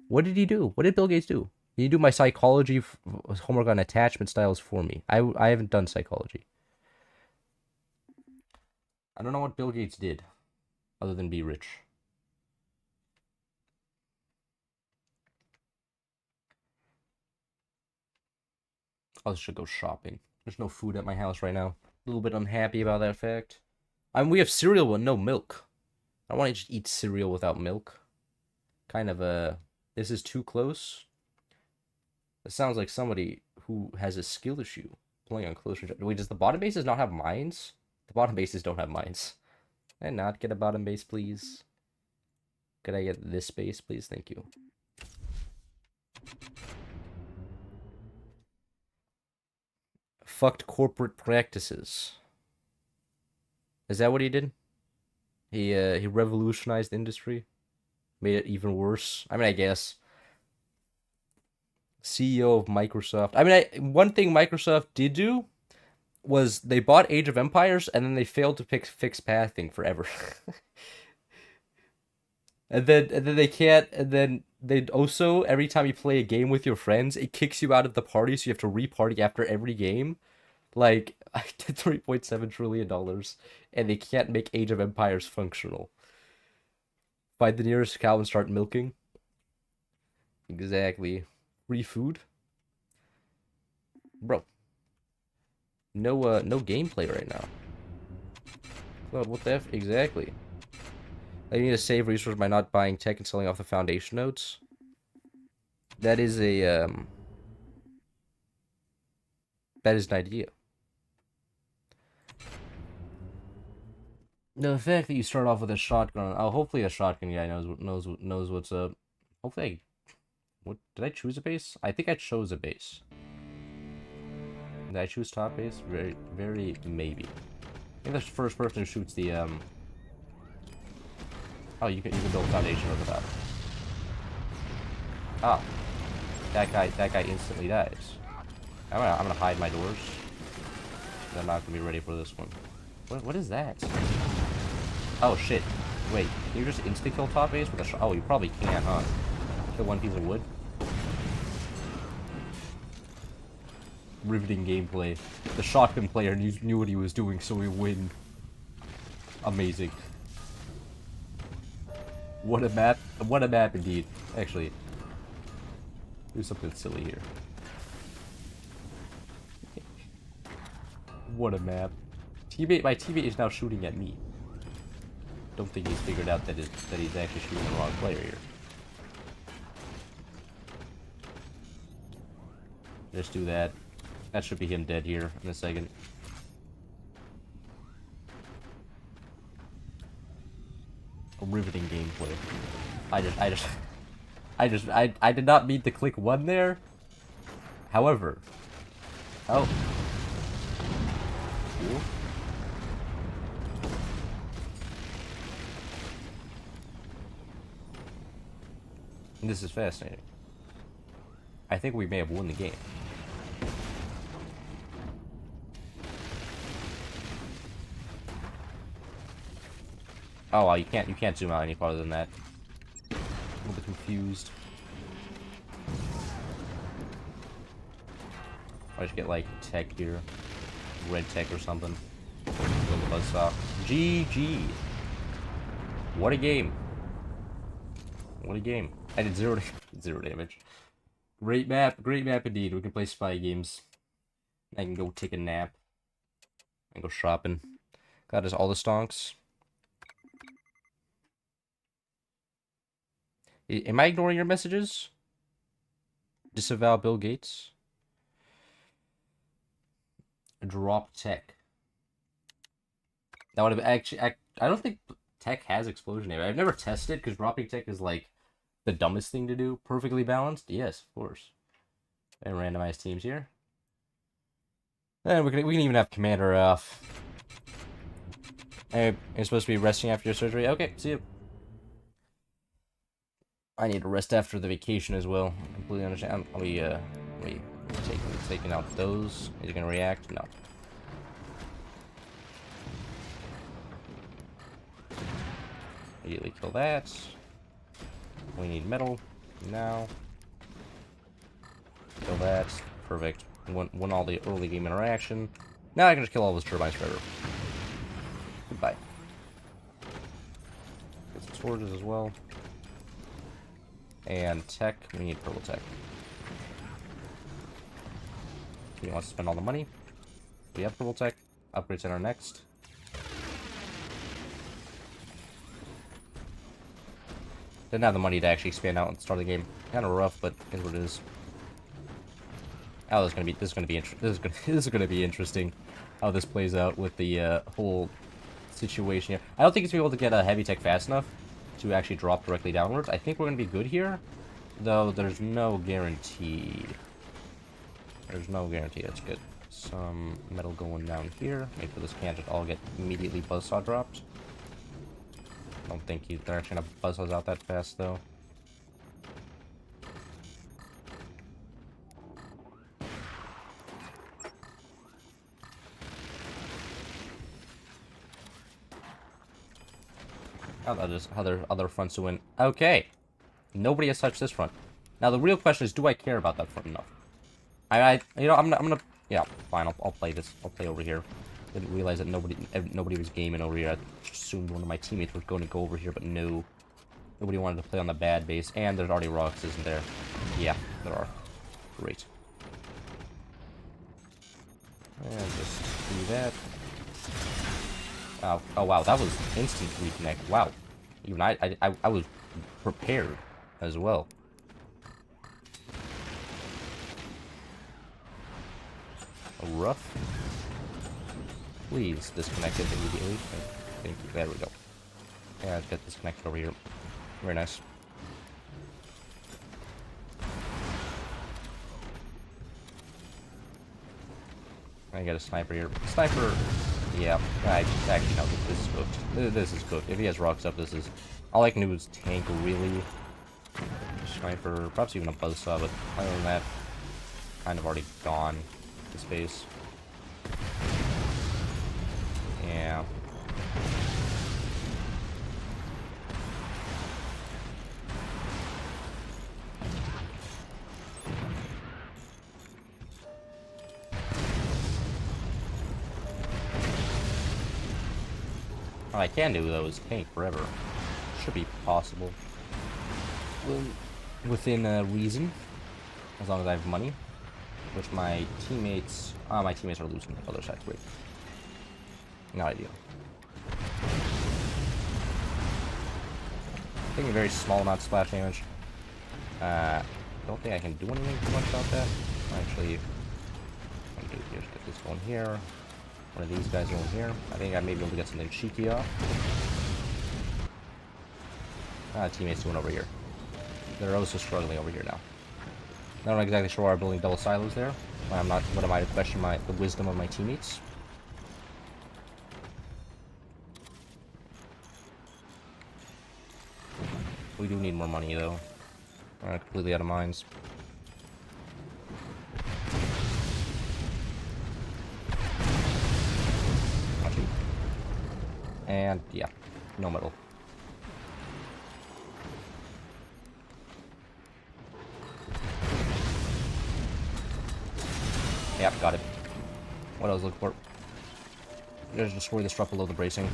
What did he do? What did Bill Gates do? Can you do my psychology homework on attachment styles for me? I haven't done psychology. I don't know what Bill Gates did, other than be rich. I should go shopping. There's no food at my house right now. A little bit unhappy about that fact. We have cereal with no milk. I want to just eat cereal without milk. Kind of this is too close. It sounds like somebody who has a skill issue playing on closer. Wait, does the bottom bases not have mines? The bottom bases don't have mines. Can I not get a bottom base, please? Could I get this base, please? Thank you. Fucked corporate practices. Is that what he did? He revolutionized the industry, made it even worse. I mean, I guess. CEO of Microsoft. I mean, one thing Microsoft did do was they bought Age of Empires and then they failed to fix pathing forever. and then they can't. And then they also, every time you play a game with your friends, it kicks you out of the party, so you have to re-party after every game. Like, I did $3.7 trillion, and they can't make Age of Empires functional. Find the nearest cow and start milking. Exactly. Free food? Bro. No gameplay right now. Well, what the F? Exactly. I need to save resources by not buying tech and selling off the foundation nodes. That is an idea. The fact that you start off with a shotgun. Oh, hopefully a shotgun guy knows what's up. Hopefully, what did I choose a base? I think I chose a base. Did I choose top base? Very maybe. I think the first person who shoots the Oh, you can build a foundation over that. Oh, that guy instantly dies. I'm gonna hide my doors. I'm not gonna be ready for this one. What is that? Oh shit! Wait, can you just insta kill top base with a shot? Oh, you probably can, huh? Kill one piece of wood. Riveting gameplay. The shotgun player knew what he was doing, so he win. Amazing. What a map! What a map indeed. Actually, do something silly here. What a map! My teammate is now shooting at me. Don't think he's figured out that he's actually shooting the wrong player here. Just do that. That should be him dead here in a second. Riveting gameplay. I did not mean to click one there. However, oh, cool. This is fascinating. I think we may have won the game. Oh, well, you can't zoom out any farther than that. A little bit confused. I should get like tech here, red tech or something. Go the buzzsaw. GG. What a game. What a game. I did zero damage. Great map indeed. We can play spy games. I can go take a nap. I can go shopping. That is all the stonks. Am I ignoring your messages? Disavow Bill Gates. Drop tech. That would have actually. I don't think tech has explosion area. I've never tested because dropping tech is like the dumbest thing to do. Perfectly balanced, yes, of course. And randomized teams here. And we can even have commander off. Hey, you're supposed to be resting after your surgery. Okay, see you. I need to rest after the vacation as well. I completely understand. We taking out those. Is he gonna react? No. Immediately kill that. We need metal now. Kill that. Perfect. Won all the early game interaction. Now I can just kill all those turbines forever. Goodbye. Get some swords as well. And tech. We need purple tech. He wants to spend all the money. We have purple tech. Upgrade center next. Didn't have the money to actually expand out and start the game. Kind of rough, but is what it is. Oh, this is gonna be interesting. How this plays out with the whole situation here. I don't think it's gonna be able to get a heavy tech fast enough to actually drop directly downwards. I think we're gonna be good here, though. There's no guarantee. There's no guarantee. That's good. Some metal going down here. Wait for this can't just all get immediately buzzsaw dropped. I don't think they're actually gonna buzz us out that fast, though. Other fronts to win. Okay, nobody has touched this front. Now the real question is, do I care about that front enough? You know, I'm gonna, yeah, fine. I'll play this. I'll play over here. Didn't realize that nobody was gaming over here. I just assumed one of my teammates was going to go over here, but no. Nobody wanted to play on the bad base, and there's already rocks, isn't there? Yeah, there are. Great. And just do that. Oh wow, that was instant reconnect. Wow. Even I was prepared as well. Rough. Please disconnect it immediately. Thank you. There we go. Yeah, let's get disconnected over here. Very nice. I got a sniper here. Sniper. Yeah, I actually know this is cooked. This is cooked. If he has rocks up, this is... All I can do is tank, really. Sniper, perhaps even a buzzsaw, but other than that, kind of already gone to space. Yeah. What I can do, though, is tank forever. Should be possible. Within reason. As long as I have money. Which my teammates... my teammates are losing the other side. Great. Not ideal. Taking a very small amount of splash damage. Don't think I can do anything too much about that. Actually, what I'm gonna do here is get this going here. One of these guys going here. I think I may be able to get something cheeky off. Teammates doing over here. They're also struggling over here now. Not exactly sure why I'm building double silos there. I'm not. What am I to question the wisdom of my teammates? We do need more money though. Completely out of mines. And yeah, no metal. Yep, got it. What I was looking for. Just destroy this truck below the bracing.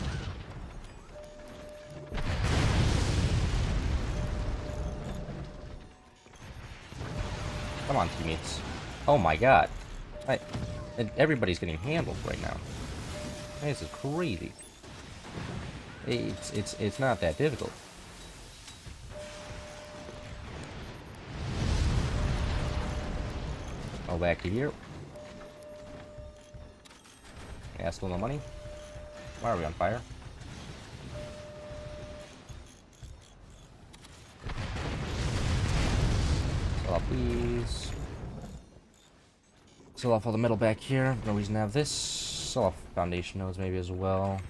Come on, teammates. Oh my god. Everybody's getting handled right now. This is crazy. It's not that difficult. Go back to here. Yeah, still no money. Why are we on fire? Sell off these. Sell off all the metal back here. No reason to have this. Sell off foundation nodes maybe as well.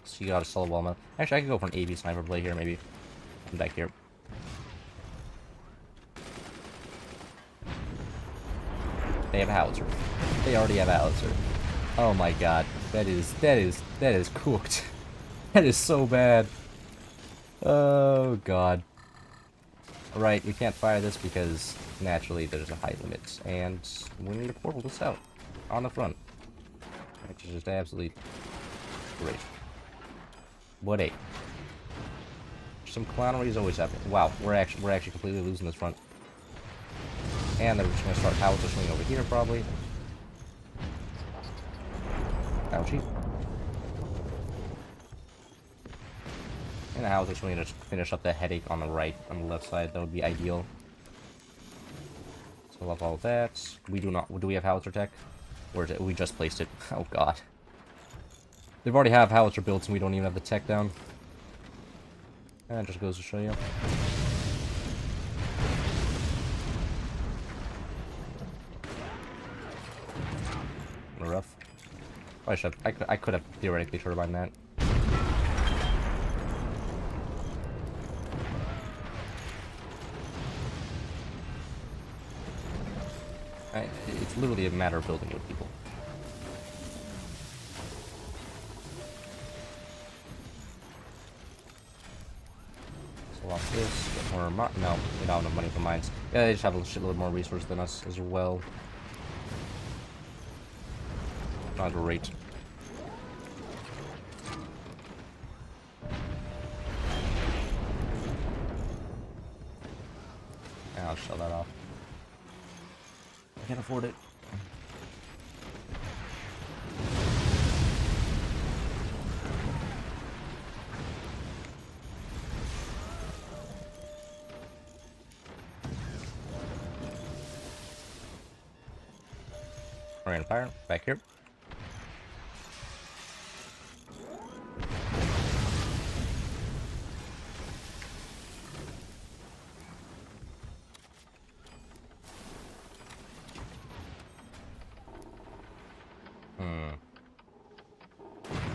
So you gotta sell a wall metal. Actually, I could go for an AB sniper play here maybe. Come back here. They have a howitzer. They already have a howitzer. Oh my god. That is cooked. That is so bad. Oh god. Right, we can't fire this because naturally there's a height limit. And we need to portal this out on the front. Which is just absolutely great. What a. Some clowneries always happen. Wow, we're actually completely losing this front. And they're just gonna start howitzer swinging over here probably. Ouchie. And the howitzer swinging to finish up the headache on the right, on the left side. That would be ideal. So I love all of that. We do not. Do we have howitzer tech? Or is it, we just placed it? Oh god. They've already have howitzer builds and we don't even have the tech down. And it just goes to show you. Rough. I could have theoretically turbined that. It's literally a matter of building with people. So off this, get more no, we don't have enough money for mines. Yeah, they just have a shitload more resource than us as well. Not great. Yeah, I'll shut that off. I can't afford it. We're in fire. Back here.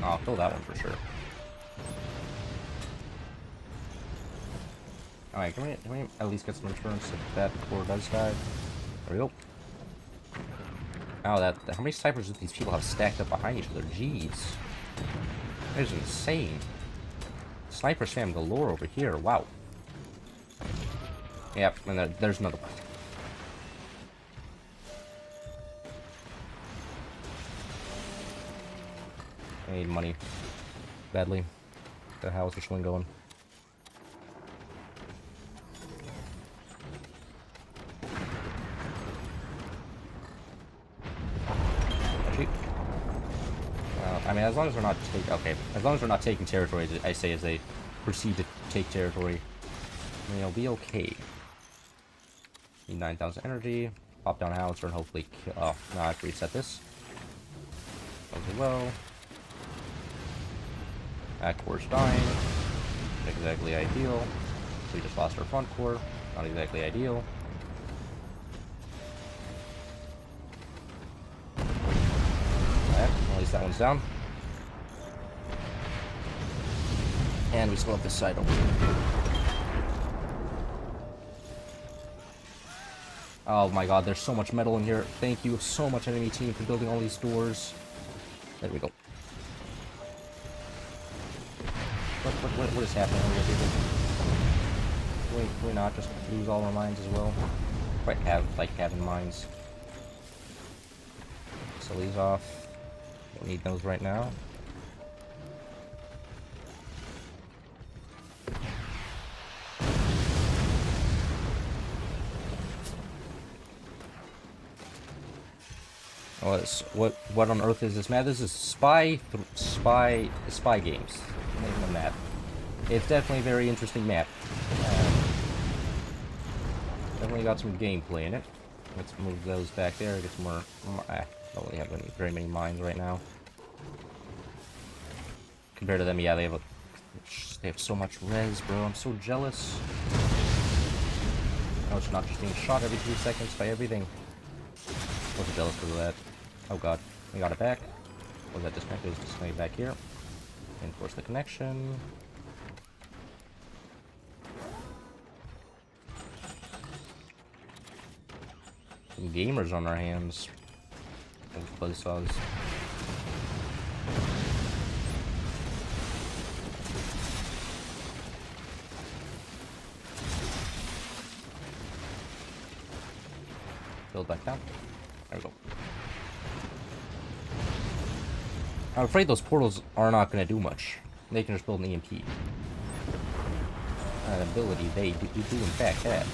I'll kill that one for sure. Alright, can we at least get some insurance if that core does die? There we go. Oh, how many snipers do these people have stacked up behind each other? Jeez. That is insane. Sniper spam galore over here. Wow. Yep, and there's another one. I need money. Badly. The howitzer swing going. I mean, as long as we're not taking... Okay, as long as we're not taking territory, I say as they proceed to take territory, I mean, it'll be okay. Need 9,000 energy. Pop down a howitzer and hopefully kill... Oh, no, I have to reset this. As well. That core's dying. Not exactly ideal. We just lost our front core. Not exactly ideal. Alright, at least that one's down. And we still have this side open. Oh my god, there's so much metal in here. Thank you so much, enemy team, for building all these doors. There we go. What is happening over here, people? Wait, can we not just lose all our mines as well? Quite like having mines. So these off. Don't need those right now. What on earth is this map? This is spy games. Name the map. It's definitely a very interesting map. Definitely got some gameplay in it. Let's move those back there. Get some more. Don't really have very many mines right now. Compared to them, yeah, they have so much res, bro. I'm so jealous. Oh, it's not just being shot every 3 seconds by everything. Wasn't jealous because of that. Oh god, we got it back. Was that disconnected? It was disconnected back here. Enforce the connection. Some gamers on our hands. Those buzzsaws. Build back down. There we go. I'm afraid those portals are not going to do much. They can just build an EMP. An ability they do in fact have.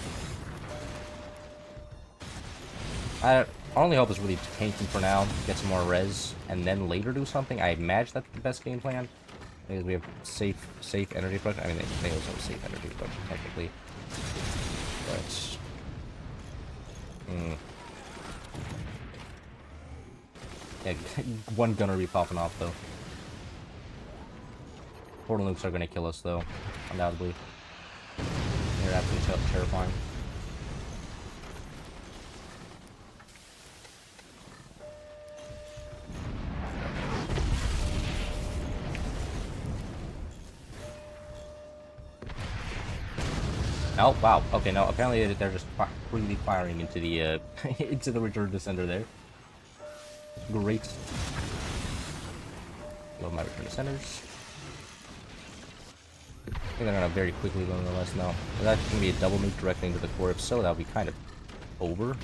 Our only hope is really tanking for now, get some more res, and then later do something. I imagine that's the best game plan. Because we have safe energy production. I mean, they also have safe energy production, technically. But... Yeah, one gunner will be popping off, though. Portal nukes are going to kill us, though. Undoubtedly. They're absolutely terrifying. Oh, wow. Okay, no, apparently they're just freely firing into the, into the return to sender there. Great. Love my return to centers. I think they're gonna very quickly nonetheless now. That's gonna be a double nuke directly into the core. If so, that'll be kind of over.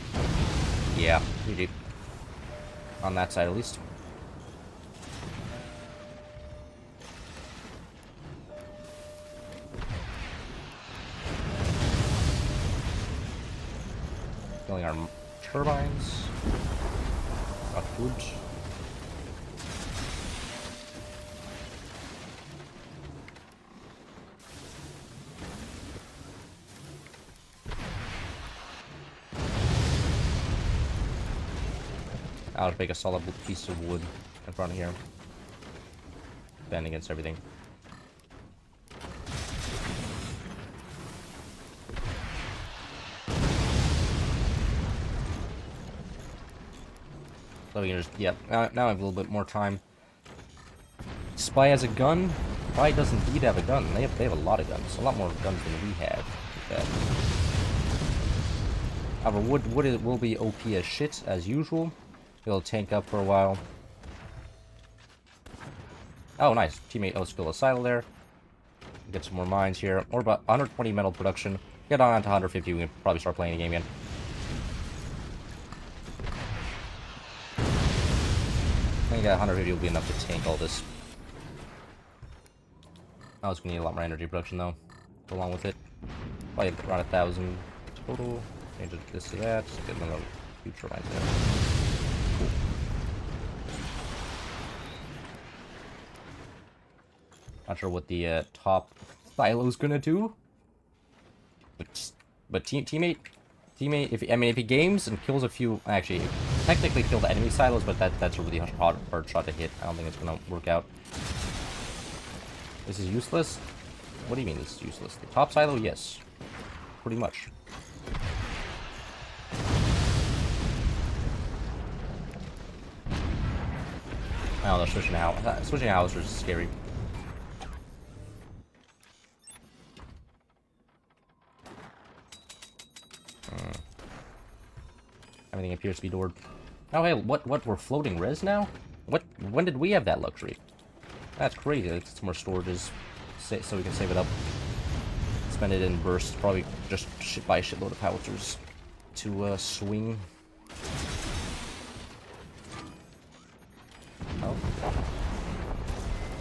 Yeah, GG. On that side at least. Killing our turbines. Got wood. I'll just make a solid piece of wood in front of here. Bend against everything. So we can just, yeah, now I have a little bit more time. Spy has a gun. Spy does indeed have a gun. They have a lot of guns. A lot more guns than we have. However, wood will be OP as shit, as usual. It'll tank up for a while. Oh, nice. Teammate skill a silo there. Get some more mines here. Or about 120 metal production. Get on to 150, we can probably start playing the game again. I think 150 will be enough to tank all this. I was gonna need a lot more energy production though, along with it. Probably around 1,000 total. Change this to that. Just get another few turbines there. Cool. Not sure what the top silo's gonna do, but teammate. If he games and kills a few, actually, technically kill the enemy silos, but that's a really hard shot to hit. I don't think it's gonna work out. This is useless? What do you mean this is useless? The top silo, yes, pretty much. Oh, they're switching out. Switching out is scary. Everything appears to be doored. Oh, hey, what? We're floating res now? When did we have that luxury? That's crazy. Let's get some more storages so we can save it up. Spend it in bursts. Probably just buy a shitload of howitzers to swing. Oh.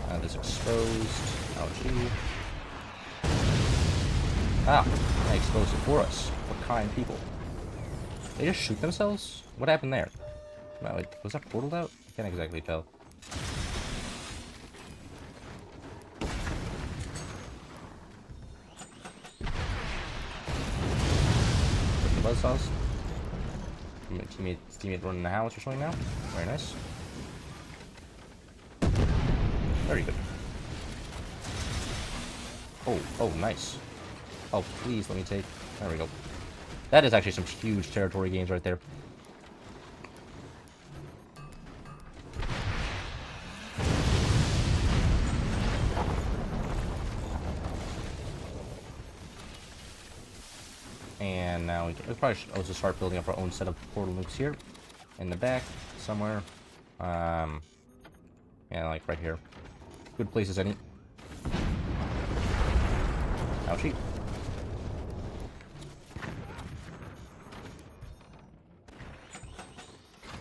That is exposed. Ouchie. Ah, they exposed it for us. What kind people? They just shoot themselves? What happened there? No, was that portaled out? I can't exactly tell. Buzzsaws. Teammate running the house or something now. Very nice. Very good. Oh, nice. Oh, please let me take. There we go. That is actually some huge territory gains right there. And now we probably should also start building up our own set of portal nukes here. In the back, somewhere. Yeah, like right here. Good place as any. Ouchie.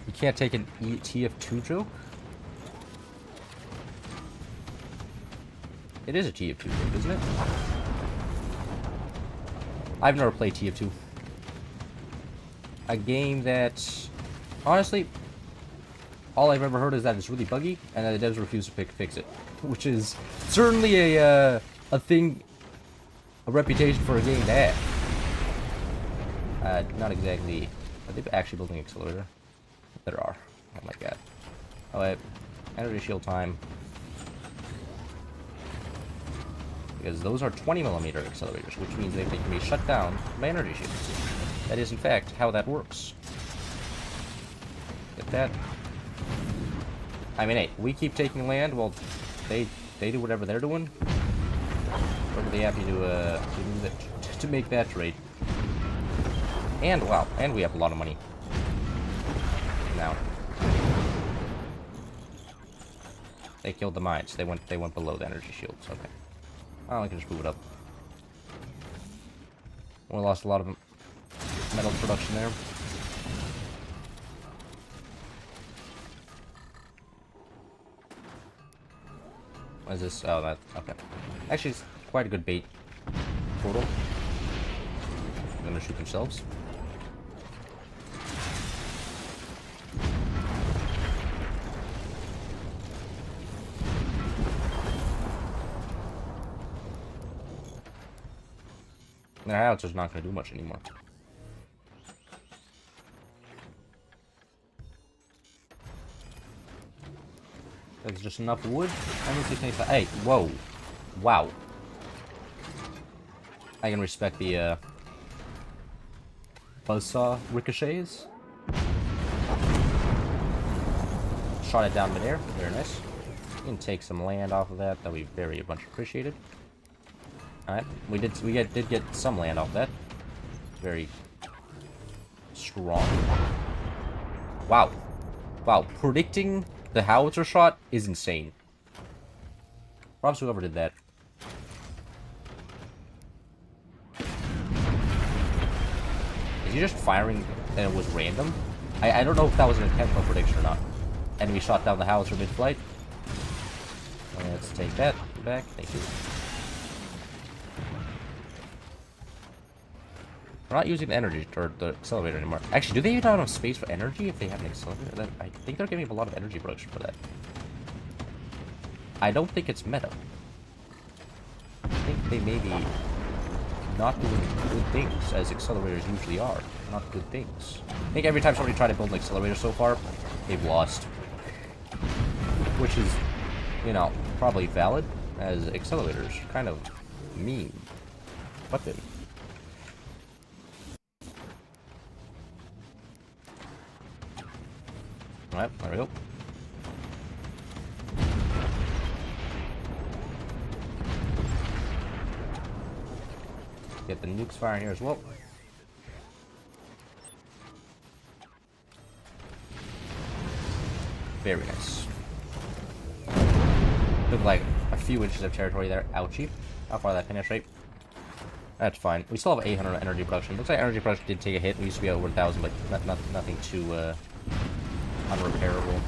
You can't take an TF2 joke? It is a TF2 joke, isn't it? I've never played TF2. A game that, honestly, all I've ever heard is that it's really buggy, and that the devs refuse to fix it. Which is certainly a thing, a reputation for a game to have. Not exactly. Are they actually building an accelerator? There are. Oh my god. Oh wait. Energy shield time. Because those are 20mm accelerators, which means they can be shut down by energy shields. That is, in fact, how that works. Get that. I mean, hey, we keep taking land while they do whatever they're doing. We're really happy to make that trade. And wow, and we have a lot of money now. They killed the mines. They went below the energy shields. Okay. Oh, I can just move it up. We lost a lot of metal production there. What is this? Oh, that. Okay. Actually, it's quite a good bait. Portal. They're gonna shoot themselves. Their howitzer's not going to do much anymore. There's just enough wood. I need to take that. Hey, whoa. Wow. I can respect the buzzsaw ricochets. Shot it down midair. Very nice. You can take some land off of that. That'll be very much appreciated. Alright, we did get some land off that. Very strong. Wow. Wow, predicting the howitzer shot is insane. Props whoever did that. Is he just firing and it was random? I don't know if that was an intentional prediction or not. And we shot down the howitzer mid-flight. Let's take that back. Thank you. We're not using the energy or the accelerator anymore. Actually, do they even have enough space for energy if they have an accelerator? I think they're giving up a lot of energy production for that. I don't think it's meta. I think they may be not doing good things, as accelerators usually are. Not good things. I think every time somebody tried to build an accelerator so far, they've lost. Which is, you know, probably valid, as accelerators kind of mean weapon. Alright, there we go. Get the nukes firing here as well. Very nice. Look like a few inches of territory there. Ouchie. How far that penetrate? That's fine. We still have 800 energy production. Looks like energy production did take a hit. We used to be over 1,000, but nothing too unrepairable.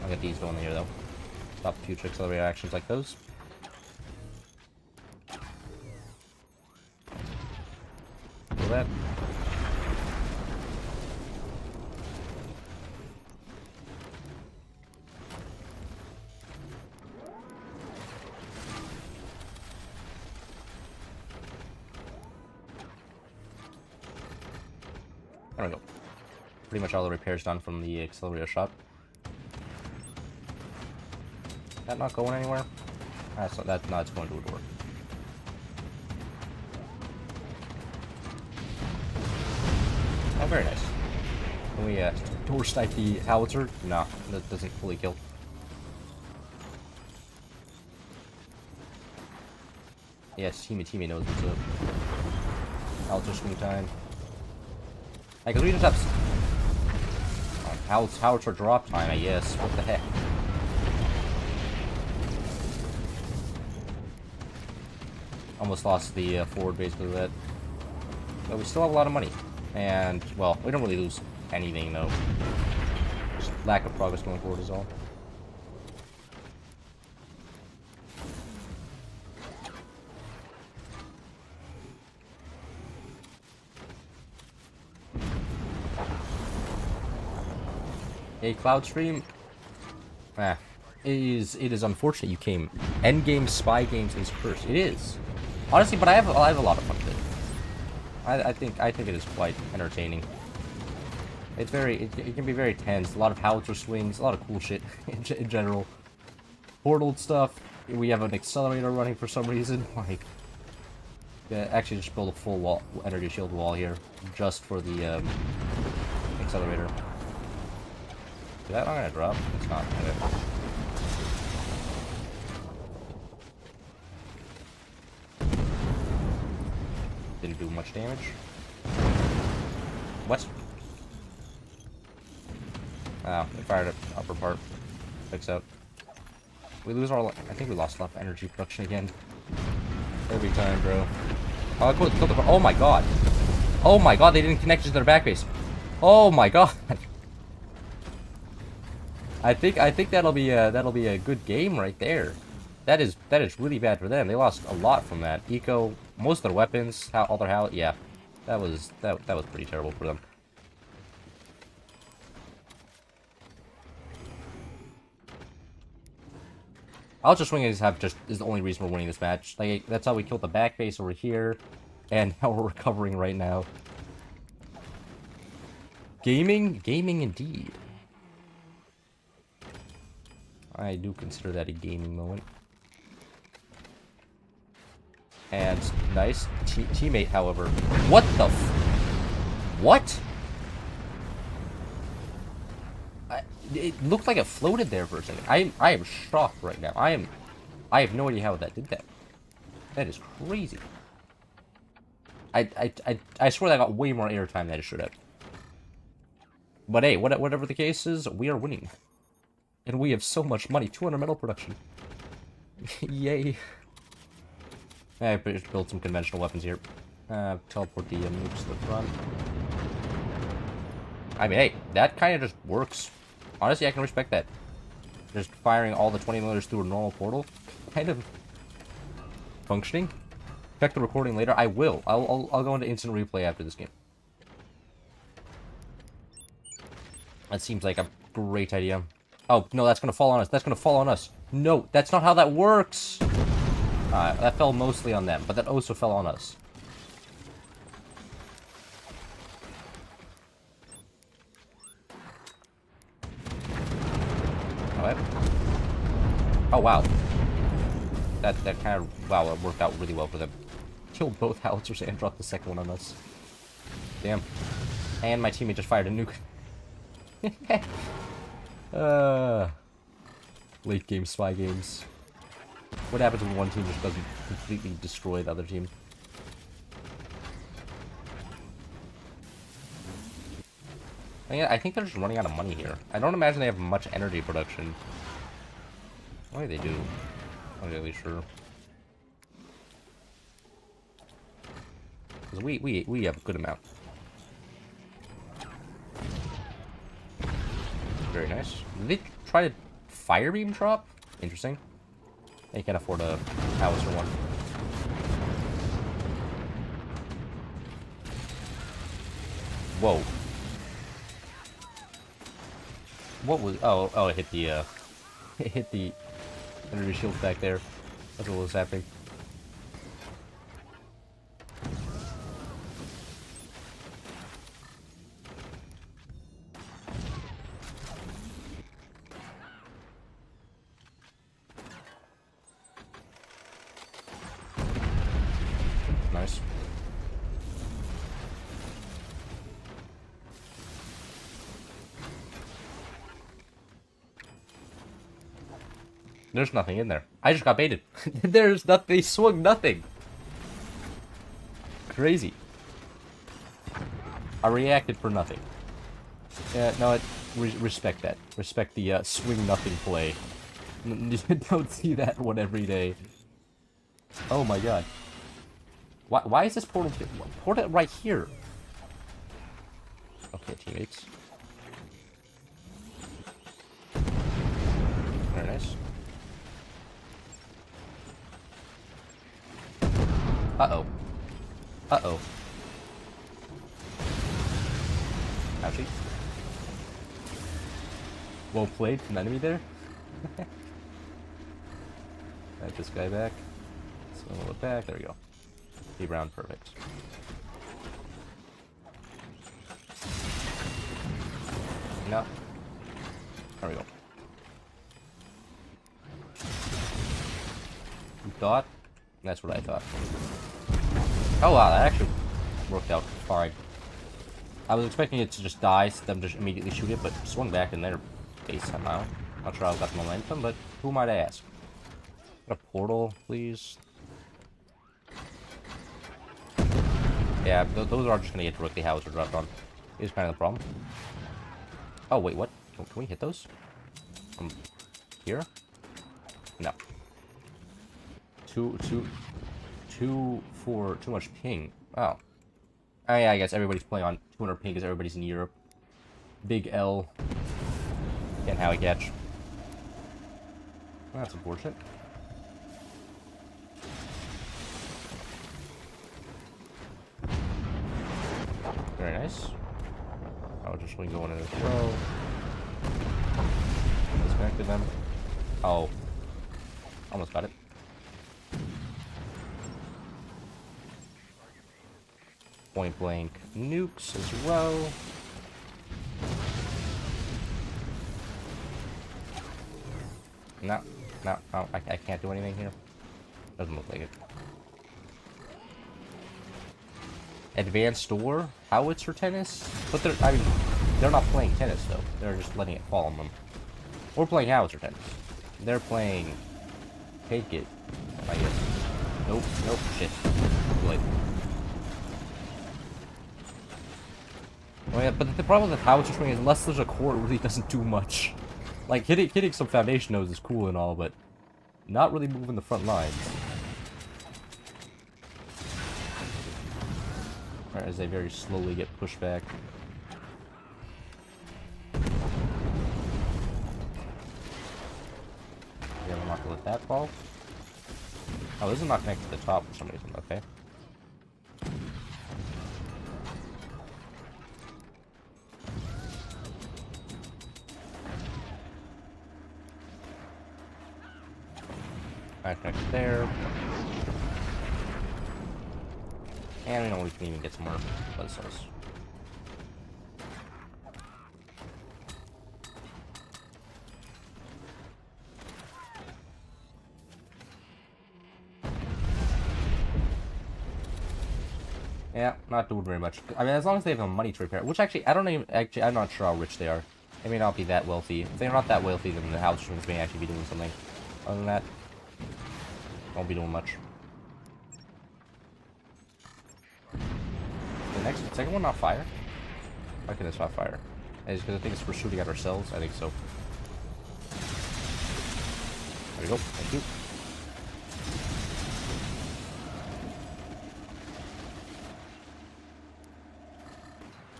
I'll get these going here though. Stop future accelerator actions like those. Do that. pretty much all the repairs done from the accelerator shot. That not going anywhere? That's not, it's going to a door. Oh, very nice. Can we door snipe the howitzer? No, that doesn't fully kill. Yes, teammate knows what's up. Howitzer swing time. Hey, cause we just have howitzer drop time, I guess. What the heck? Almost lost the forward base because of that. But we still have a lot of money. And, well, we don't really lose anything, though. Just lack of progress going forward is all. A cloud stream? It is unfortunate you came. Endgame spy games is cursed. It is. Honestly, but I have a lot of fun with it. I think it is quite entertaining. It's it can be very tense. A lot of howitzer swings, a lot of cool shit in general. Portal stuff. We have an accelerator running for some reason. Like, yeah, actually just build a full wall, energy shield wall here, just for the accelerator. Is that not gonna drop? It's not. Okay. Didn't do much damage. What? Oh, it fired up upper part. Fix out. We lose our. I think we lost a lot of energy production again. Every time, bro. Oh, oh my god. Oh my god, they didn't connect to their back base. Oh my god. I think that'll be a good game right there. That is really bad for them. They lost a lot from that. Eco, most of their weapons, all their how, yeah, that was pretty terrible for them. Ultra Swing is the only reason we're winning this match. Like, that's how we killed the back base over here, and how we're recovering right now. Gaming indeed. I do consider that a gaming moment. And nice teammate, however. What the what? It looked like it floated there for a second. I am shocked right now. I have no idea how that did that. That is crazy. I swear that got way more airtime than it should have. But hey, whatever the case is, we are winning. And we have so much money. 200 metal production. Yay. I just build some conventional weapons here. Teleport the nukes to the front. I mean, hey, that kind of just works. Honestly, I can respect that. Just firing all the 20mm through a normal portal. Kind of functioning. Check the recording later. I will. I'll go into instant replay after this game. That seems like a great idea. Oh, no, that's going to fall on us. That's going to fall on us. No, that's not how that works. That fell mostly on them, but that also fell on us. Alright. Oh, wow. That kind of... Wow, it worked out really well for them. Killed both howitzers and dropped the second one on us. Damn. And my teammate just fired a nuke. Late game spy games. What happens when one team just doesn't completely destroy the other team? I think they're just running out of money here. I don't imagine they have much energy production. Why do they do? I'm not really sure. Because we have a good amount. Very nice. Did they try to fire beam drop? Interesting. They can't afford a howitzer one. Whoa. What was... Oh, it hit the, it hit the energy shields back there. That's what was happening. There's nothing in there. I just got baited. There's nothing. They swung nothing. Crazy. I reacted for nothing. Yeah, no, respect that. Respect the swing nothing play. You don't see that one every day. Oh my god. Why is this portal... Portal right here? Okay, teammates. Very nice. Uh-oh. Uh-oh. Actually. Well played, an enemy there. Get this guy back. Swing it back, there we go. Keep round, perfect. No. There we go. You thought? That's what I thought. Oh wow, that actually worked out fine. I was expecting it to just die, so them just immediately shoot it, but swung back in their face somehow. Not sure how I got the momentum, but who might I ask? A portal, please. Yeah, those are just gonna get directly howitzer dropped on. Is kind of the problem. Oh wait, what? Can we hit those? From here? No. Too much ping. Oh. Oh yeah, I guess everybody's playing on 200 ping because everybody's in Europe. Big L. Can't how I catch. Well, that's unfortunate. Very nice. I was just going to go in a throw. Disconnected them. Oh. Almost got it. Point blank nukes as well. No, I can't do anything here. Doesn't look like it. Advanced door, howitzer tennis, but they're not playing tennis though. They're just letting it fall on them. We're playing howitzer tennis. They're playing take it, I guess. Nope, shit. Like. Oh yeah, but the problem with the howitzer swing is unless there's a core, it really doesn't do much. Like, hitting some foundation nodes is cool and all, but not really moving the front lines. Alright, as they very slowly get pushed back. Yeah, I'm not gonna let that fall. Oh, this is not connected to the top for some reason, okay. Alright, connected there. And we know we can even get some more blood cells. Yeah, not doing very much. I mean, as long as they have the money to repair, which actually, I'm not sure how rich they are. They may not be that wealthy. If they're not that wealthy, then the house strings may actually be doing something. Other than that, won't be doing much. The second one not fire? Why can this not fire? Is because I think it's for shooting at ourselves? I think so. There we go. Thank you.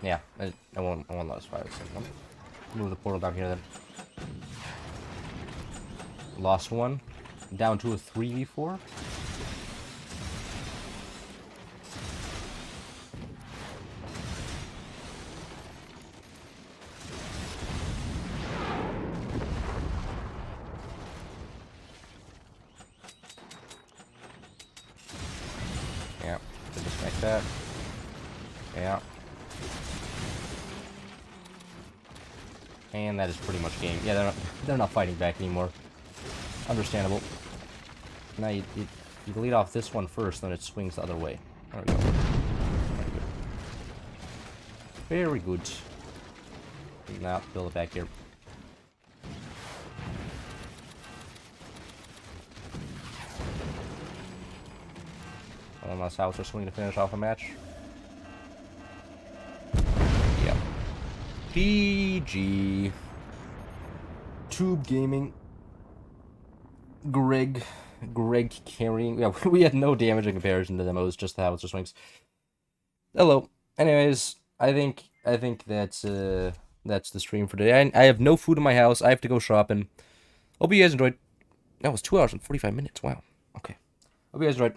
Yeah, I won't let us fire the second one. Move the portal down here then. Lost one. Down to a 3v4. Yeah, disconnect that. Yeah. And that is pretty much game. Yeah, they're not fighting back anymore. Understandable. Now you lead off this one first, then it swings the other way. There we go. Very good. Now build it back here. unless I was just going to finish off a match. Yeah. PG. Tube Gaming. Greg carrying. Yeah, we had no damage in comparison to them. It was just the howitzer swings. Hello. Anyways, I think that's the stream for today. I have no food in my house. I have to go shopping. Hope you guys enjoyed. That was 2 hours and 45 minutes. Wow. Okay. Hope you guys enjoyed.